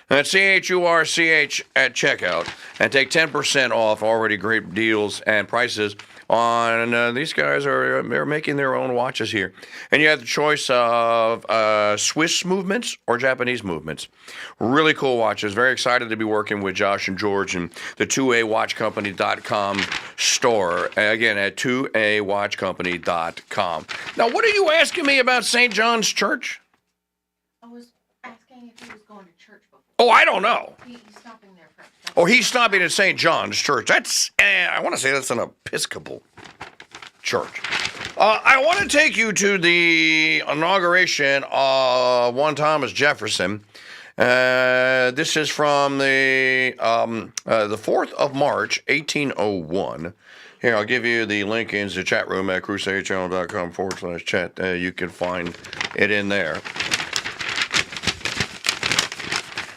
That's CHURCH at checkout, and take 10% off already great deals and prices on these guys they're making their own watches here. And you have the choice of Swiss movements or Japanese movements. Really cool watches. Very excited to be working with Josh and George and the 2awatchcompany.com store. Again, at 2awatchcompany.com. Now, what are you asking me about St. John's Church? I was asking if he was going to church before. Oh, I don't know. He's stopping there first. Oh, he's stopping at St. John's Church. That's, I want to say that's an Episcopal church. I want to take you to the inauguration of one Thomas Jefferson. This is from the 4th of March, 1801. Here, I'll give you the link in the chat room at crusadechannel.com/chat. You can find it in there.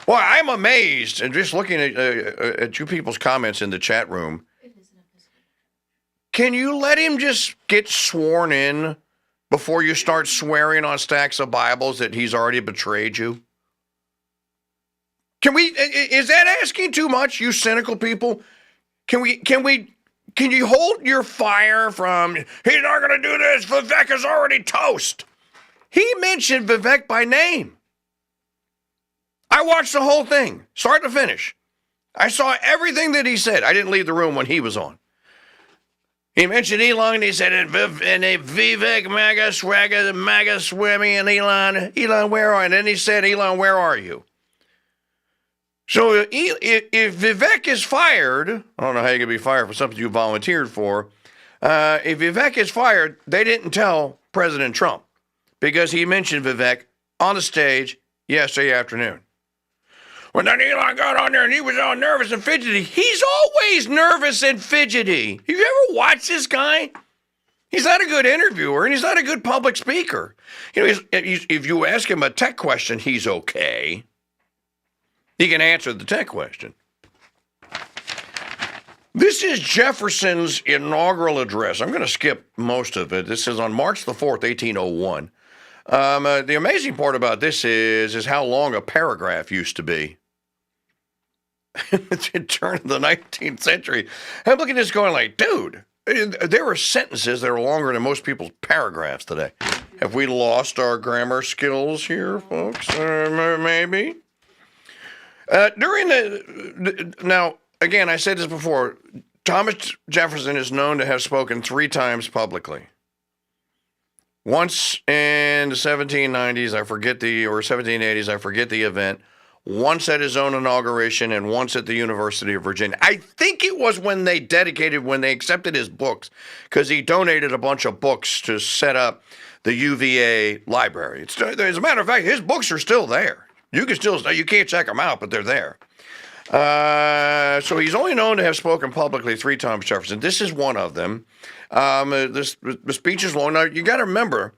Well, I'm amazed, and just looking at you people's comments in the chat room. Can you let him just get sworn in before you start swearing on stacks of Bibles that he's already betrayed you? Is that asking too much, you cynical people? Can you hold your fire from, he's not going to do this, Vivek is already toast? He mentioned Vivek by name. I watched the whole thing, start to finish. I saw everything that he said. I didn't leave the room when he was on. He mentioned Elon, and he said, Vivek, MAGA, swagger, MAGA, swimmy, and Elon, where are you? And then he said, Elon, where are you? So if Vivek is fired, I don't know how you can be fired for something you volunteered for. If Vivek is fired, they didn't tell President Trump because he mentioned Vivek on the stage yesterday afternoon. When then Elon got on there and he was all nervous and fidgety. He's always nervous and fidgety. You ever watch this guy? He's not a good interviewer and he's not a good public speaker. You know, if you ask him a tech question, he's okay. He can answer the tech question. This is Jefferson's inaugural address. I'm going to skip most of it. This is on March the 4th, 1801. The amazing part about this is how long a paragraph used to be. It's the turn of the 19th century. I'm looking at this going like, dude, there were sentences that are longer than most people's paragraphs today. Have we lost our grammar skills here, folks? Maybe. Now, again, I said this before, Thomas Jefferson is known to have spoken 3 times publicly. Once in the 1790s, or 1780s, I forget the event. Once at his own inauguration and once at the University of Virginia. I think it was when they accepted his books, because he donated a bunch of books to set up the UVA library. As a matter of fact, his books are still there. You can't check them out, but they're there. So he's only known to have spoken publicly 3 times, Jefferson. This is one of them. The speech is long. Now, you got to remember,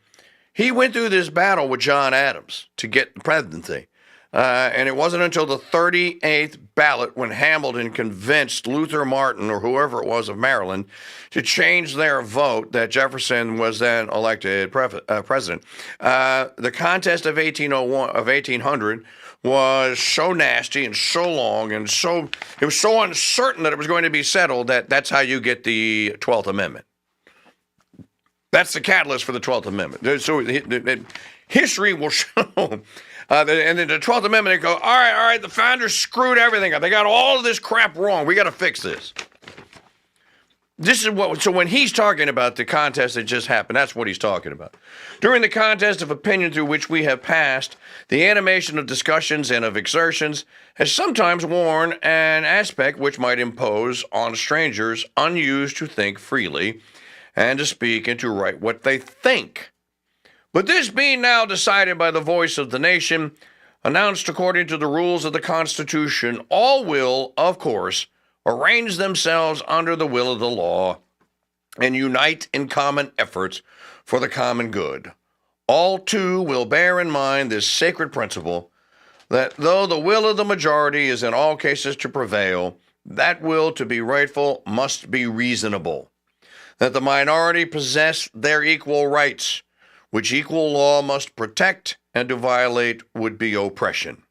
he went through this battle with John Adams to get the presidency. And it wasn't until the 38th ballot when Hamilton convinced Luther Martin, or whoever it was of Maryland, to change their vote that Jefferson was then elected president. The contest of 1800 was so nasty and so long and it was so uncertain that it was going to be settled that's how you get the 12th Amendment. That's the catalyst for the 12th Amendment. So history will show, and in the 12th Amendment, they go, all right, the founders screwed everything up. They got all of this crap wrong. We got to fix this. This is what, so when he's talking about the contest that just happened, that's what he's talking about. During the contest of opinion through which we have passed, the animation of discussions and of exertions has sometimes worn an aspect which might impose on strangers unused to think freely and to speak and to write what they think. But this being now decided by the voice of the nation, announced according to the rules of the Constitution, all will, of course, arrange themselves under the will of the law and unite in common efforts for the common good. All, too, will bear in mind this sacred principle that though the will of the majority is in all cases to prevail, that will to be rightful must be reasonable, that the minority possess their equal rights, which equal law must protect, and to violate would be oppression.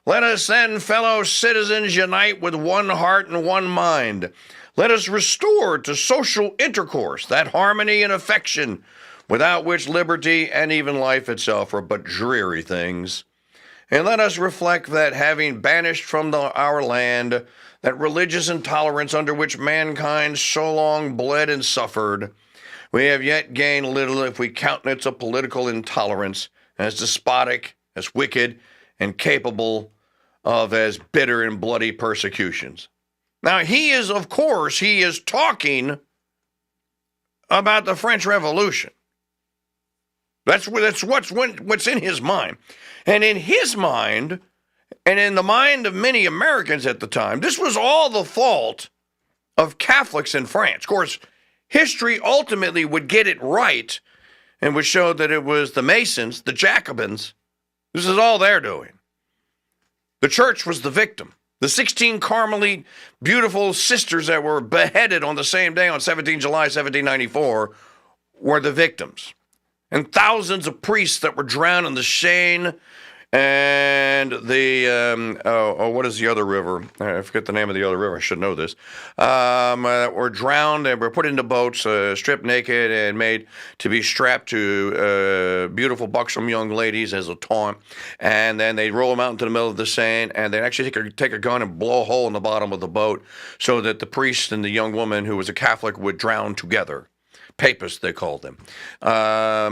Let us then, fellow citizens, unite with one heart and one mind. Let us restore to social intercourse that harmony and affection without which liberty and even life itself are but dreary things. And let us reflect that having banished from our land that religious intolerance under which mankind so long bled and suffered, we have yet gained little if we countenance a political intolerance as despotic, as wicked, and capable of as bitter and bloody persecutions. Now, he is talking about the French Revolution. That's what's in his mind. And in his mind, and in the mind of many Americans at the time, this was all the fault of Catholics in France. Of course, history ultimately would get it right and would show that it was the Masons, the Jacobins. This is all they're doing. The church was the victim. The 16 Carmelite beautiful sisters that were beheaded on the same day on 17 July 1794 were the victims. And thousands of priests that were drowned in the Seine and the, what is the other river? I forget the name of the other river. I should know this. Were drowned and were put into boats, stripped naked and made to be strapped to beautiful, buxom young ladies as a taunt. And then they roll them out into the middle of the Seine, and they actually take a gun and blow a hole in the bottom of the boat so that the priest and the young woman who was a Catholic would drown together. Papists, they called them. But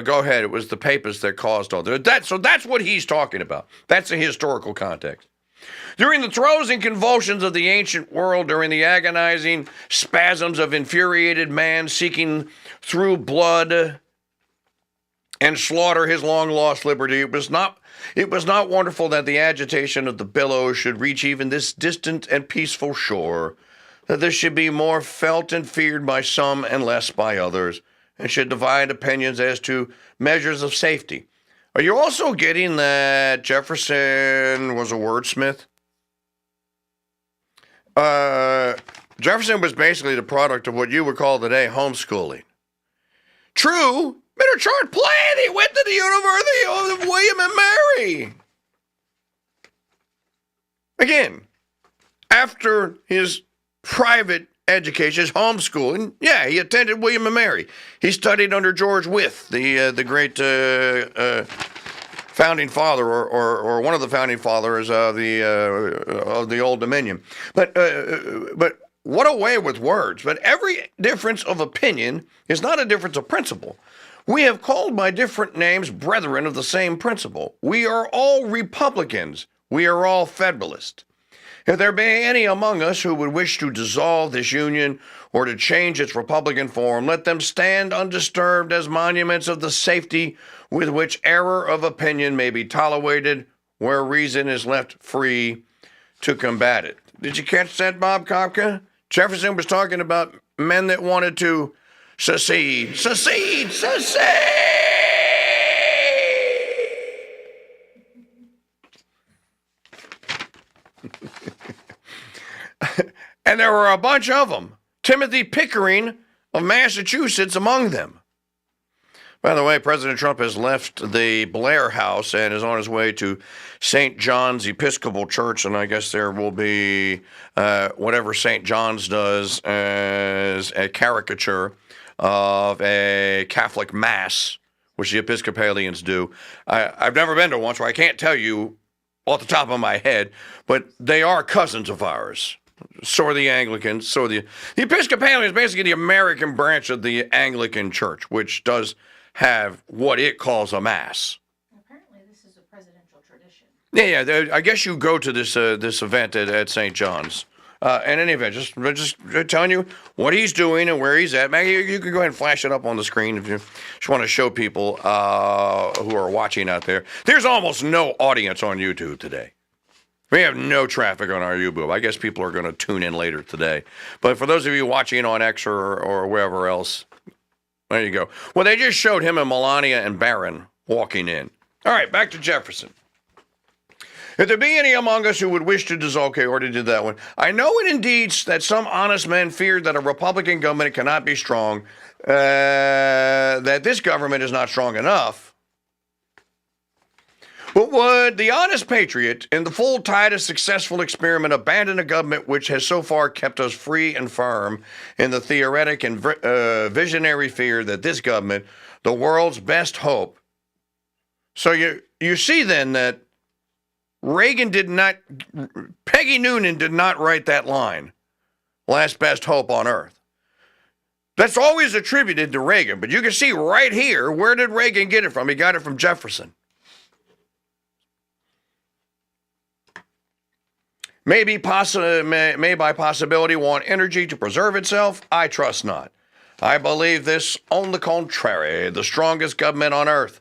go ahead. It was the Papists that caused all that. So that's what he's talking about. That's a historical context. During the throes and convulsions of the ancient world, during the agonizing spasms of infuriated man seeking through blood and slaughter his long-lost liberty, it was not wonderful that the agitation of the billows should reach even this distant and peaceful shore, that this should be more felt and feared by some and less by others, and should divide opinions as to measures of safety. Are you also getting that Jefferson was a wordsmith? Jefferson was basically the product of what you would call today homeschooling. True, better chart plan. He went to the University of William and Mary. Again, after his private education, his homeschooling, yeah, he attended William and Mary. He studied under George Wythe, the great founding father, or one of the founding fathers of the Old Dominion. But what a way with words. But every difference of opinion is not a difference of principle. We have called by different names brethren of the same principle. We are all Republicans. We are all Federalists. If there be any among us who would wish to dissolve this union or to change its Republican form, let them stand undisturbed as monuments of the safety with which error of opinion may be tolerated where reason is left free to combat it. Did you catch that, Bob Kopka? Jefferson was talking about men that wanted to secede. Secede! Secede! And there were a bunch of them. Timothy Pickering of Massachusetts among them. By the way, President Trump has left the Blair House and is on his way to St. John's Episcopal Church, and I guess there will be whatever St. John's does as a caricature of a Catholic Mass, which the Episcopalians do. I've never been to one, so I can't tell you off the top of my head, but they are cousins of ours. So are the Anglicans. So are the Episcopalians, basically the American branch of the Anglican Church, which does have what it calls a Mass. Apparently, this is a presidential tradition. Yeah. I guess you go to this event at St. John's. In any event, just telling you what he's doing and where he's at. Maggie, you can go ahead and flash it up on the screen if you just want to show people who are watching out there. There's almost no audience on YouTube today. We have no traffic on our YouTube. I guess people are going to tune in later today. But for those of you watching on X or wherever else, there you go. Well, they just showed him and Melania and Barron walking in. All right, back to Jefferson. If there be any among us who would wish to dissolve, okay, already did that one. I know it indeed that some honest men fear that a Republican government cannot be strong, that this government is not strong enough. But would the honest patriot, in the full tide of successful experiment, abandon a government which has so far kept us free and firm in the theoretic and visionary fear that this government, the world's best hope? So you see then that Peggy Noonan did not write that line, last best hope on earth. That's always attributed to Reagan, but you can see right here, where did Reagan get it from? He got it from Jefferson. May by possibility want energy to preserve itself? I trust not. I believe this, on the contrary, the strongest government on earth.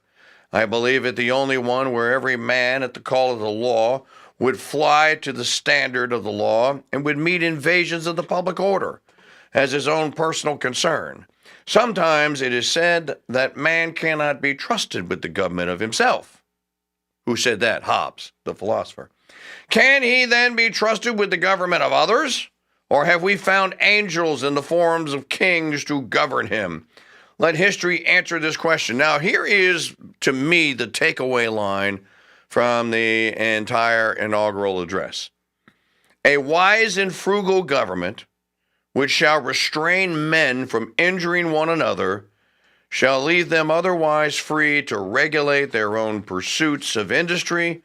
I believe it the only one where every man at the call of the law would fly to the standard of the law and would meet invasions of the public order as his own personal concern. Sometimes it is said that man cannot be trusted with the government of himself. Who said that? Hobbes, the philosopher. Can he then be trusted with the government of others? Or have we found angels in the forms of kings to govern him? Let history answer this question. Now, here is, to me, the takeaway line from the entire inaugural address. A wise and frugal government, which shall restrain men from injuring one another, shall leave them otherwise free to regulate their own pursuits of industry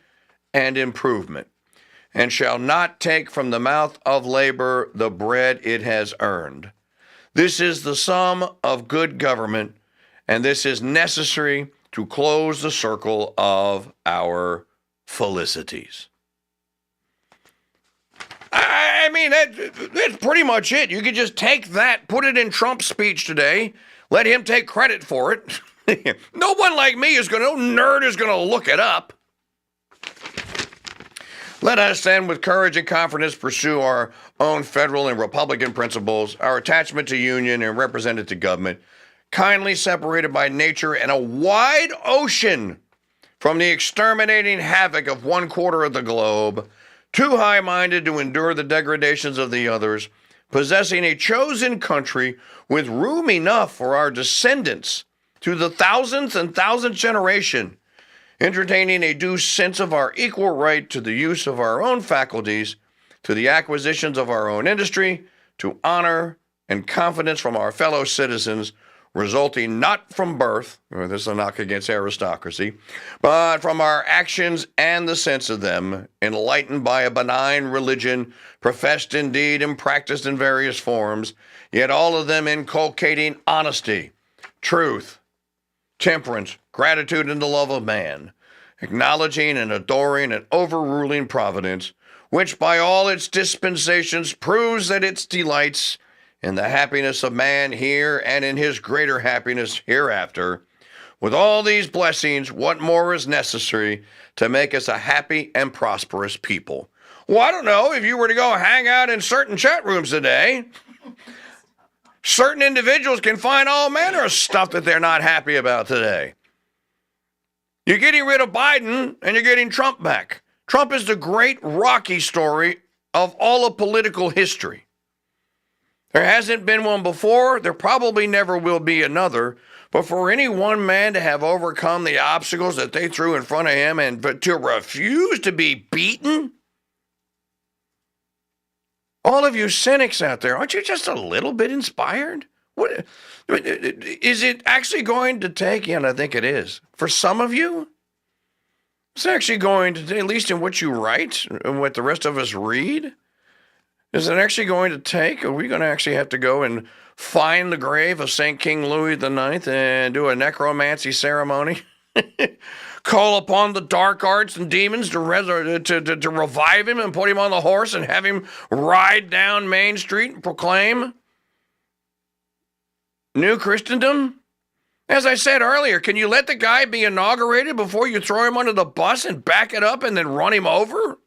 and improvement, and shall not take from the mouth of labor the bread it has earned. This is the sum of good government, and this is necessary to close the circle of our felicities. I mean, that's pretty much it. You could just take that, put it in Trump's speech today, let him take credit for it. No one like me no nerd is going to look it up. Let us then, with courage and confidence, pursue our own federal and Republican principles, our attachment to union and representative government, kindly separated by nature and a wide ocean from the exterminating havoc of 1/4 of the globe, too high-minded to endure the degradations of the others, possessing a chosen country with room enough for our descendants to the thousandth and thousandth generation, entertaining a due sense of our equal right to the use of our own faculties, to the acquisitions of our own industry, to honor and confidence from our fellow citizens, resulting not from birth, or this is a knock against aristocracy, but from our actions and the sense of them, enlightened by a benign religion, professed indeed and practiced in various forms, yet all of them inculcating honesty, truth, temperance, gratitude, and the love of man, acknowledging and adoring and overruling providence, which by all its dispensations proves that its delights in the happiness of man here and in his greater happiness hereafter. With all these blessings, what more is necessary to make us a happy and prosperous people? Well, I don't know, if you were to go hang out in certain chat rooms today, certain individuals can find all manner of stuff that they're not happy about today. You're getting rid of Biden and you're getting Trump back. Trump is the great Rocky story of all of political history. There hasn't been one before. There probably never will be another. But for any one man to have overcome the obstacles that they threw in front of him and to refuse to be beaten, all of you cynics out there, aren't you just a little bit inspired? What, is it actually going to take, and I think it is, for some of you, it's actually going to, at least in what you write and what the rest of us read, is it actually going to take, are we going to actually have to go and find the grave of St. King Louis IX and do a necromancy ceremony? Call upon the dark arts and demons to revive him and put him on the horse and have him ride down Main Street and proclaim new Christendom? As I said earlier, can you let the guy be inaugurated before you throw him under the bus and back it up and then run him over?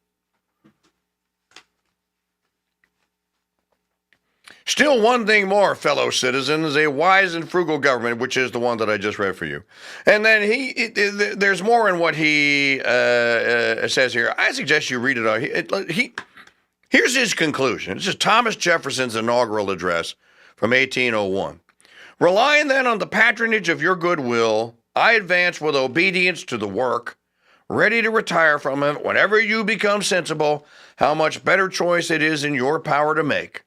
Still one thing more, fellow citizens, a wise and frugal government, which is the one that I just read for you. And then there's more in what he says here. I suggest you read it. Here's his conclusion. This is Thomas Jefferson's inaugural address from 1801. Relying then on the patronage of your goodwill, I advance with obedience to the work, ready to retire from it whenever you become sensible how much better choice it is in your power to make.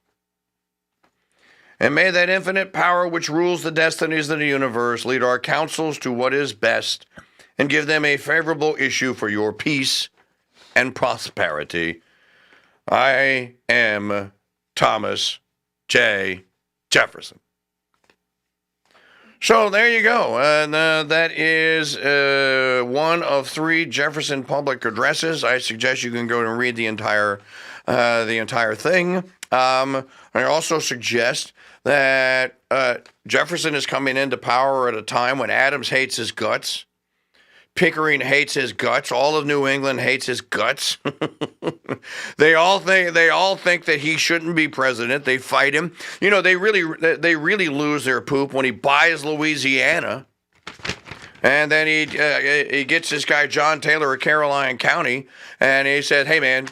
And may that infinite power which rules the destinies of the universe lead our counsels to what is best and give them a favorable issue for your peace and prosperity. I am Thomas J. Jefferson. So there you go. And that is one of 3 Jefferson public addresses. I suggest you can go and read the entire thing. I also suggest that Jefferson is coming into power at a time when Adams hates his guts, Pickering hates his guts, all of New England hates his guts. They all think that he shouldn't be president. They fight him. You know, they really lose their poop when he buys Louisiana, and then he gets this guy John Taylor of Caroline County, and he said, "Hey man,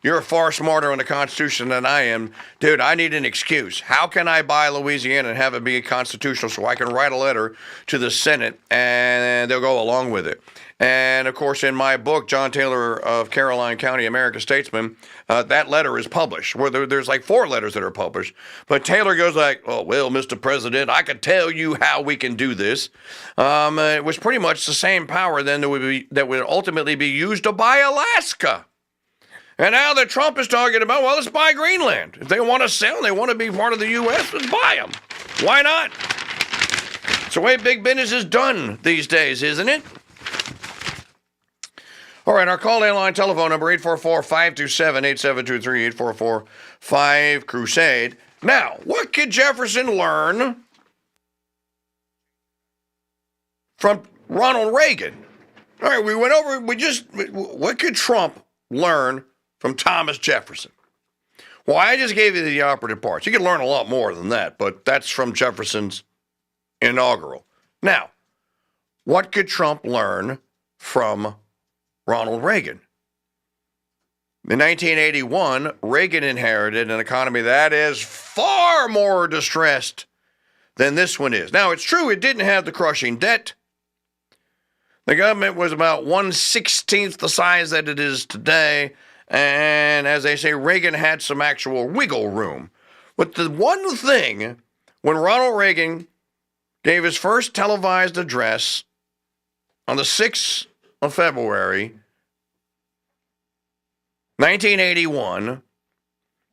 you're far smarter on the Constitution than I am. Dude, I need an excuse. How can I buy Louisiana and have it be constitutional so I can write a letter to the Senate and they'll go along with it?" And, of course, in my book, John Taylor of Caroline County, American Statesman, that letter is published. Where there's like 4 letters that are published. But Taylor goes like, "Oh, well, Mr. President, I can tell you how we can do this." It was pretty much the same power then that would ultimately be used to buy Alaska. And now that Trump is talking about, well, let's buy Greenland. If they want to sell and they want to be part of the U.S., let's buy them. Why not? It's the way big business is done these days, isn't it? All right, our call-in line telephone number, 844-527-8723, 844-5-CRUSADE. Now, what could Jefferson learn from Ronald Reagan? All right, we went over, what could Trump learn from Thomas Jefferson? Well, I just gave you the operative parts. You can learn a lot more than that, but that's from Jefferson's inaugural. Now, what could Trump learn from Ronald Reagan? In 1981, Reagan inherited an economy that is far more distressed than this one is. Now, it's true it didn't have the crushing debt. The government was about 1/16 the size that it is today. And as they say, Reagan had some actual wiggle room. But the one thing, when Ronald Reagan gave his first televised address on the 6th of February, 1981,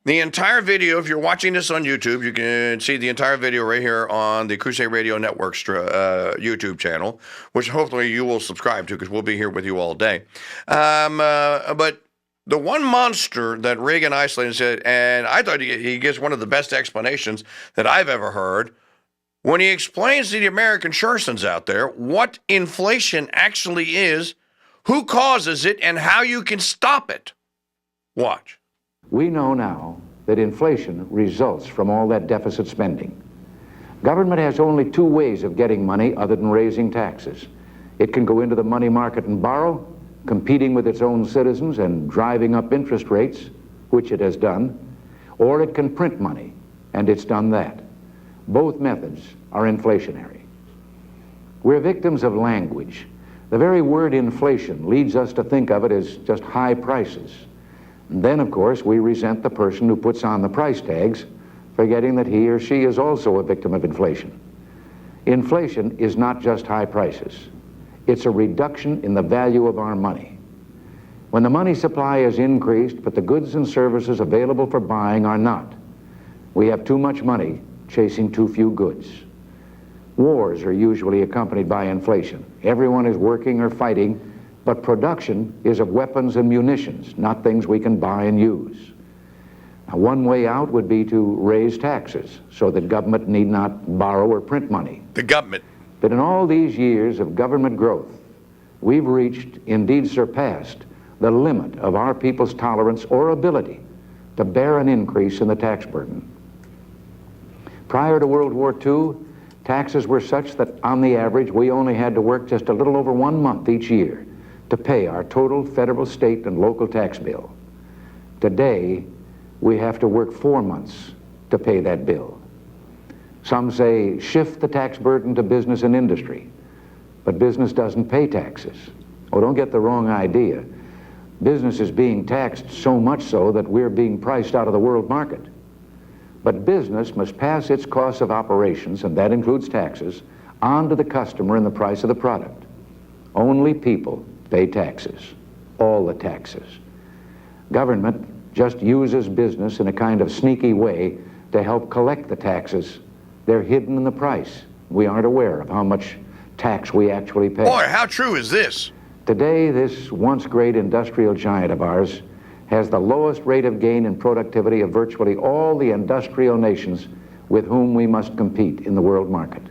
the entire video, if you're watching this on YouTube, you can see the entire video right here on the Crusade Radio Network's YouTube channel, which hopefully you will subscribe to because we'll be here with you all day. But the one monster that Reagan isolated said, and I thought he gives one of the best explanations that I've ever heard, when he explains to the American Schursons out there what inflation actually is, who causes it, and how you can stop it. Watch. We know now that inflation results from all that deficit spending. Government has only 2 ways of getting money other than raising taxes. It can go into the money market and borrow, competing with its own citizens and driving up interest rates, which it has done, or it can print money, and it's done that. Both methods are inflationary. We're victims of language. The very word inflation leads us to think of it as just high prices. And then, of course, we resent the person who puts on the price tags forgetting that he or she is also a victim of inflation. Inflation is not just high prices. It's a reduction in the value of our money. When the money supply is increased, but the goods and services available for buying are not, we have too much money chasing too few goods. Wars are usually accompanied by inflation. Everyone is working or fighting, but production is of weapons and munitions, not things we can buy and use. Now, one way out would be to raise taxes so that government need not borrow or print money. The government. But in all these years of government growth, we've reached, indeed surpassed, the limit of our people's tolerance or ability to bear an increase in the tax burden. Prior to World War II, taxes were such that on the average we only had to work just a little over 1 month each year to pay our total federal, state, and local tax bill. Today, we have to work 4 months to pay that bill. Some say shift the tax burden to business and industry, but business doesn't pay taxes. Oh, don't get the wrong idea. Business is being taxed so much so that we're being priced out of the world market. But business must pass its costs of operations, and that includes taxes, on to the customer in the price of the product. Only people pay taxes, all the taxes. Government just uses business in a kind of sneaky way to help collect the taxes. They're hidden in the price. We aren't aware of how much tax we actually pay. Boy, how true is this? Today, this once great industrial giant of ours has the lowest rate of gain in productivity of virtually all the industrial nations with whom we must compete in the world market.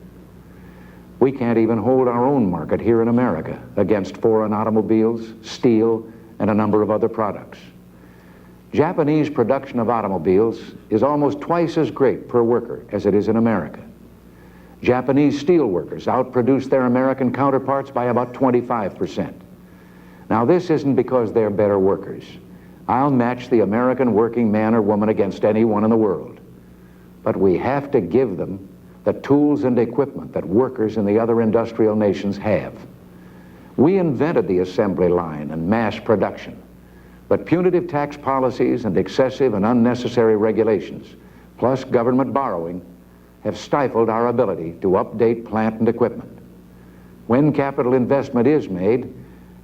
We can't even hold our own market here in America against foreign automobiles, steel, and a number of other products. Japanese production of automobiles is almost twice as great per worker as it is in America. Japanese steel workers outproduce their American counterparts by about 25%. Now, this isn't because they're better workers. I'll match the American working man or woman against anyone in the world. But we have to give them the tools and equipment that workers in the other industrial nations have. We invented the assembly line and mass production, but punitive tax policies and excessive and unnecessary regulations, plus government borrowing, have stifled our ability to update plant and equipment. When capital investment is made,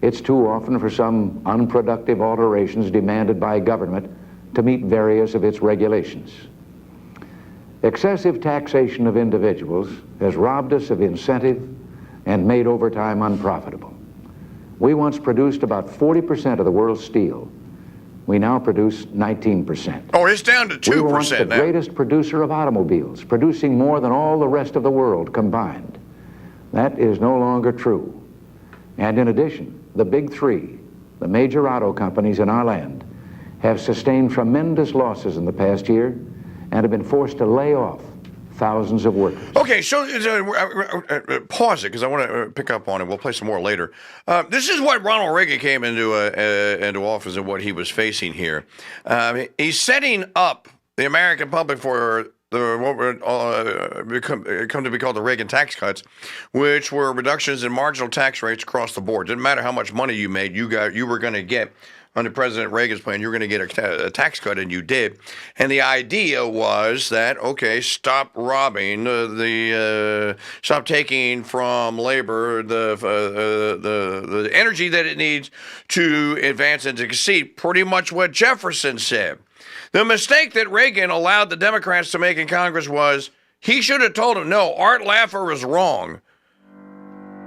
it's too often for some unproductive alterations demanded by government to meet various of its regulations. Excessive taxation of individuals has robbed us of incentive and made overtime unprofitable. We once produced about 40% of the world's steel. We now produce 19%. Oh, it's down to 2% We were once the now. greatest producer of automobiles, producing more than all the rest of the world combined. That is no longer true. And in addition, the big three, the major auto companies in our land, have sustained tremendous losses in the past year and have been forced to lay off thousands of workers. Okay, so pause it because I want to pick up on it. We'll play some more later. This is what Ronald Reagan came into office and what he was facing here. He's setting up the American public for what would come to be called the Reagan tax cuts, which were reductions in marginal tax rates across the board. Didn't matter how much money you made, you were going to get. Under President Reagan's plan, you're going to get a tax cut, and you did. And the idea was that, okay, stop robbing, stop taking from labor the energy that it needs to advance and to succeed. Pretty much what Jefferson said. The mistake that Reagan allowed the Democrats to make in Congress was he should have told them, no, Art Laffer is wrong.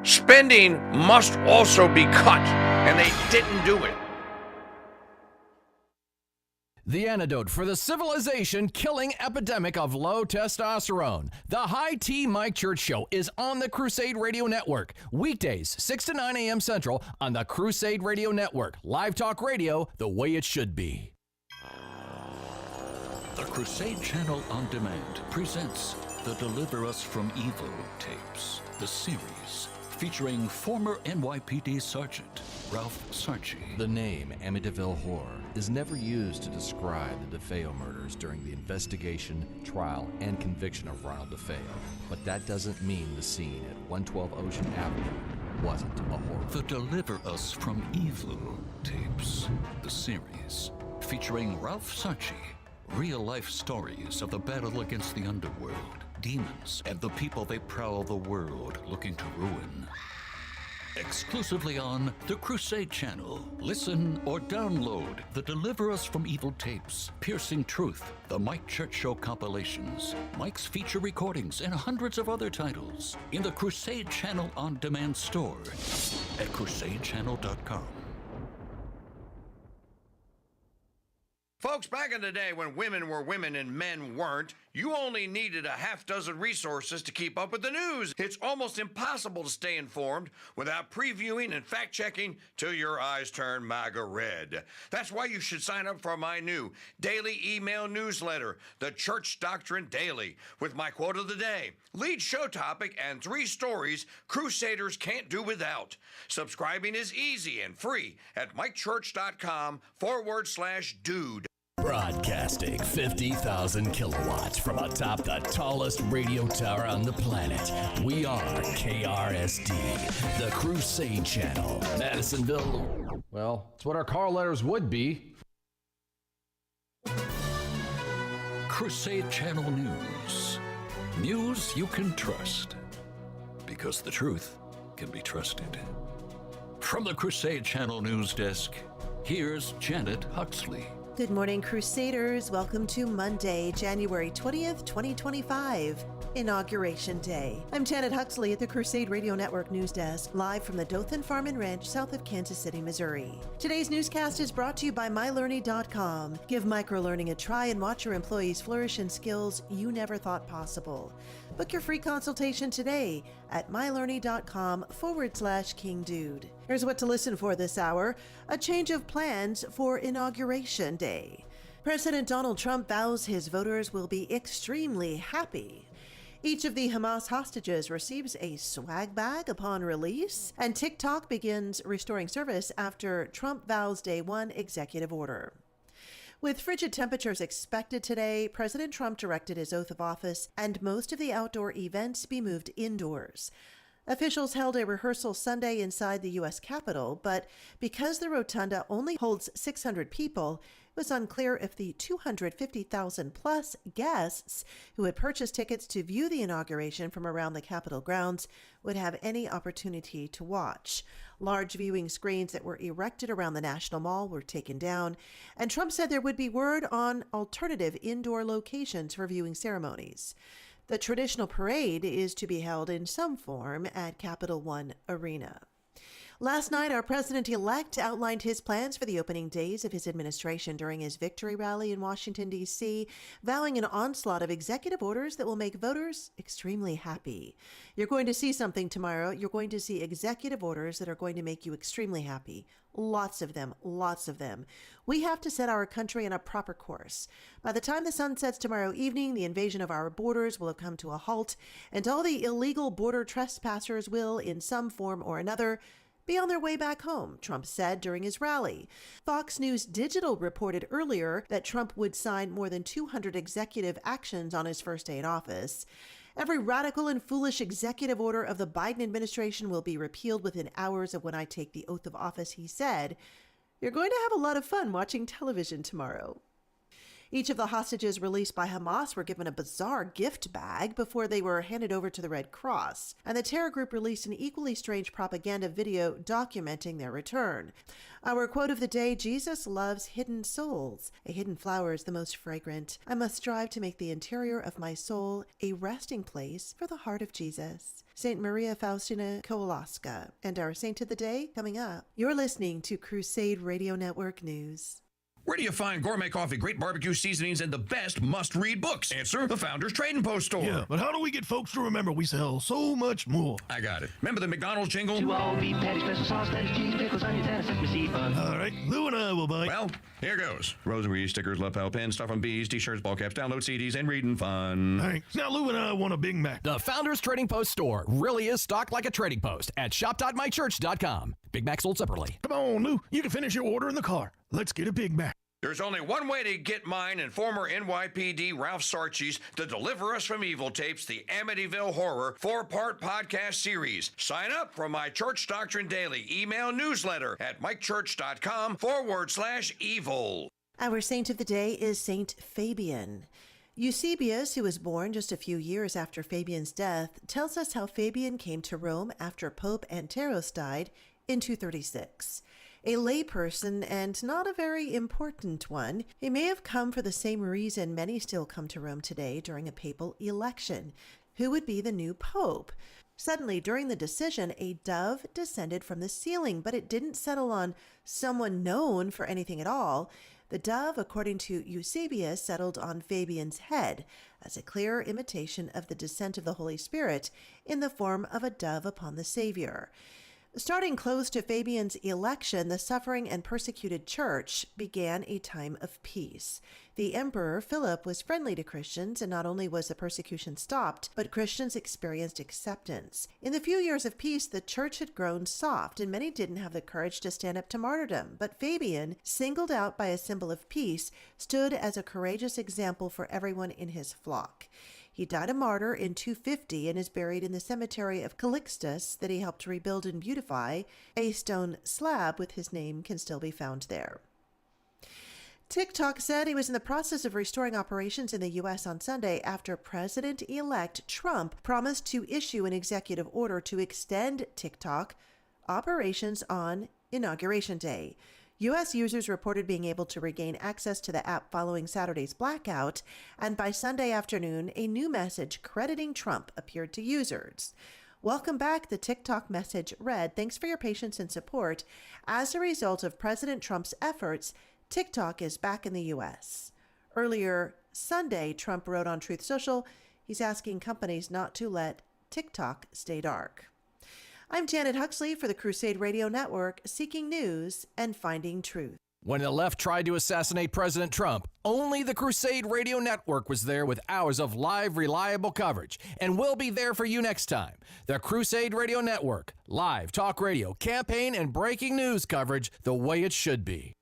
Spending must also be cut, and they didn't do it. The antidote for the civilization-killing epidemic of low testosterone. The High T Mike Church Show is on the Crusade Radio Network. Weekdays, 6 to 9 a.m. Central on the Crusade Radio Network. Live talk radio the way it should be. The Crusade Channel On Demand presents the Deliver Us From Evil tapes, the series featuring former NYPD Sergeant Ralph Sarchi. The name Amityville Horror is never used to describe the DeFeo murders during the investigation, trial, and conviction of Ronald DeFeo. But that doesn't mean the scene at 112 Ocean Avenue wasn't a horror. The Deliver Us From Evil tapes, the series featuring Ralph Sarchi, Real-life stories of the battle against the underworld, demons, and the people they prowl the world looking to ruin. Exclusively on the Crusade Channel. Listen or download the Deliver Us from Evil tapes, Piercing Truth, the Mike Church Show compilations, Mike's feature recordings, and hundreds of other titles in the Crusade Channel on-demand store at crusadechannel.com. Folks, back in the day when women were women and men weren't, you only needed a half dozen resources to keep up with the news. It's almost impossible to stay informed without previewing and fact-checking till your eyes turn MAGA red. That's why you should sign up for my new daily email newsletter, The Church Doctrine Daily, with my quote of the day, lead show topic, and 3 stories Crusaders can't do without. Subscribing is easy and free at mikechurch.com/dude. Broadcasting 50,000 kilowatts from atop the tallest radio tower on the planet. We are KRSD, the Crusade Channel, Madisonville. Well, it's what our call letters would be. Crusade Channel News. News you can trust. Because the truth can be trusted. From the Crusade Channel News Desk, here's Janet Huxley. Good morning, Crusaders. Welcome to Monday, January 20th, 2025, Inauguration Day. I'm Janet Huxley at the Crusade Radio Network News Desk, live from the Dothan Farm and Ranch, south of Kansas City, Missouri. Today's newscast is brought to you by mylearning.com. Give microlearning a try and watch your employees flourish in skills you never thought possible. Book your free consultation today at mylearning.com/KingDude. Here's what to listen for this hour: a change of plans for Inauguration Day. President Donald Trump vows his voters will be extremely happy. Each of the Hamas hostages receives a swag bag upon release, and TikTok begins restoring service after Trump vows Day 1 executive order. With frigid temperatures expected today, President Trump directed his oath of office and most of the outdoor events be moved indoors. Officials held a rehearsal Sunday inside the U.S. Capitol, but because the rotunda only holds 600 people, it was unclear if the 250,000-plus guests who had purchased tickets to view the inauguration from around the Capitol grounds would have any opportunity to watch. Large viewing screens that were erected around the National Mall were taken down, and Trump said there would be word on alternative indoor locations for viewing ceremonies. The traditional parade is to be held in some form at Capital One Arena. Last night, our president-elect outlined his plans for the opening days of his administration during his victory rally in Washington, D.C., vowing an onslaught of executive orders that will make voters extremely happy. You're going to see something tomorrow. You're going to see executive orders that are going to make you extremely happy. Lots of them, lots of them. We have to set our country on a proper course. By the time the sun sets tomorrow evening, the invasion of our borders will have come to a halt, and all the illegal border trespassers will, in some form or another, be on their way back home, Trump said during his rally. Fox News Digital reported earlier that Trump would sign more than 200 executive actions on his first day in office. Every radical and foolish executive order of the Biden administration will be repealed within hours of when I take the oath of office, he said. You're going to have a lot of fun watching television tomorrow. Each of the hostages released by Hamas were given a bizarre gift bag before they were handed over to the Red Cross, and the terror group released an equally strange propaganda video documenting their return. Our quote of the day: Jesus loves hidden souls. A hidden flower is the most fragrant. I must strive to make the interior of my soul a resting place for the heart of Jesus. St. Maria Faustina Kowalska. And our saint of the day coming up. You're listening to Crusade Radio Network News. Where do you find gourmet coffee, great barbecue seasonings, and the best must-read books? Answer: the Founders Trading Post store. Yeah, but how do we get folks to remember we sell so much more? I got it. Remember the McDonald's jingle? To all beef patty, special sauce, lettuce, cheese, pickles, onions, and a set receipt. All right, Lou and I will buy. Well, here goes. Rosary stickers, lapel pins, stuff on bees, t-shirts, ball caps, download CDs, and reading fun. Thanks. Now Lou and I want a Big Mac. The Founders Trading Post store really is stocked like a trading post at shop.mychurch.com. Big Mac sold separately. Come on, Lou. You can finish your order in the car. Let's get a Big Mac. There's only one way to get mine and former NYPD Ralph Sarchi's The Deliver Us from Evil tapes, the Amityville Horror 4-part podcast series. Sign up for my Church Doctrine Daily email newsletter at mikechurch.com/evil. Our saint of the day is Saint Fabian. Eusebius, who was born just a few years after Fabian's death, tells us how Fabian came to Rome after Pope Anteros died in 236. A layperson and not a very important one, he may have come for the same reason many still come to Rome today during a papal election. Who would be the new pope? Suddenly, during the decision, a dove descended from the ceiling, but it didn't settle on someone known for anything at all. The dove, according to Eusebius, settled on Fabian's head as a clear imitation of the descent of the Holy Spirit in the form of a dove upon the Savior. Starting close to Fabian's election, the suffering and persecuted church began a time of peace. The Emperor Philip was friendly to Christians, and not only was the persecution stopped, but Christians experienced acceptance. In the few years of peace, the church had grown soft, and many didn't have the courage to stand up to martyrdom. But Fabian, singled out by a symbol of peace, stood as a courageous example for everyone in his flock. He died a martyr in 250 and is buried in the cemetery of Calixtus that he helped rebuild and beautify. A stone slab with his name can still be found there. TikTok said he was in the process of restoring operations in the U.S. on Sunday after President-elect Trump promised to issue an executive order to extend TikTok operations on Inauguration Day. U.S. users reported being able to regain access to the app following Saturday's blackout, and by Sunday afternoon, a new message crediting Trump appeared to users. Welcome back, the TikTok message read, "Thanks for your patience and support. As a result of President Trump's efforts, TikTok is back in the U.S." Earlier Sunday, Trump wrote on Truth Social, he's asking companies not to let TikTok stay dark. I'm Janet Huxley for the Crusade Radio Network, seeking news and finding truth. When the left tried to assassinate President Trump, only the Crusade Radio Network was there with hours of live, reliable coverage. And we'll be there for you next time. The Crusade Radio Network, live talk radio, campaign, and breaking news coverage the way it should be.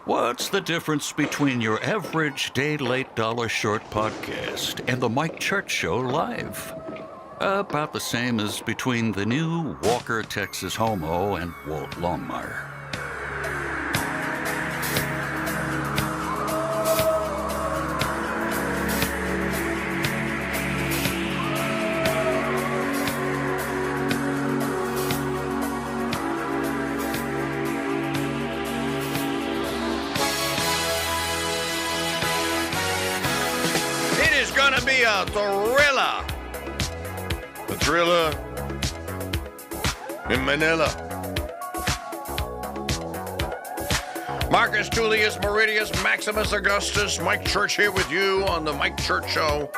What's the difference between your average day late dollar short podcast and the Mike Church Show live? About the same as between the new Walker, Texas Homo and Walt Longmire. Be a thriller. The thriller in Manila. Marcus Tullius Meridius Maximus Augustus, Mike Church here with you on the Mike Church Show.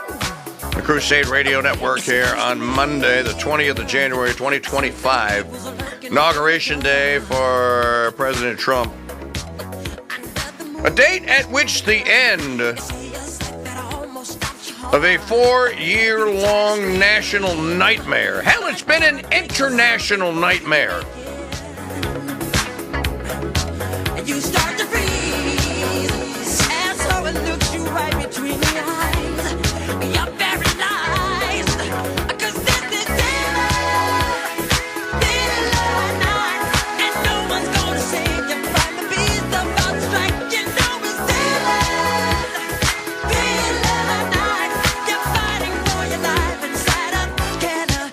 The Crusade Radio Network here on Monday, the 20th of January, 2025. Inauguration day for President Trump. A date at which the end of a 4-year-long national nightmare. Hell, it's been an international nightmare. You start to freeze, and so it looks you right between the eyes. You're paralyzed, 'cause this is daylight night, and no one's gonna save you from the beast about to strike. You know it's daylight night. You're fighting for your life inside a thriller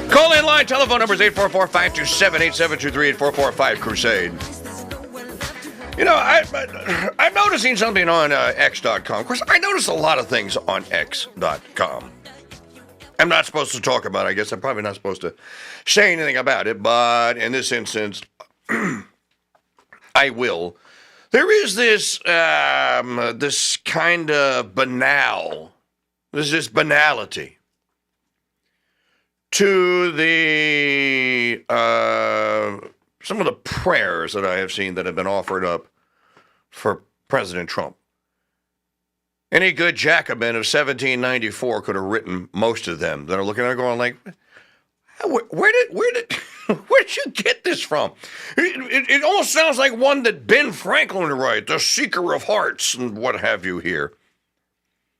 Call-in line telephone numbers 844-527-8723, 844-5-CRUSADE. You know, I'm noticing something on X.com. Of course, I notice a lot of things on X.com. I'm not supposed to talk about it. I guess I'm probably not supposed to say anything about it, but in this instance, I will. There is this this kind of there's this banality to the some of the prayers that I have seen that have been offered up for President Trump. Any good Jacobin of 1794 could have written most of them that are looking at it going like, Where did you get this from? It almost sounds like one that Ben Franklin would write, The Seeker of Hearts and what have you here.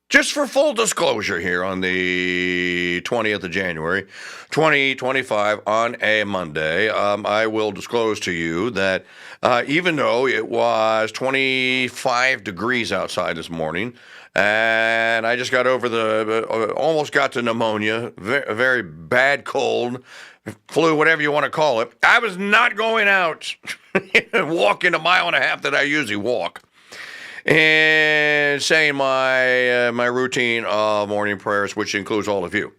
Just for full disclosure here on the 20th of January, 2025 on a Monday, I will disclose to you that even though it was 25 degrees outside this morning, and I just got over almost got to pneumonia, a very bad cold, flu, whatever you want to call it. I was not going out and walking a mile and a half that I usually walk and saying my routine of morning prayers, which includes all of you.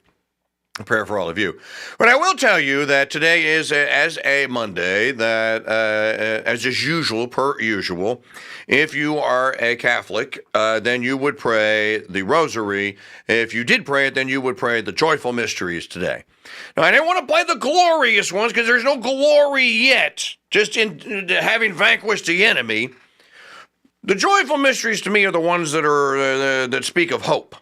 A prayer for all of you. But I will tell you that today is as a Monday, that as is usual, per usual, if you are a Catholic, then you would pray the Rosary. If you did pray it, then you would pray the Joyful Mysteries today. Now, I didn't want to play the glorious ones because there's no glory yet, just in having vanquished the enemy. The Joyful Mysteries to me are the ones that are that speak of hope.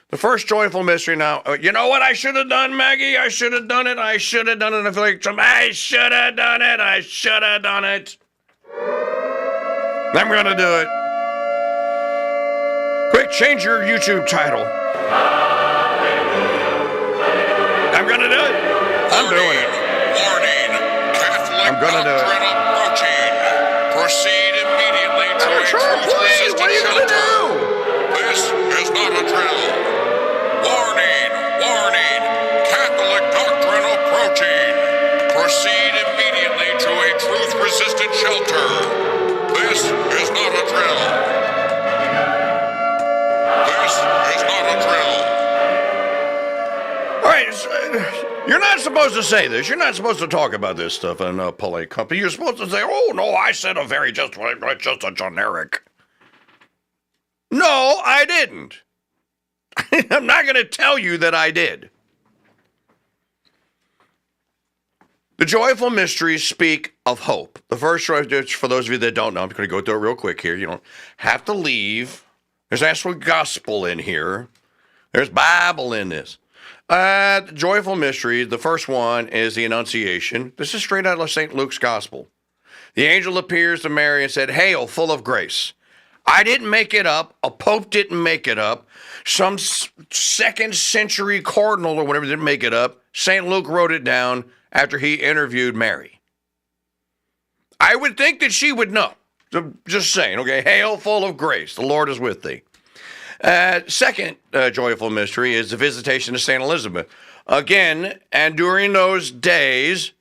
The first joyful mystery now, you know what I should have done, Maggie? I should have done it. I should have done it. I feel like I should have done it. I should have done it. I'm going to do it. Quick, change your YouTube title. I'm going to do it. I'm doing it. Warning. Catholic doctrine approaching. Proceed immediately to a truth-resistant shelter. This is not a drill. Warning, Catholic doctrine approaching. Proceed immediately to a truth-resistant shelter. This is not a drill. This is not a drill. All right, you're not supposed to say this. You're not supposed to talk about this stuff in a polite company. You're supposed to say, oh, no, I said just a generic. No, I didn't. I'm not going to tell you that I did. The joyful mysteries speak of hope. The first, for those of you that don't know, I'm going to go through it real quick here. You don't have to leave. There's actual gospel in here. There's Bible in this. The joyful mysteries, the first one is the Annunciation. This is straight out of St. Luke's Gospel. The angel appears to Mary and said, "Hail, full of grace." I didn't make it up. A pope didn't make it up. Some second century cardinal or whatever didn't make it up. St. Luke wrote it down after he interviewed Mary. I would think that she would know. Just saying, okay? Hail, full of grace. The Lord is with thee. Second joyful mystery is the visitation of St. Elizabeth. Again, and during those days,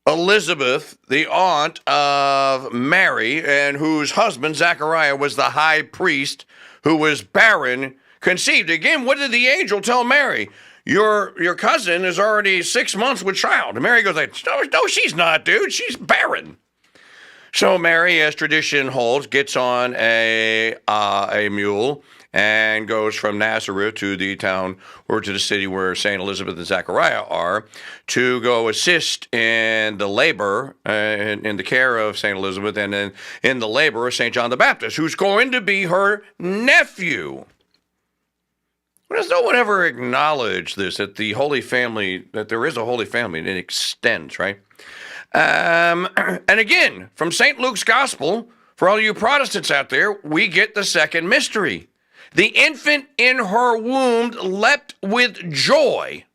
Elizabeth, the aunt of Mary, and whose husband, Zechariah, was the high priest who was barren, conceived. Again, what did the angel tell Mary? Your cousin is already 6 months with child. And Mary goes like, no, she's not, dude. She's barren. So Mary, as tradition holds, gets on a mule and goes from Nazareth to the town or to the city where St. Elizabeth and Zechariah are to go assist in the labor, in the care of St. Elizabeth, and in the labor of St. John the Baptist, who's going to be her nephew. Does no one ever acknowledge this, that the Holy Family, that there is a Holy Family, and it extends, right? And again, from St. Luke's Gospel, for all you Protestants out there, we get the second mystery. The infant in her womb leapt with joy.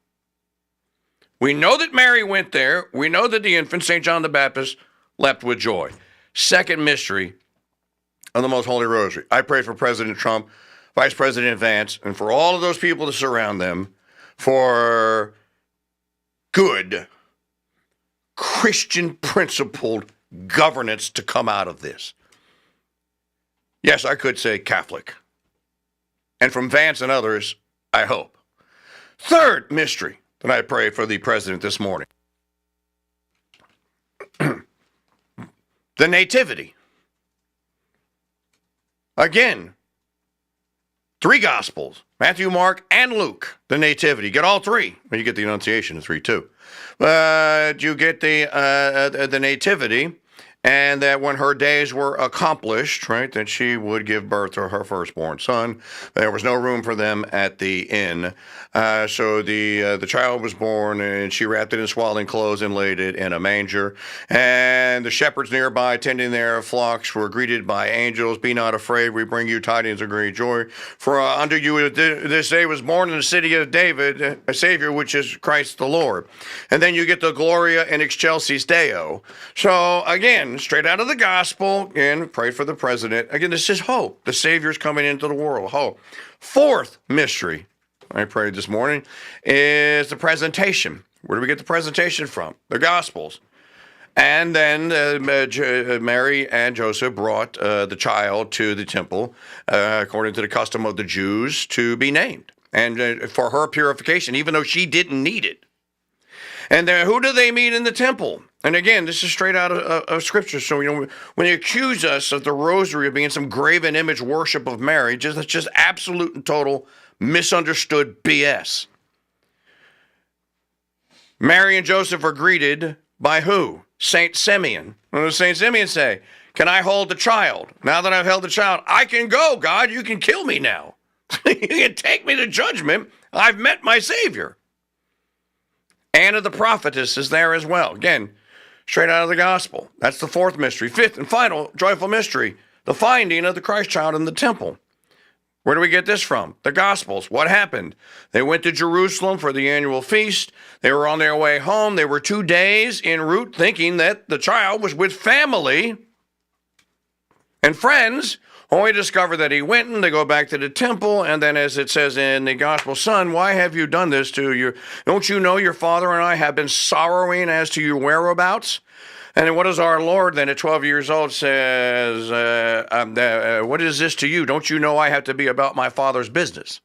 We know that Mary went there. We know that the infant, St. John the Baptist, leapt with joy. Second mystery of the Most Holy Rosary. I pray for President Trump, Vice President Vance, and for all of those people that surround them for good, Christian principled governance to come out of this. Yes, I could say Catholic. And from Vance and others, I hope. Third mystery that I pray for the president this morning. The Nativity. Again, 3 Gospels, Matthew, Mark, and Luke, the Nativity. You get all 3. Well, you get the Annunciation of 3 too. You get the Nativity, and that when her days were accomplished, right, that she would give birth to her firstborn son. There was no room for them at the inn. So the child was born, and she wrapped it in swaddling clothes and laid it in a manger. And the shepherds nearby, tending their flocks, were greeted by angels. Be not afraid, we bring you tidings of great joy. For unto you this day was born in the city of David a Savior, which is Christ the Lord. And then you get the Gloria in Excelsis Deo. So again, straight out of the gospel, and pray for the president. Again, this is hope. The Savior's coming into the world. Hope. Fourth mystery I prayed this morning is the presentation. Where do we get the presentation from? The Gospels. And then Mary and Joseph brought the child to the temple, according to the custom of the Jews, to be named. And for her purification, even though she didn't need it. And then who do they meet in the temple? And again, this is straight out of Scripture. So, when they accuse us of the rosary of being some graven image worship of Mary, that's just absolute and total misunderstood BS. Mary and Joseph are greeted by who? Saint Simeon. What does Saint Simeon say? Can I hold the child? Now that I've held the child, I can go, God. You can kill me now. You can take me to judgment. I've met my Savior. Anna the prophetess is there as well. Again, straight out of the gospel. That's the fourth mystery. Fifth and final joyful mystery, the finding of the Christ child in the temple. Where do we get this from? The Gospels. What happened? They went to Jerusalem for the annual feast. They were on their way home. They were 2 days en route thinking that the child was with family and friends. Only discover that he went, and they go back to the temple. And then, as it says in the gospel, son, why have you done this to you? Don't you know your father and I have been sorrowing as to your whereabouts? And then what does our Lord then at 12 years old says, what is this to you? Don't you know I have to be about my Father's business?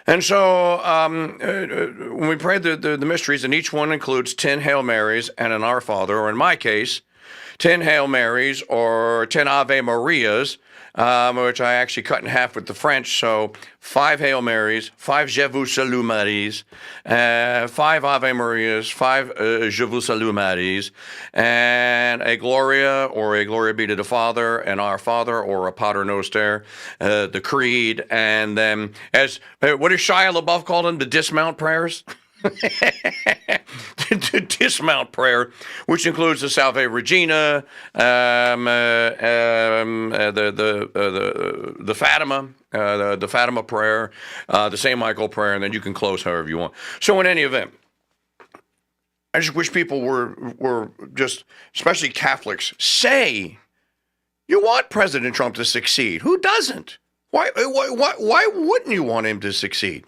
And so when we pray the mysteries, and each one includes 10 Hail Marys and an Our Father, or in my case, 10 Hail Marys or 10 Ave Marias, which I actually cut in half with the French. So 5 Hail Marys, 5 Je vous salue Maries, 5 Ave Marias, 5 Je vous salue Maries, and a Gloria or a Gloria be to the Father, and Our Father or a Pater Noster, the Creed, and then what does Shia LaBeouf call them? The dismount prayers? The dismount prayer, which includes the Salve Regina, the Fatima, the Fatima prayer, the St. Michael prayer, and then you can close however you want. So in any event, I just wish people were just, especially Catholics, say you want President Trump to succeed. Who doesn't? Why wouldn't you want him to succeed?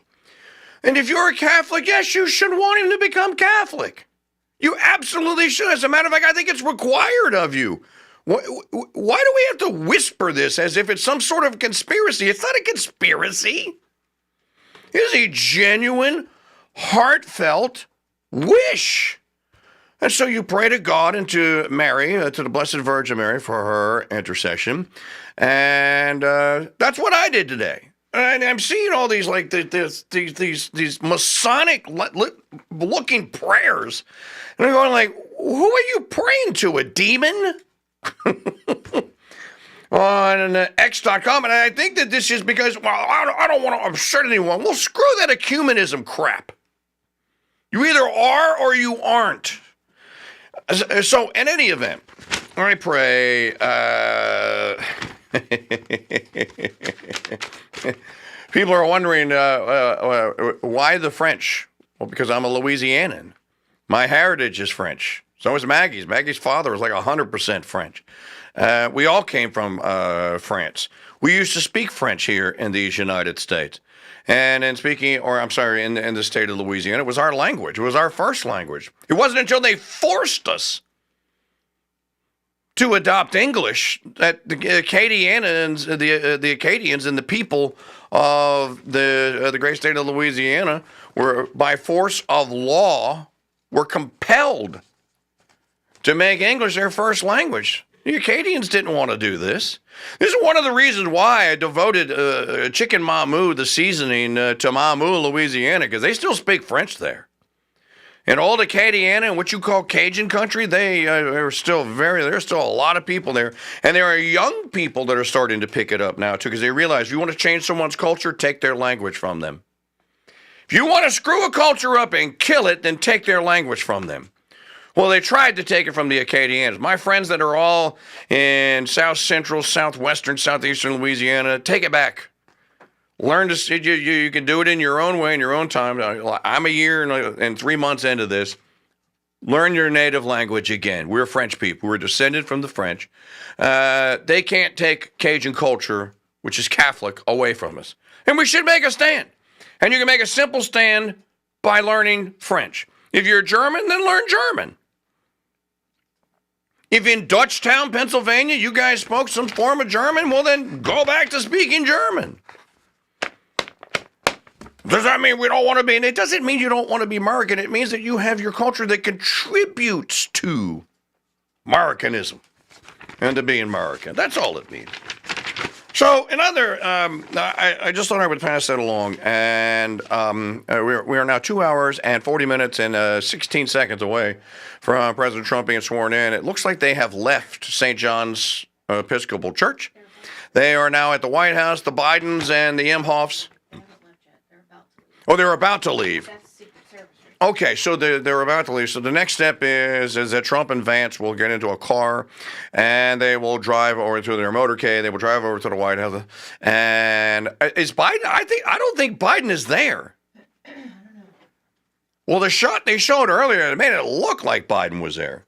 And if you're a Catholic, yes, you should want him to become Catholic. You absolutely should. As a matter of fact, I think it's required of you. Why do we have to whisper this as if it's some sort of conspiracy? It's not a conspiracy. It is a genuine, heartfelt wish. And so you pray to God and to Mary, to the Blessed Virgin Mary, for her intercession. And that's what I did today. And I'm seeing all these these Masonic looking prayers, and I'm going like, who are you praying to? A demon? On X.com, and I think that this is because I don't want to upset anyone. Well, screw that ecumenism crap. You either are or you aren't. So, in any event, I pray. People are wondering why the French? Well, because I'm a Louisianan. My heritage is French. So is Maggie's. Maggie's father was like 100% French. We all came from France. We used to speak French here in these United States. And in speaking, or I'm sorry, in the state of Louisiana, it was our language. It was our first language. It wasn't until they forced us to adopt English that the Acadians, the Acadians and the people of the great state of Louisiana were, by force of law, were compelled to make English their first language. The Acadians didn't want to do this. This is one of the reasons why I devoted chicken mamou, the seasoning, to Mamou, Louisiana, because they still speak French there. In old Acadiana and what you call Cajun country, there's still a lot of people there. And there are young people that are starting to pick it up now, too, because they realize if you want to change someone's culture, take their language from them. If you want to screw a culture up and kill it, then take their language from them. Well, they tried to take it from the Acadians. My friends that are all in South Central, Southwestern, Southeastern Louisiana, take it back. Learn to, you can do it in your own way, in your own time. I'm a year and 3 months into this. Learn your native language again. We're French people. We're descended from the French. They can't take Cajun culture, which is Catholic, away from us. And we should make a stand. And you can make a simple stand by learning French. If you're German, then learn German. If in Dutchtown, Pennsylvania, you guys spoke some form of German, well, then go back to speaking German. Does that mean we don't want to be? And it doesn't mean you don't want to be American. It means that you have your culture that contributes to Americanism and to being American. That's all it means. So, I just thought I would pass that along. And we are now 2 hours and 40 minutes and 16 seconds away from President Trump being sworn in. It looks like they have left St. John's Episcopal Church. They are now at the White House, the Bidens and the Imhoffs. Oh, they're about to leave. Okay, so they're about to leave. So the next step is that Trump and Vance will get into a car, and they will drive over to their motorcade. They will drive over to the White House. And is Biden? I don't think Biden is there. Well, the shot they showed earlier, it made it look like Biden was there.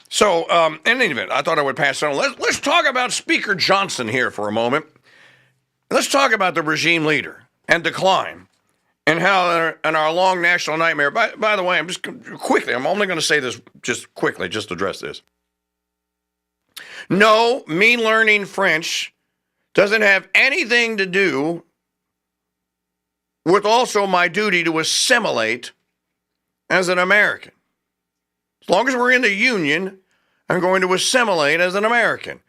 So, in any event, I thought I would pass on. Let's talk about Speaker Johnson here for a moment. Let's talk about the regime leader and decline and how in our long national nightmare. By the way, I'm only going to say this just quickly, just to address this. No, me learning French doesn't have anything to do with also my duty to assimilate as an American. As long as we're in the Union, I'm going to assimilate as an American.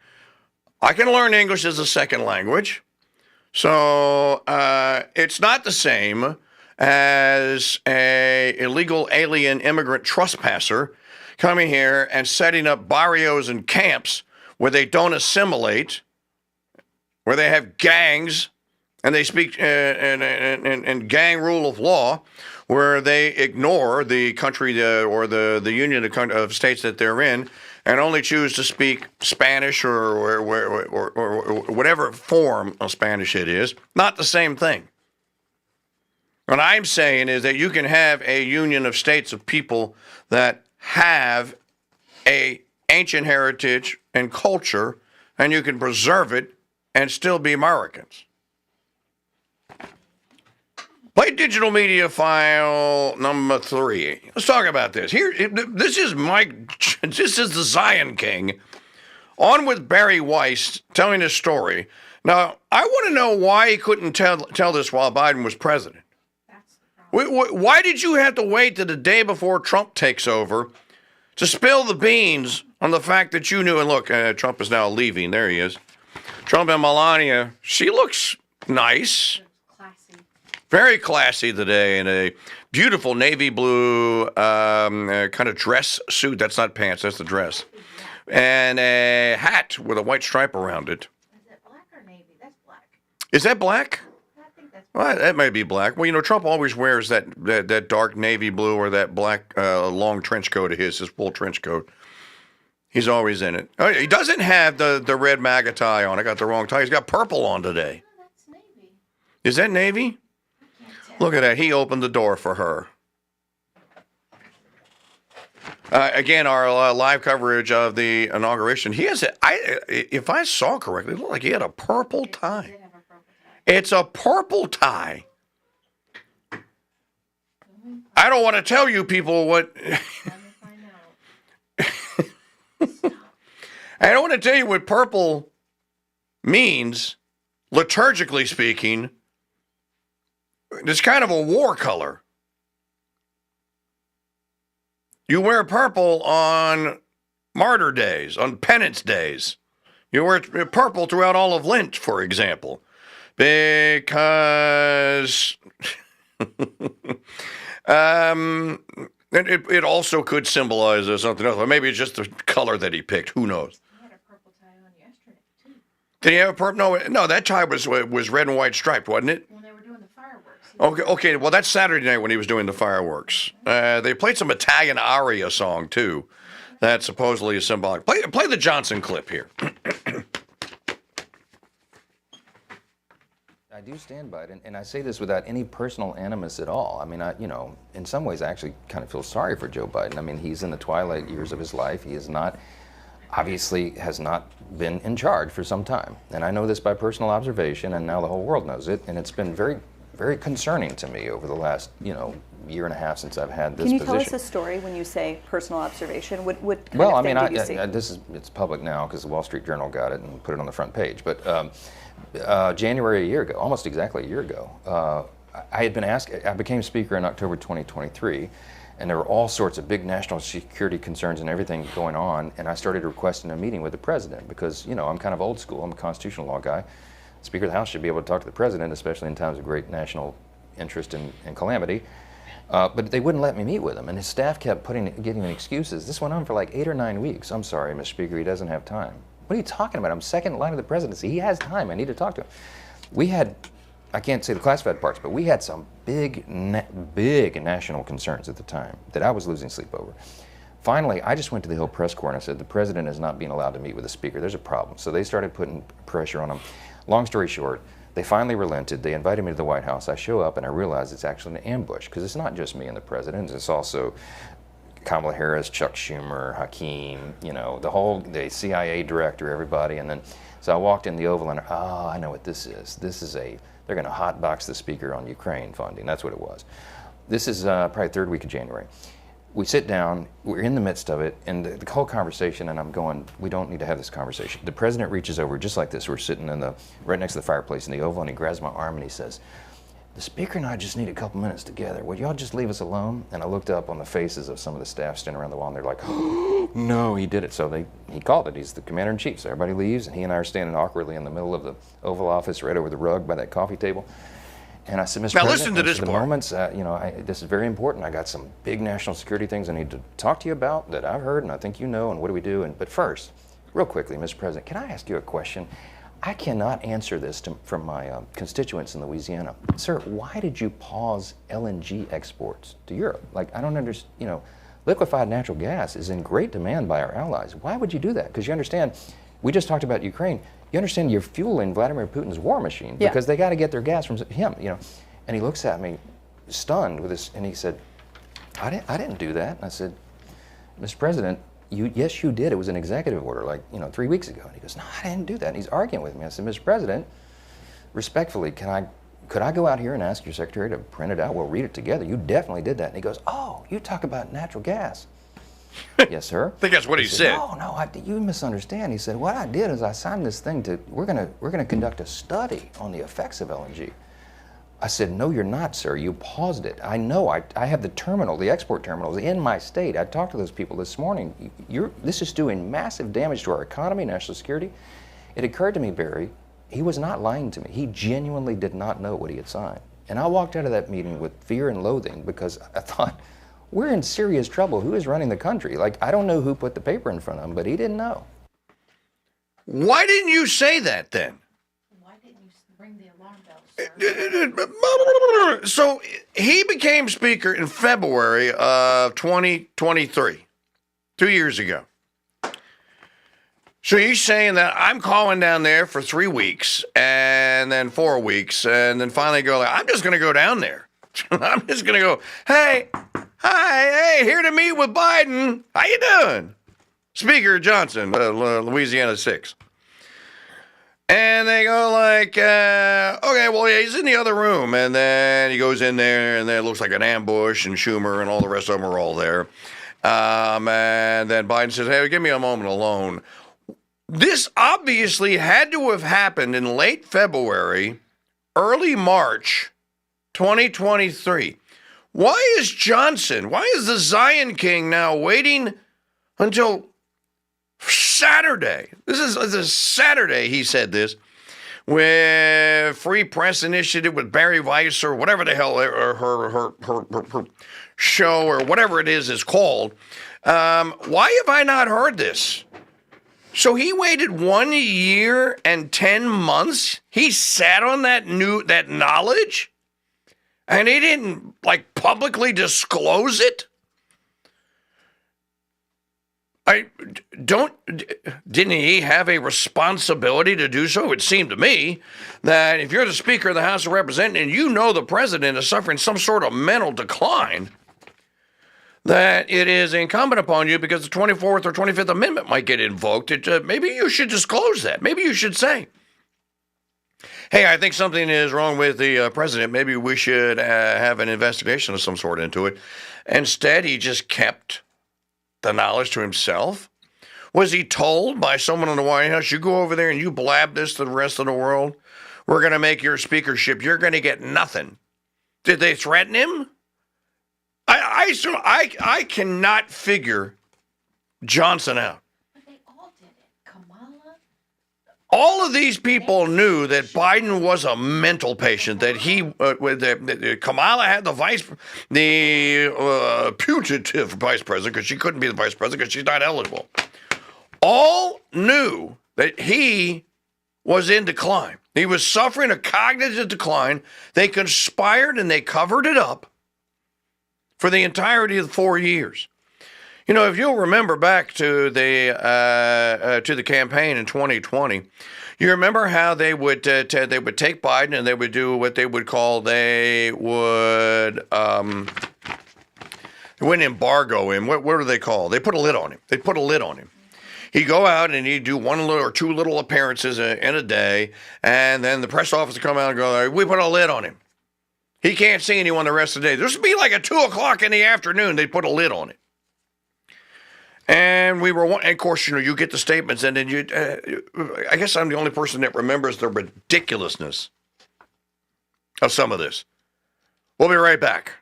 I can learn English as a second language. So it's not the same as a illegal alien immigrant trespasser coming here and setting up barrios and camps where they don't assimilate, where they have gangs and they speak and gang rule of law, where they ignore the country or the union of states that they're in and only choose to speak Spanish or whatever form of Spanish it is. Not the same thing. What I'm saying is that you can have a union of states of people that have a ancient heritage and culture, and you can preserve it and still be Americans. Play digital media file number 3. Let's talk about this. This is the Zion King on with Barry Weiss telling his story. Now, I want to know why he couldn't tell this while Biden was president. Why did you have to wait to the day before Trump takes over to spill the beans on the fact that you knew? And look, Trump is now leaving. There he is. Trump and Melania. She looks nice. Very classy today in a beautiful navy blue kind of dress suit. That's not pants, that's the dress. And a hat with a white stripe around it. Is it black or navy? That's black. Is that black? I think that's black. Well, that may be black. Well, Trump always wears that dark navy blue or that black long trench coat of his full trench coat. He's always in it. Oh, he doesn't have the red MAGA tie on. I got the wrong tie. He's got purple on today. No, that's navy. Is that navy? Look at that. He opened the door for her. Again, our live coverage of the inauguration. He has, if I saw correctly, it looked like he had a purple tie. It's a purple tie. I don't want to tell you people what. I don't want to tell you what purple means, liturgically speaking. It's kind of a war color. You wear purple on martyr days, on penance days. You wear purple throughout all of Lent, for example, because And it also could symbolize something else. Or maybe it's just the color that he picked. Who knows? He had a purple tie on yesterday, too. Did he have a purple? No, that tie was red and white striped, wasn't it? When they were doing the fireworks. Okay. Well, that's Saturday night when he was doing the fireworks. They played some Italian aria song, too. That supposedly is symbolic. Play the Johnson clip here. I do stand by it, and I say this without any personal animus at all. I mean, in some ways, I actually kind of feel sorry for Joe Biden. I mean, he's in the twilight years of his life. He is not, obviously, has not been in charge for some time. And I know this by personal observation, and now the whole world knows it. And it's been very, very concerning to me over the last, year and a half since I've had this position. Can you tell us a story when you say personal observation? What kind well, of I thing mean, did you see? it's public now because the Wall Street Journal got it and put it on the front page. But January a year ago, almost exactly a year ago, I became Speaker in October 2023, and there were all sorts of big national security concerns and everything going on, and I started requesting a meeting with the President because, I'm kind of old school. I'm a constitutional law guy. Speaker of the House should be able to talk to the President, especially in times of great national interest and calamity. But they wouldn't let me meet with him, and his staff kept giving me excuses. This went on for like 8 or 9 weeks. I'm sorry, Mr. Speaker, he doesn't have time. What are you talking about? I'm second in line of the presidency. He has time. I need to talk to him. We had, I can't say the classified parts, but we had some big national concerns at the time that I was losing sleep over. Finally, I just went to the Hill press corps and I said, the president is not being allowed to meet with the speaker. There's a problem. So they started putting pressure on him. Long story short, they finally relented. They invited me to the White House. I show up and I realize it's actually an ambush because it's not just me and the president. It's also Kamala Harris, Chuck Schumer, Hakeem, the CIA director, everybody. And then, so I walked in the Oval and, I know what this is. They're going to hotbox the speaker on Ukraine funding. That's what it was. This is probably third week of January. We sit down, we're in the midst of it, and the whole conversation, and I'm going, we don't need to have this conversation. The president reaches over just like this. We're sitting right next to the fireplace in the Oval, and he grabs my arm and he says, the speaker and I just need a couple minutes together. Would y'all just leave us alone? And I looked up on the faces of some of the staff standing around the wall, and they're like, oh, no, he did it. So he called it. He's the commander-in-chief. So everybody leaves, and he and I are standing awkwardly in the middle of the Oval Office right over the rug by that coffee table. And I said, Mr. President, listen to this part. Moments, this is very important. I got some big national security things I need to talk to you about that I've heard, and I think you know, and what do we do? But first, real quickly, Mr. President, can I ask you a question? I cannot answer this from my constituents in Louisiana. Sir, why did you pause LNG exports to Europe? Like, I don't understand, liquefied natural gas is in great demand by our allies. Why would you do that? Because you understand, we just talked about Ukraine. You understand you're fueling Vladimir Putin's war machine because they got to get their gas from him, And he looks at me stunned with this, and he said, I didn't do that. And I said, Mr. President, yes, you did. It was an executive order, 3 weeks ago. And he goes, no, I didn't do that. And he's arguing with me. I said, Mr. President, respectfully, could I go out here and ask your secretary to print it out? We'll read it together. You definitely did that. And he goes, oh, you talk about natural gas. Yes, sir. I think that's what he said. No, you misunderstand. He said, what I did is I signed this thing we're gonna conduct a study on the effects of LNG. I said, no, you're not, sir. You paused it. I know. I have the export terminals in my state. I talked to those people this morning. This is doing massive damage to our economy, national security. It occurred to me, Barry, he was not lying to me. He genuinely did not know what he had signed. And I walked out of that meeting with fear and loathing because I thought, we're in serious trouble. Who is running the country? I don't know who put the paper in front of him, but he didn't know. Why didn't you say that then? Why didn't you ring the alarm bells? So he became Speaker in February of 2023, 2 years ago. So he's saying that I'm calling down there for 3 weeks and then 4 weeks and then finally go, I'm just going to go down there. I'm just going to go, hey, hi, here to meet with Biden. How you doing? Speaker Johnson, Louisiana 6. And they go okay, well, yeah, he's in the other room. And then he goes in there, and then it looks like an ambush, and Schumer and all the rest of them are all there. And then Biden says, hey, give me a moment alone. This obviously had to have happened in late February, early March 2023. Why is the Zion King now waiting until Saturday? This is Saturday he said this. with Free Press Initiative with Barry Weiss or whatever the hell her show or whatever it is called. Why have I not heard this? So he waited 1 year and 10 months. He sat on that knowledge, and he didn't publicly disclose it. Didn't he have a responsibility to do so? It would seem to me that if you're the Speaker of the House of Representatives and you know the president is suffering some sort of mental decline, that it is incumbent upon you, because the 24th or 25th Amendment might get invoked, maybe you should disclose that. Maybe you should say, hey, I think something is wrong with the president. Maybe we should have an investigation of some sort into it. Instead, he just kept the knowledge to himself. Was he told by someone in the White House, you go over there and you blab this to the rest of the world? We're going to make your speakership. You're going to get nothing. Did they threaten him? I cannot figure Johnson out. But they all did it. Kamala. All of these people knew that Biden was a mental patient, that Kamala had the putative vice president, because she couldn't be the vice president because she's not eligible. All knew that he was in decline. He was suffering a cognitive decline. They conspired and they covered it up for the entirety of the 4 years. You know, if you'll remember back to the campaign in 2020, you remember how they would take Biden and they would do what they would wouldn't embargo him. What do they call? They put a lid on him. They put a lid on him. He'd go out and he'd do one or two little appearances in a day, and then the press office would come out and go, we put a lid on him. He can't see anyone the rest of the day. This would be like at 2 o'clock in the afternoon, they'd put a lid on it. And of course, you get the statements, and then I guess I'm the only person that remembers the ridiculousness of some of this. We'll be right back.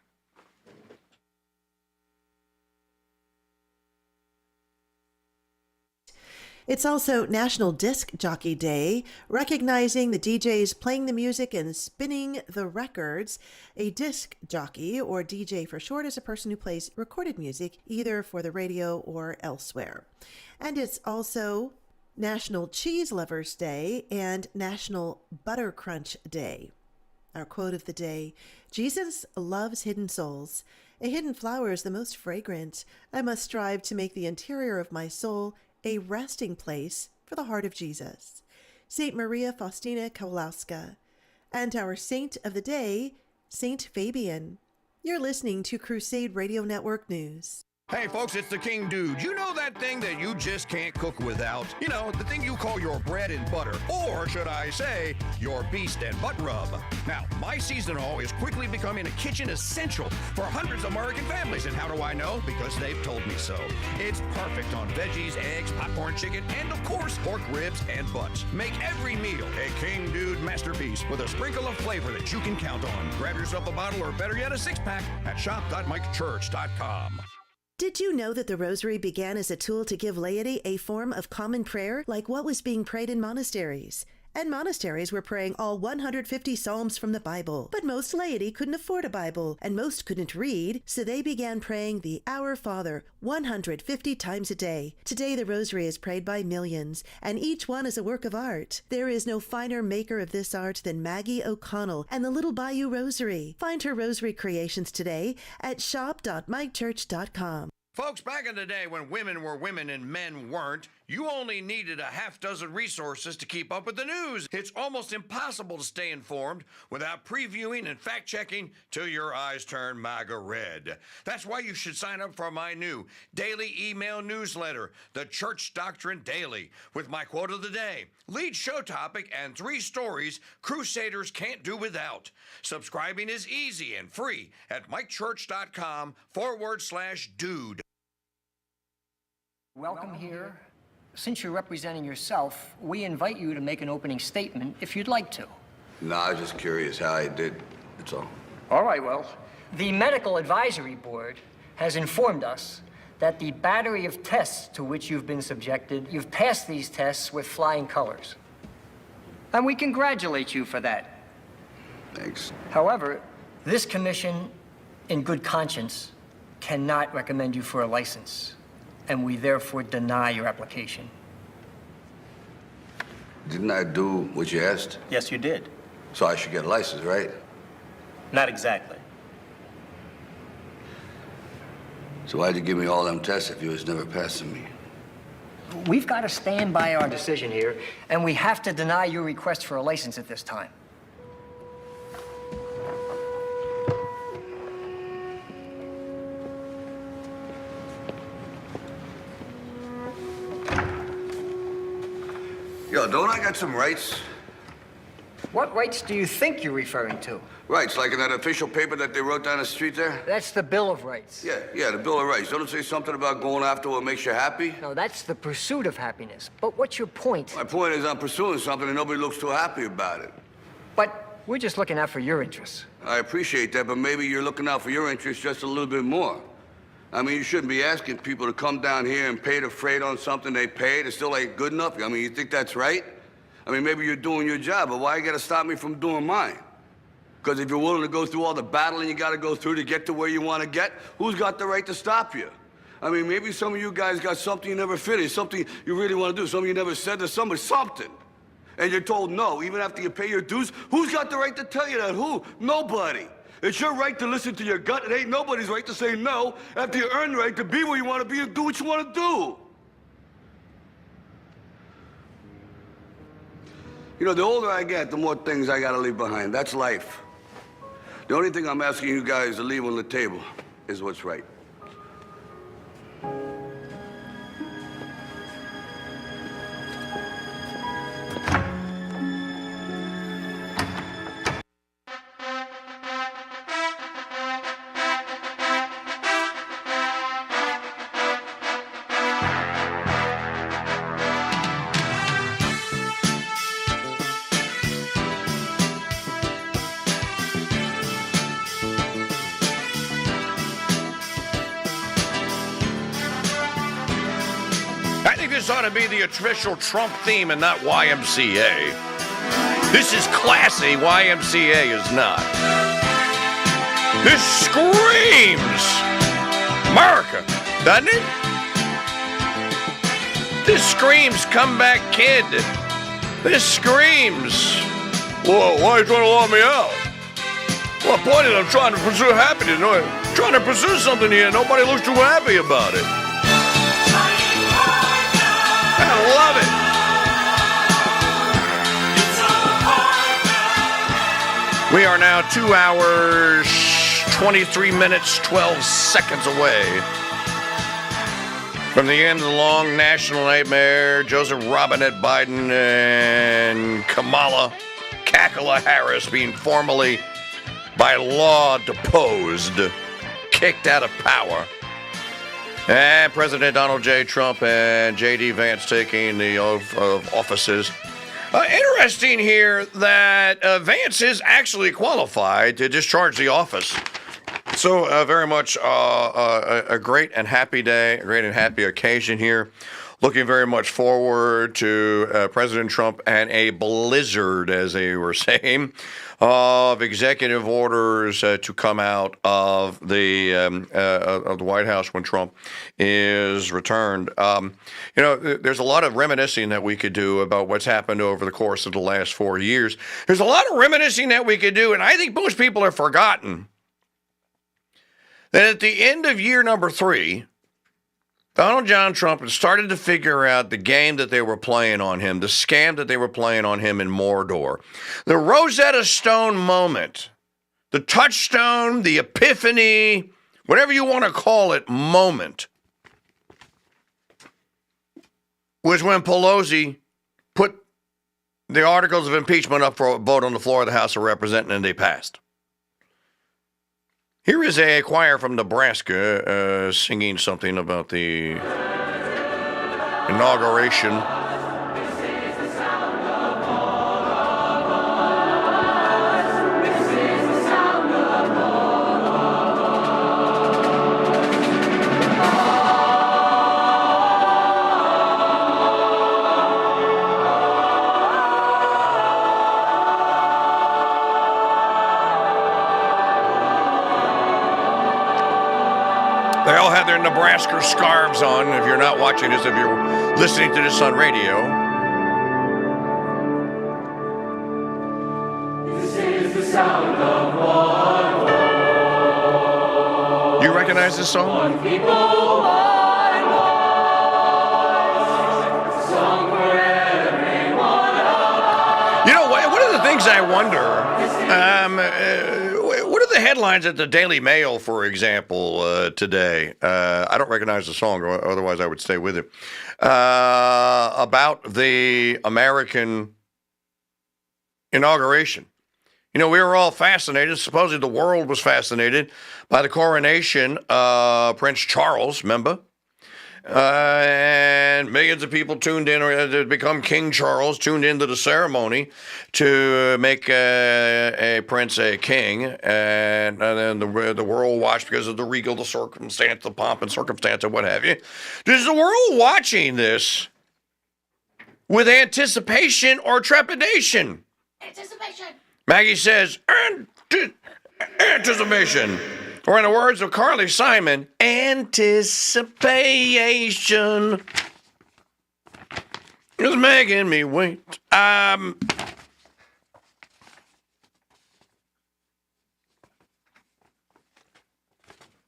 It's also National Disc Jockey Day, recognizing the DJs playing the music and spinning the records. A disc jockey, or DJ for short, is a person who plays recorded music either for the radio or elsewhere. And it's also National Cheese Lovers Day and National Butter Crunch Day. Our quote of the day: Jesus loves hidden souls. A hidden flower is the most fragrant. I must strive to make the interior of my soul a resting place for the heart of Jesus. St. Maria Faustina Kowalska. And our saint of the day, St. Fabian. You're listening to Crusade Radio Network News. Hey folks, it's the KingDude. You know that thing that you just can't cook without? You know, the thing you call your bread and butter, or should I say, your beast and butt rub. Now, my seasonal is quickly becoming a kitchen essential for hundreds of American families. And how do I know? Because they've told me so. It's perfect on veggies, eggs, popcorn chicken, and of course, pork ribs and butts. Make every meal a KingDude masterpiece with a sprinkle of flavor that you can count on. Grab yourself a bottle, or better yet, a 6-pack at shop.mikechurch.com. Did you know that the rosary began as a tool to give laity a form of common prayer, like what was being prayed in monasteries? And monasteries were praying all 150 psalms from the Bible. But most laity couldn't afford a Bible, and most couldn't read, so they began praying the Our Father 150 times a day. Today, the rosary is prayed by millions, and each one is a work of art. There is no finer maker of this art than Maggie O'Connell and the Little Bayou Rosary. Find her rosary creations today at shop.mikechurch.com. Folks, back in the day when women were women and men weren't, you only needed a half dozen resources to keep up with the news. It's almost impossible to stay informed without previewing and fact-checking till your eyes turn MAGA red. That's why you should sign up for my new daily email newsletter, The Church Doctrine Daily, with my quote of the day, lead show topic, and 3 stories Crusaders can't do without. Subscribing is easy and free at mikechurch.com/dude. Welcome here. Since you're representing yourself, we invite you to make an opening statement if you'd like to. No, I was just curious how I did, that's all. All right, well, the Medical Advisory Board has informed us that the battery of tests to which you've been subjected, you've passed these tests with flying colors. And we congratulate you for that. Thanks. However, this commission, in good conscience, cannot recommend you for a license, and we therefore deny your application. Didn't I do what you asked? Yes, you did. So I should get a license, right? Not exactly. So why'd you give me all them tests if you was never passing me? We've got to stand by our decision here, and we have to deny your request for a license at this time. Yo, don't I got some rights? What rights do you think you're referring to? Rights, like in that official paper that they wrote down the street there? That's the Bill of Rights. Yeah, the Bill of Rights. Don't it say something about going after what makes you happy? No, that's the pursuit of happiness. But what's your point? My point is I'm pursuing something and nobody looks too happy about it. But we're just looking out for your interests. I appreciate that, but maybe you're looking out for your interests just a little bit more. I mean, you shouldn't be asking people to come down here and pay the freight on something they paid. It still ain't good enough. I mean, you think that's right? I mean, maybe you're doing your job, but why you gotta stop me from doing mine? Because if you're willing to go through all the battling you gotta go through to get to where you wanna get, who's got the right to stop you? I mean, maybe some of you guys got something you never finished, something you really wanna do, something you never said to somebody, something. And you're told no, even after you pay your dues. Who's got the right to tell you that? Who? Nobody. It's your right to listen to your gut. It ain't nobody's right to say no after you earn the right to be where you want to be and do what you want to do. You know, the older I get, the more things I got to leave behind. That's life. The only thing I'm asking you guys to leave on the table is what's right. This ought to be the official Trump theme and not YMCA. This is classy, YMCA is not. This screams America, doesn't it? This screams comeback kid. This screams, whoa, why are you trying to lock me out? Well, the point is I'm trying to pursue happiness. I'm trying to pursue something here. Nobody looks too happy about it. I love it. We are now 2 hours, 23 minutes, 12 seconds away from the end of the long national nightmare. Joseph Robinette Biden and Kamala Harris being formally, by law, deposed, kicked out of power. And President Donald J. Trump and J.D. Vance taking the oath of offices. Interesting here that Vance is actually qualified to discharge the office. So very much a great and happy day, a great and happy occasion here. Looking very much forward to President Trump and a blizzard, as they were saying, of executive orders to come out of the White House when Trump is returned. There's a lot of reminiscing that we could do about what's happened over the course of the last 4 years. There's a lot of reminiscing that we could do, and I think most people have forgotten that at the end of year number 3, Donald John Trump had started to figure out the game that they were playing on him, the scam that they were playing on him in Mordor. The Rosetta Stone moment, the touchstone, the epiphany, whatever you want to call it, moment, was when Pelosi put the articles of impeachment up for a vote on the floor of the House of Representatives, and they passed. Here is a choir from Nebraska singing something about the inauguration. have their Nebraska scarves on. If you're not watching this, if you're listening to this on radio. This is the sound of one voice. You recognize this song? One people, one voice. Song for everyone. You know, one of the things I wonder, what are the headlines at the Daily Mail, for example, today? I don't recognize the song, or otherwise I would stay with it. About the American inauguration. You know, we were all fascinated. Supposedly the world was fascinated by the coronation of Prince Charles, remember? And millions of people tuned in to become King Charles, tuned into the ceremony to make a prince a king. And then the world watched because of the regal, the circumstance, the pomp and circumstance, and what have you. Is the world watching this with anticipation or trepidation? Anticipation. Maggie says, anticipation. Or in the words of Carly Simon, anticipation is making me wait.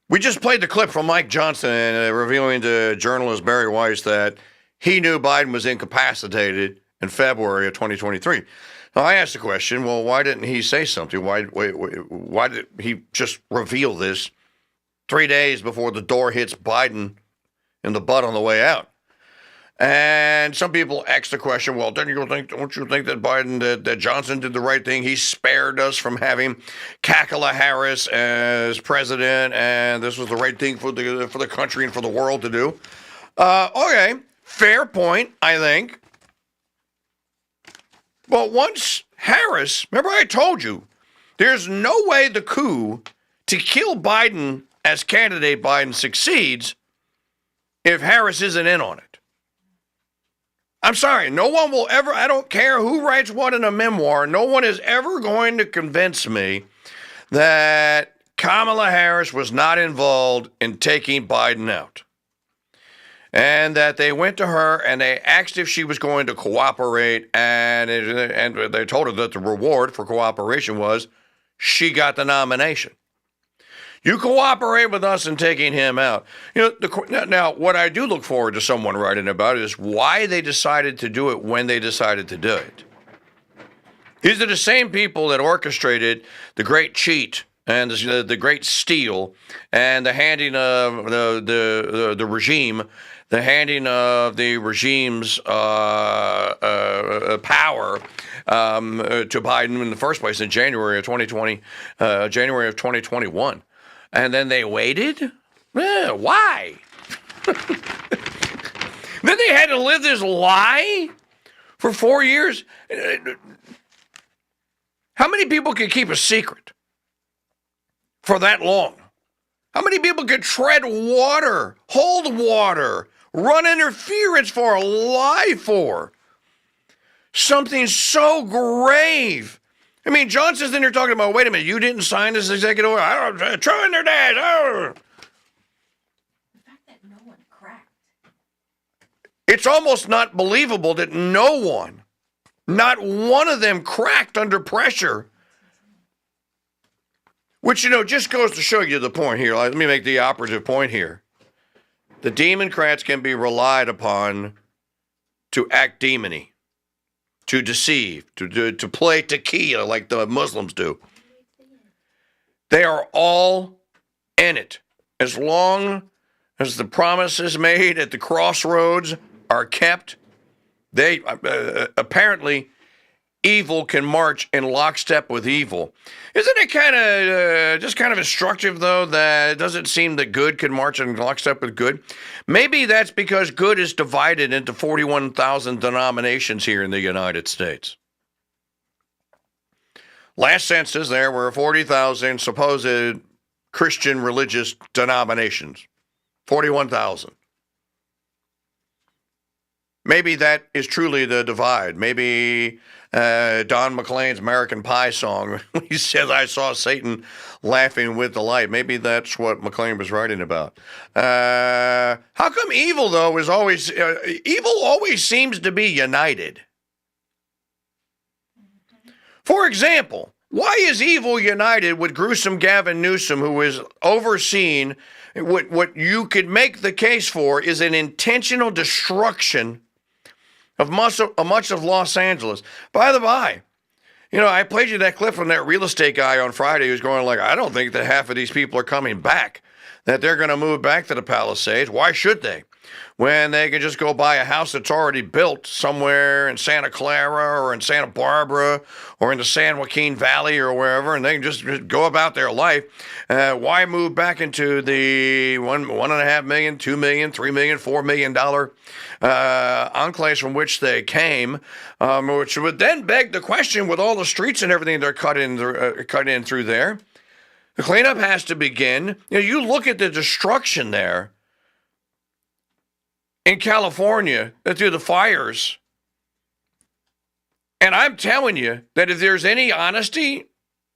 We just played the clip from Mike Johnson revealing to journalist Barry Weiss that he knew Biden was incapacitated in February of 2023. Now, I asked the question, well, why didn't he say something? Why did he just reveal this 3 days before the door hits Biden in the butt on the way out? And some people asked the question, well, don't you think that Biden, that Johnson did the right thing? He spared us from having Kamala Harris as president, and this was the right thing for the country and for the world to do. Okay, fair point, I think. But once Harris, remember I told you, there's no way the coup to kill Biden as candidate Biden succeeds if Harris isn't in on it. I'm sorry, no one will ever, I don't care who writes what in a memoir, no one is ever going to convince me that Kamala Harris was not involved in taking Biden out. And that they went to her and they asked if she was going to cooperate, and they told her that the reward for cooperation was she got the nomination. You cooperate with us in taking him out. You know, now, what I do look forward to someone writing about is why they decided to do it when they decided to do it. These are the same people that orchestrated the great cheat and the great steal and the handing of the regime, the handing of the regime's power to Biden in the first place in January of 2021. And then they waited? Why? Then they had to live this lie for 4 years? How many people could keep a secret for that long? How many people could tread water, hold water, run interference for a lie for something so grave? I mean, Johnson's in there talking about, wait a minute, you didn't sign this executive order. I don't, trying their dash. Oh. The fact that no one cracked. It's almost not believable that no one, not one of them cracked under pressure. Which, you know, just goes to show you the point here. Let me make the operative point here. The Democrats can be relied upon to act demony, to deceive, to play tequila like the Muslims do. They are all in it. As long as the promises made at the crossroads are kept, they apparently evil can march in lockstep with evil. Isn't it kind of instructive, though, that it doesn't seem that good can march in lockstep with good? Maybe that's because good is divided into 41,000 denominations here in the United States. Last census, there were 40,000 supposed Christian religious denominations. 41,000. Maybe that is truly the divide. Maybe Don McLean's American Pie song, when he says, I saw Satan laughing with delight. Maybe that's what McLean was writing about. How come evil, though, is always, evil always seems to be united? For example, why is evil united with gruesome Gavin Newsom, who is overseeing what you could make the case for is an intentional destruction of much of Los Angeles? By the by, you know, I played you that clip from that real estate guy on Friday who's going like, I don't think that half of these people are coming back, that they're going to move back to the Palisades. Why should they? When they can just go buy a house that's already built somewhere in Santa Clara or in Santa Barbara or in the San Joaquin Valley or wherever, and they can just go about their life. Why move back into the $1.5 million, $2 million, $3 million, $4 million enclaves from which they came, which would then beg the question, with all the streets and everything they're cut in through there, the cleanup has to begin. You know, you look at the destruction there in California through the fires. And I'm telling you that if there's any honesty,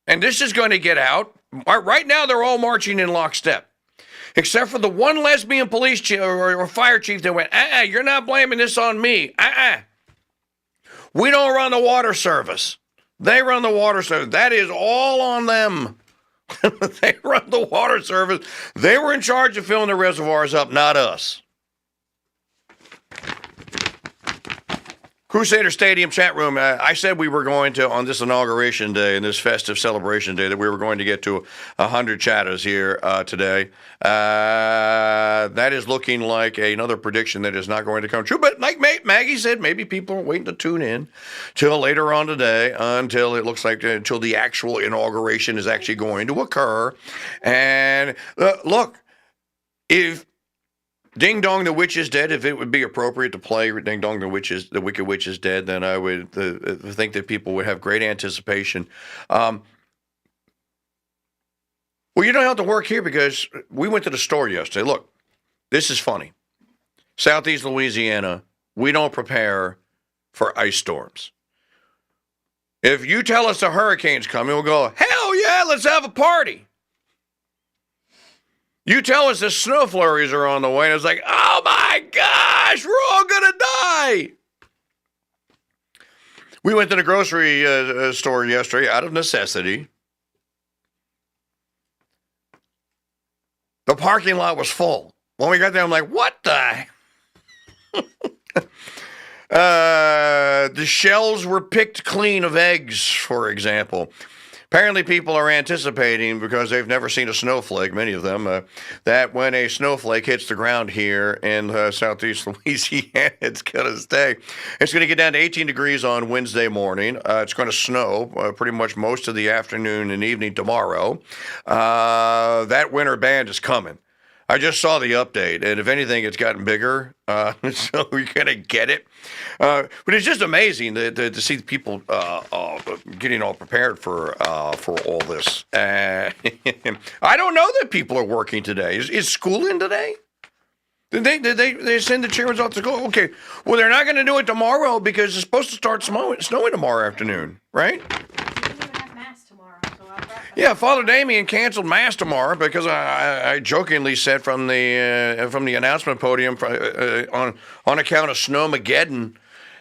and this is going to get out, right now they're all marching in lockstep, except for the one lesbian police chief or fire chief that went, you're not blaming this on me. We don't run the water service. They run the water service. That is all on them. They run the water service. They were in charge of filling the reservoirs up, not us. Crusader Stadium chat room. I said we were going to, on this inauguration day and this festive celebration day, that we were going to get to 100 chatters here today. That is looking like another prediction that is not going to come true. But like Maggie said, maybe people are waiting to tune in till later on today, until it looks like until the actual inauguration is actually going to occur. And look, if Ding Dong the Witch is Dead, if it would be appropriate to play Ding Dong the Wicked Witch is Dead, then I would think that people would have great anticipation. Well, you don't have to work here because we went to the store yesterday. Look, this is funny. Southeast Louisiana, we don't prepare for ice storms. If you tell us a hurricane's coming, we'll go, hell yeah, let's have a party. You tell us the snow flurries are on the way, and it's like, oh my gosh, we're all going to die. We went to the grocery store yesterday out of necessity. The parking lot was full. When we got there, I'm like, what the? The shelves were picked clean of eggs, for example. Apparently people are anticipating, because they've never seen a snowflake, many of them, that when a snowflake hits the ground here in southeast Louisiana, it's going to stay. It's going to get down to 18 degrees on Wednesday morning. It's going to snow pretty much most of the afternoon and evening tomorrow. That winter band is coming. I just saw the update, and if anything, it's gotten bigger, so we're going to get it. But it's just amazing to see people getting all prepared for all this. I don't know that people are working today. Is school in today? Did they send the chairmen off to school? Okay, well, they're not going to do it tomorrow because it's supposed to start snowing tomorrow afternoon, right? Yeah, Father Damien canceled Mass tomorrow because I jokingly said from the announcement podium on account of Snowmageddon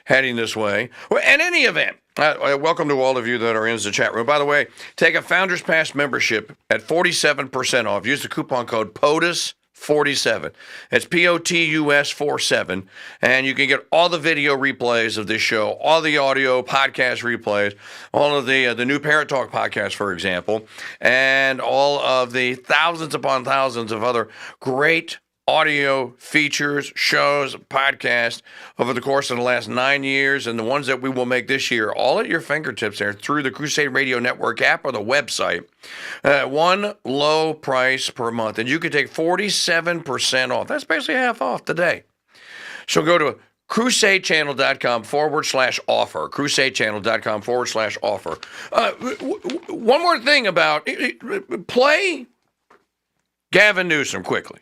heading this way. Well, in any event, welcome to all of you that are in the chat room. By the way, take a Founders Pass membership at 47% off. Use the coupon code POTUS47. It's POTUS 47, and you can get all the video replays of this show, all the audio podcast replays, all of the new Parent Talk podcast, for example, and all of the thousands upon thousands of other great audio features, shows, podcasts over the course of the last 9 years, and the ones that we will make this year, all at your fingertips there through the Crusade Radio Network app or the website. One low price per month, and you can take 47% off. That's basically half off today. So go to crusadechannel.com/offer. crusadechannel.com/offer. One more thing about play Gavin Newsom quickly.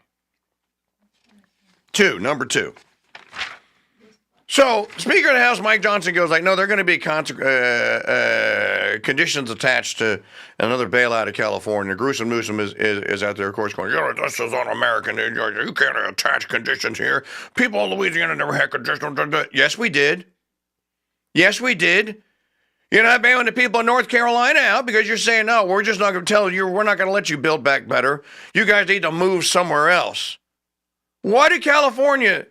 Number two. So, Speaker of the House Mike Johnson goes like, no, there are going to be conditions attached to another bailout of California. Gruesome Newsom is out there, of course, going, this is un-American. You can't attach conditions here. People in Louisiana never had conditions. Yes, we did. Yes, we did. You're not bailing the people in North Carolina out because you're saying, no, we're just not going to tell you, we're not going to let you build back better. You guys need to move somewhere else. Why did California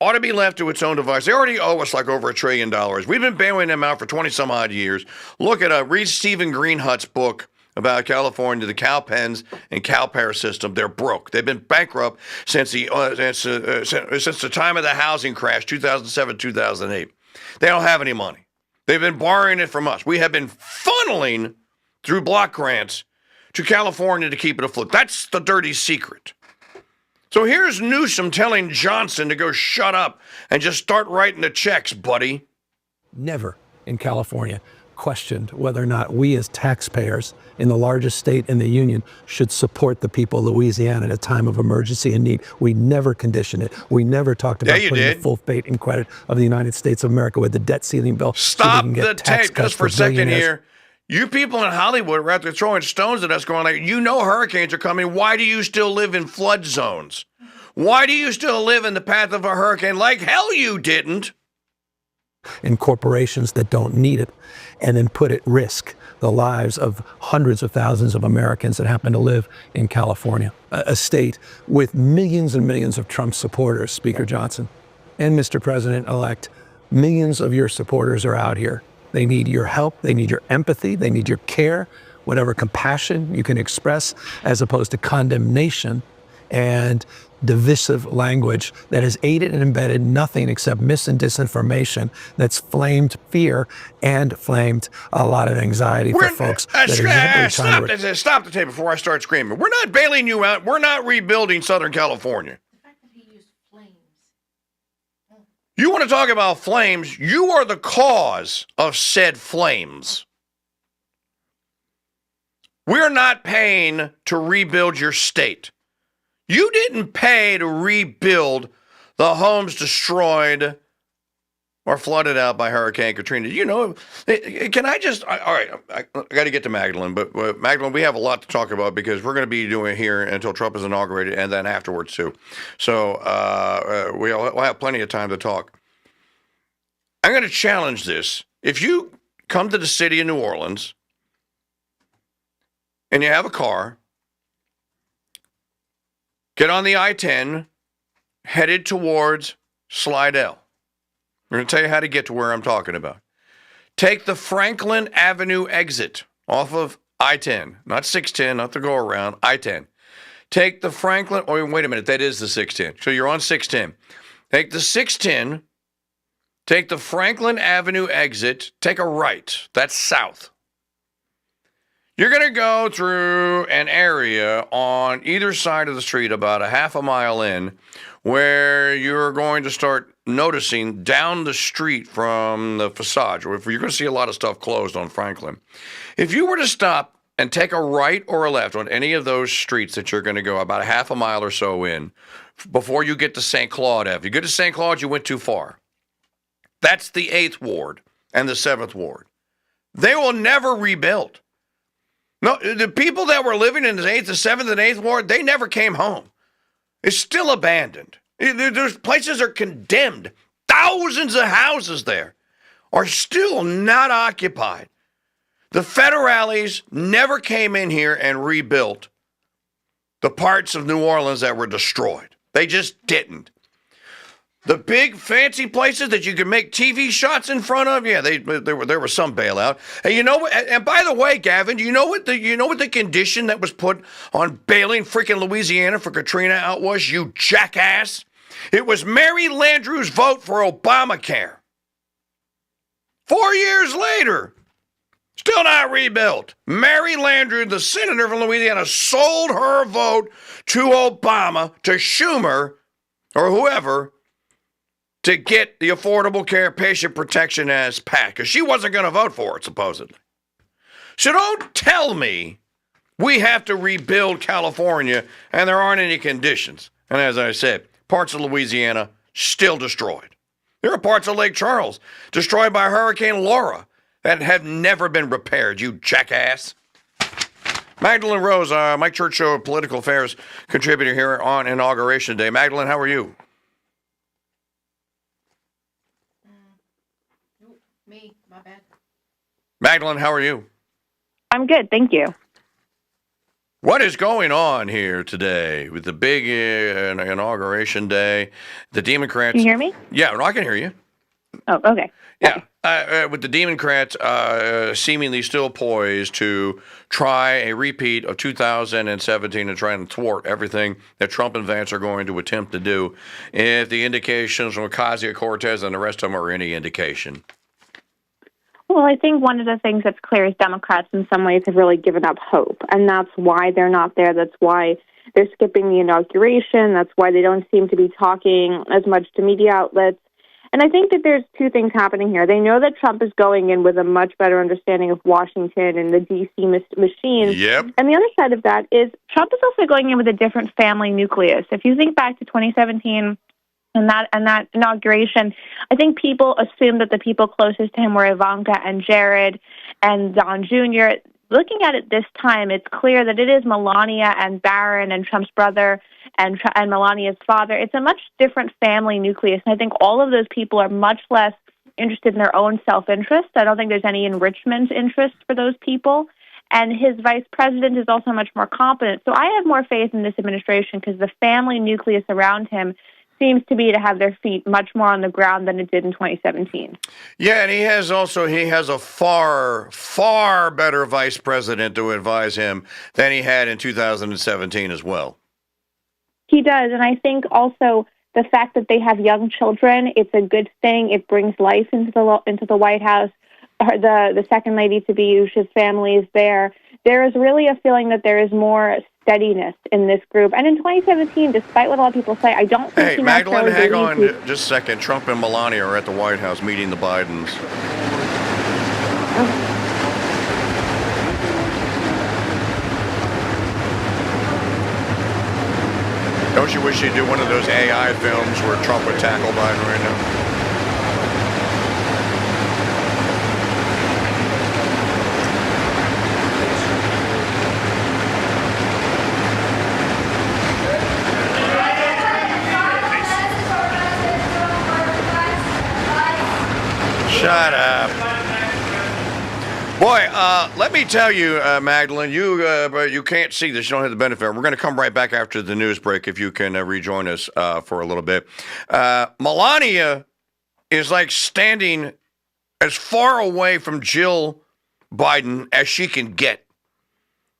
ought to be left to its own device? They already owe us like over $1 trillion. We've been bailing them out for 20 some odd years. Look at read Stephen Greenhut's book about California, the cow pens and cow pair system. They're broke. They've been bankrupt since the time of the housing crash, 2007, 2008. They don't have any money. They've been borrowing it from us. We have been funneling through block grants to California to keep it afloat. That's the dirty secret. So here's Newsom telling Johnson to go shut up and just start writing the checks, buddy. Never in California questioned whether or not we as taxpayers in the largest state in the union should support the people of Louisiana at a time of emergency and need. We never conditioned it. We never talked about putting the full faith and credit of the United States of America with the debt ceiling bill. Stop so the tape just for a second here. You people in Hollywood are out there throwing stones at us going like, you know hurricanes are coming. Why do you still live in flood zones? Why do you still live in the path of a hurricane? Like hell you didn't. In corporations that don't need it, and then put at risk the lives of hundreds of thousands of Americans that happen to live in California, a state with millions and millions of Trump supporters, Speaker Johnson. And Mr. President-elect, millions of your supporters are out here. They need your help, they need your empathy, they need your care, whatever compassion you can express, as opposed to condemnation and divisive language that has aided and embedded nothing except mis and disinformation that's flamed fear and flamed a lot of anxiety for folks. Stop the tape before I start screaming. We're not bailing you out. We're not rebuilding Southern California. You want to talk about flames? You are the cause of said flames. We're not paying to rebuild your state. You didn't pay to rebuild the homes destroyed or flooded out by Hurricane Katrina. You know, can I just, all right, I got to get to Magdalene, but Magdalene, we have a lot to talk about because we're going to be doing it here until Trump is inaugurated and then afterwards too. So we'll have plenty of time to talk. I'm going to challenge this. If you come to the city of New Orleans and you have a car, get on the I-10, headed towards Slidell. I'm going to tell you how to get to where I'm talking about. Take the Franklin Avenue exit off of I-10, not 610, not the go around, I-10. Take the Franklin, oh, wait a minute, that is the 610. So you're on 610. Take the 610, take the Franklin Avenue exit, take a right, that's south. You're going to go through an area on either side of the street about a half a mile in where you're going to start noticing down the street from the facade, or if you're going to see a lot of stuff closed on Franklin. If you were to stop and take a right or a left on any of those streets that you're going to go about a half a mile or so in before you get to St. Claude Ave. You get to St. Claude, you went too far. That's the 8th Ward and the 7th Ward. They will never rebuild. No, the people that were living in the 8th, the 7th, and 8th Ward, they never came home. It's still abandoned. There's places are condemned. Thousands of houses there are still not occupied. The federales never came in here and rebuilt the parts of New Orleans that were destroyed. They just didn't. The big fancy places that you could make TV shots in front of, yeah, there was some bailout. And you know what? And by the way, Gavin, you know what the condition that was put on bailing freaking Louisiana for Katrina out was, you jackass? It was Mary Landrieu's vote for Obamacare. 4 years later, still not rebuilt. Mary Landrieu, the senator from Louisiana, sold her vote to Obama, to Schumer, or whoever, to get the Affordable Care Patient Protection as PAC, because she wasn't going to vote for it, supposedly. So don't tell me we have to rebuild California and there aren't any conditions. And as I said, parts of Louisiana still destroyed. There are parts of Lake Charles destroyed by Hurricane Laura that have never been repaired, you jackass. Magdalene Rose, Mike Church Show political affairs contributor here on Inauguration Day. Magdalene, how are you? Me, my bad. Magdalene, how are you? I'm good, thank you. What is going on here today with the big Inauguration Day? The Democrats... Can you hear me? Yeah, no, I can hear you. Oh, okay. Yeah, with the Democrats seemingly still poised to try a repeat of 2017 and try and thwart everything that Trump and Vance are going to attempt to do, if the indications from Ocasio-Cortez and the rest of them are any indication. Well, I think one of the things that's clear is Democrats in some ways have really given up hope, and that's why they're not there. That's why they're skipping the inauguration. That's why they don't seem to be talking as much to media outlets. And I think that there's two things happening here. They know that Trump is going in with a much better understanding of Washington and the D.C. machine. Yep. And the other side of that is Trump is also going in with a different family nucleus. If you think back to 2017 and that inauguration, I think people assumed that the people closest to him were Ivanka and Jared and Don Jr. Looking at it this time, it's clear that it is Melania and Barron and Trump's brother and Melania's father. It's a much different family nucleus, and I think all of those people are much less interested in their own self-interest. I don't think there's any enrichment interest for those people, and his vice president is also much more competent. So I have more faith in this administration because the family nucleus around him seems to be to have their feet much more on the ground than it did in 2017. Yeah, and he has a far better vice president to advise him than he had in 2017 as well. He does, and I think also the fact that they have young children, it's a good thing. It brings life into the White House. The second lady to be, his family is there. There is really a feeling that there is more steadiness in this group. And in 2017, despite what a lot of people say, I don't think Hey, Magdalene, hang on just a second. Trump and Melania are at the White House meeting the Bidens. Don't you wish you'd do one of those AI films where Trump would tackle Biden right now? Shut up. Boy, let me tell you, Magdalene, you can't see this. You don't have the benefit. We're going to come right back after the news break if you can rejoin us for a little bit. Melania is like standing as far away from Jill Biden as she can get.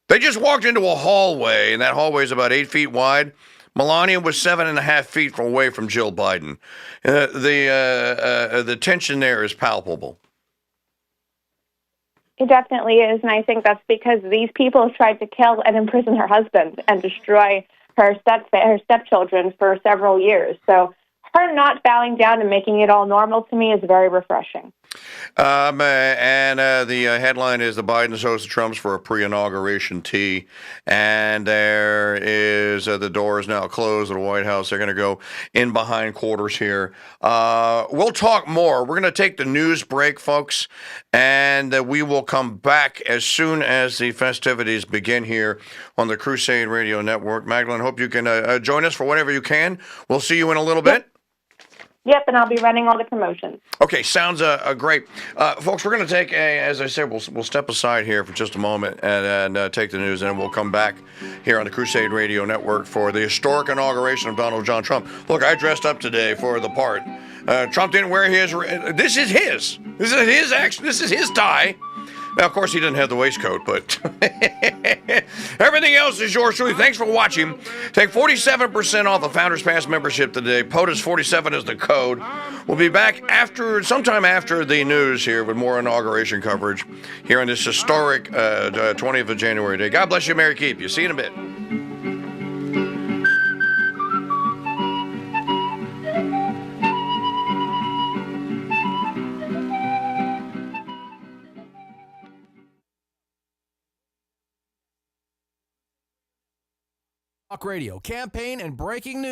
They just walked into a hallway, and that hallway is about 8 feet wide. Melania was 7.5 feet away from Jill Biden. The tension there is palpable. It definitely is, and I think that's because these people have tried to kill and imprison her husband and destroy her stepchildren for several years. So her not bowing down and making it all normal to me is very refreshing. The headline is the Bidens host the Trumps for a pre-inauguration tea, and there is the door is now closed at the White House. They're going to go in behind quarters here. We'll talk more. We're going to take the news break, folks, and we will come back as soon as the festivities begin here on the Crusade Radio Network. Magdalene, hope you can join us for whatever you can. We'll see you in a little bit. Yep, and I'll be running all the promotions. Okay, sounds great. Folks, we're going to take as I said, we'll step aside here for just a moment and take the news, and we'll come back here on the Crusade Radio Network for the historic inauguration of Donald John Trump. Look, I dressed up today for the part. Trump didn't wear his. This is his. This is his tie. Now, of course, he didn't have the waistcoat, but everything else is yours truly. Thanks for watching. Take 47% off a Founders Pass membership today. POTUS47 is the code. We'll be back sometime after the news here with more inauguration coverage here on this historic 20th of January day. God bless you. Merry keep you. See you in a bit. Talk radio, campaign, and breaking news.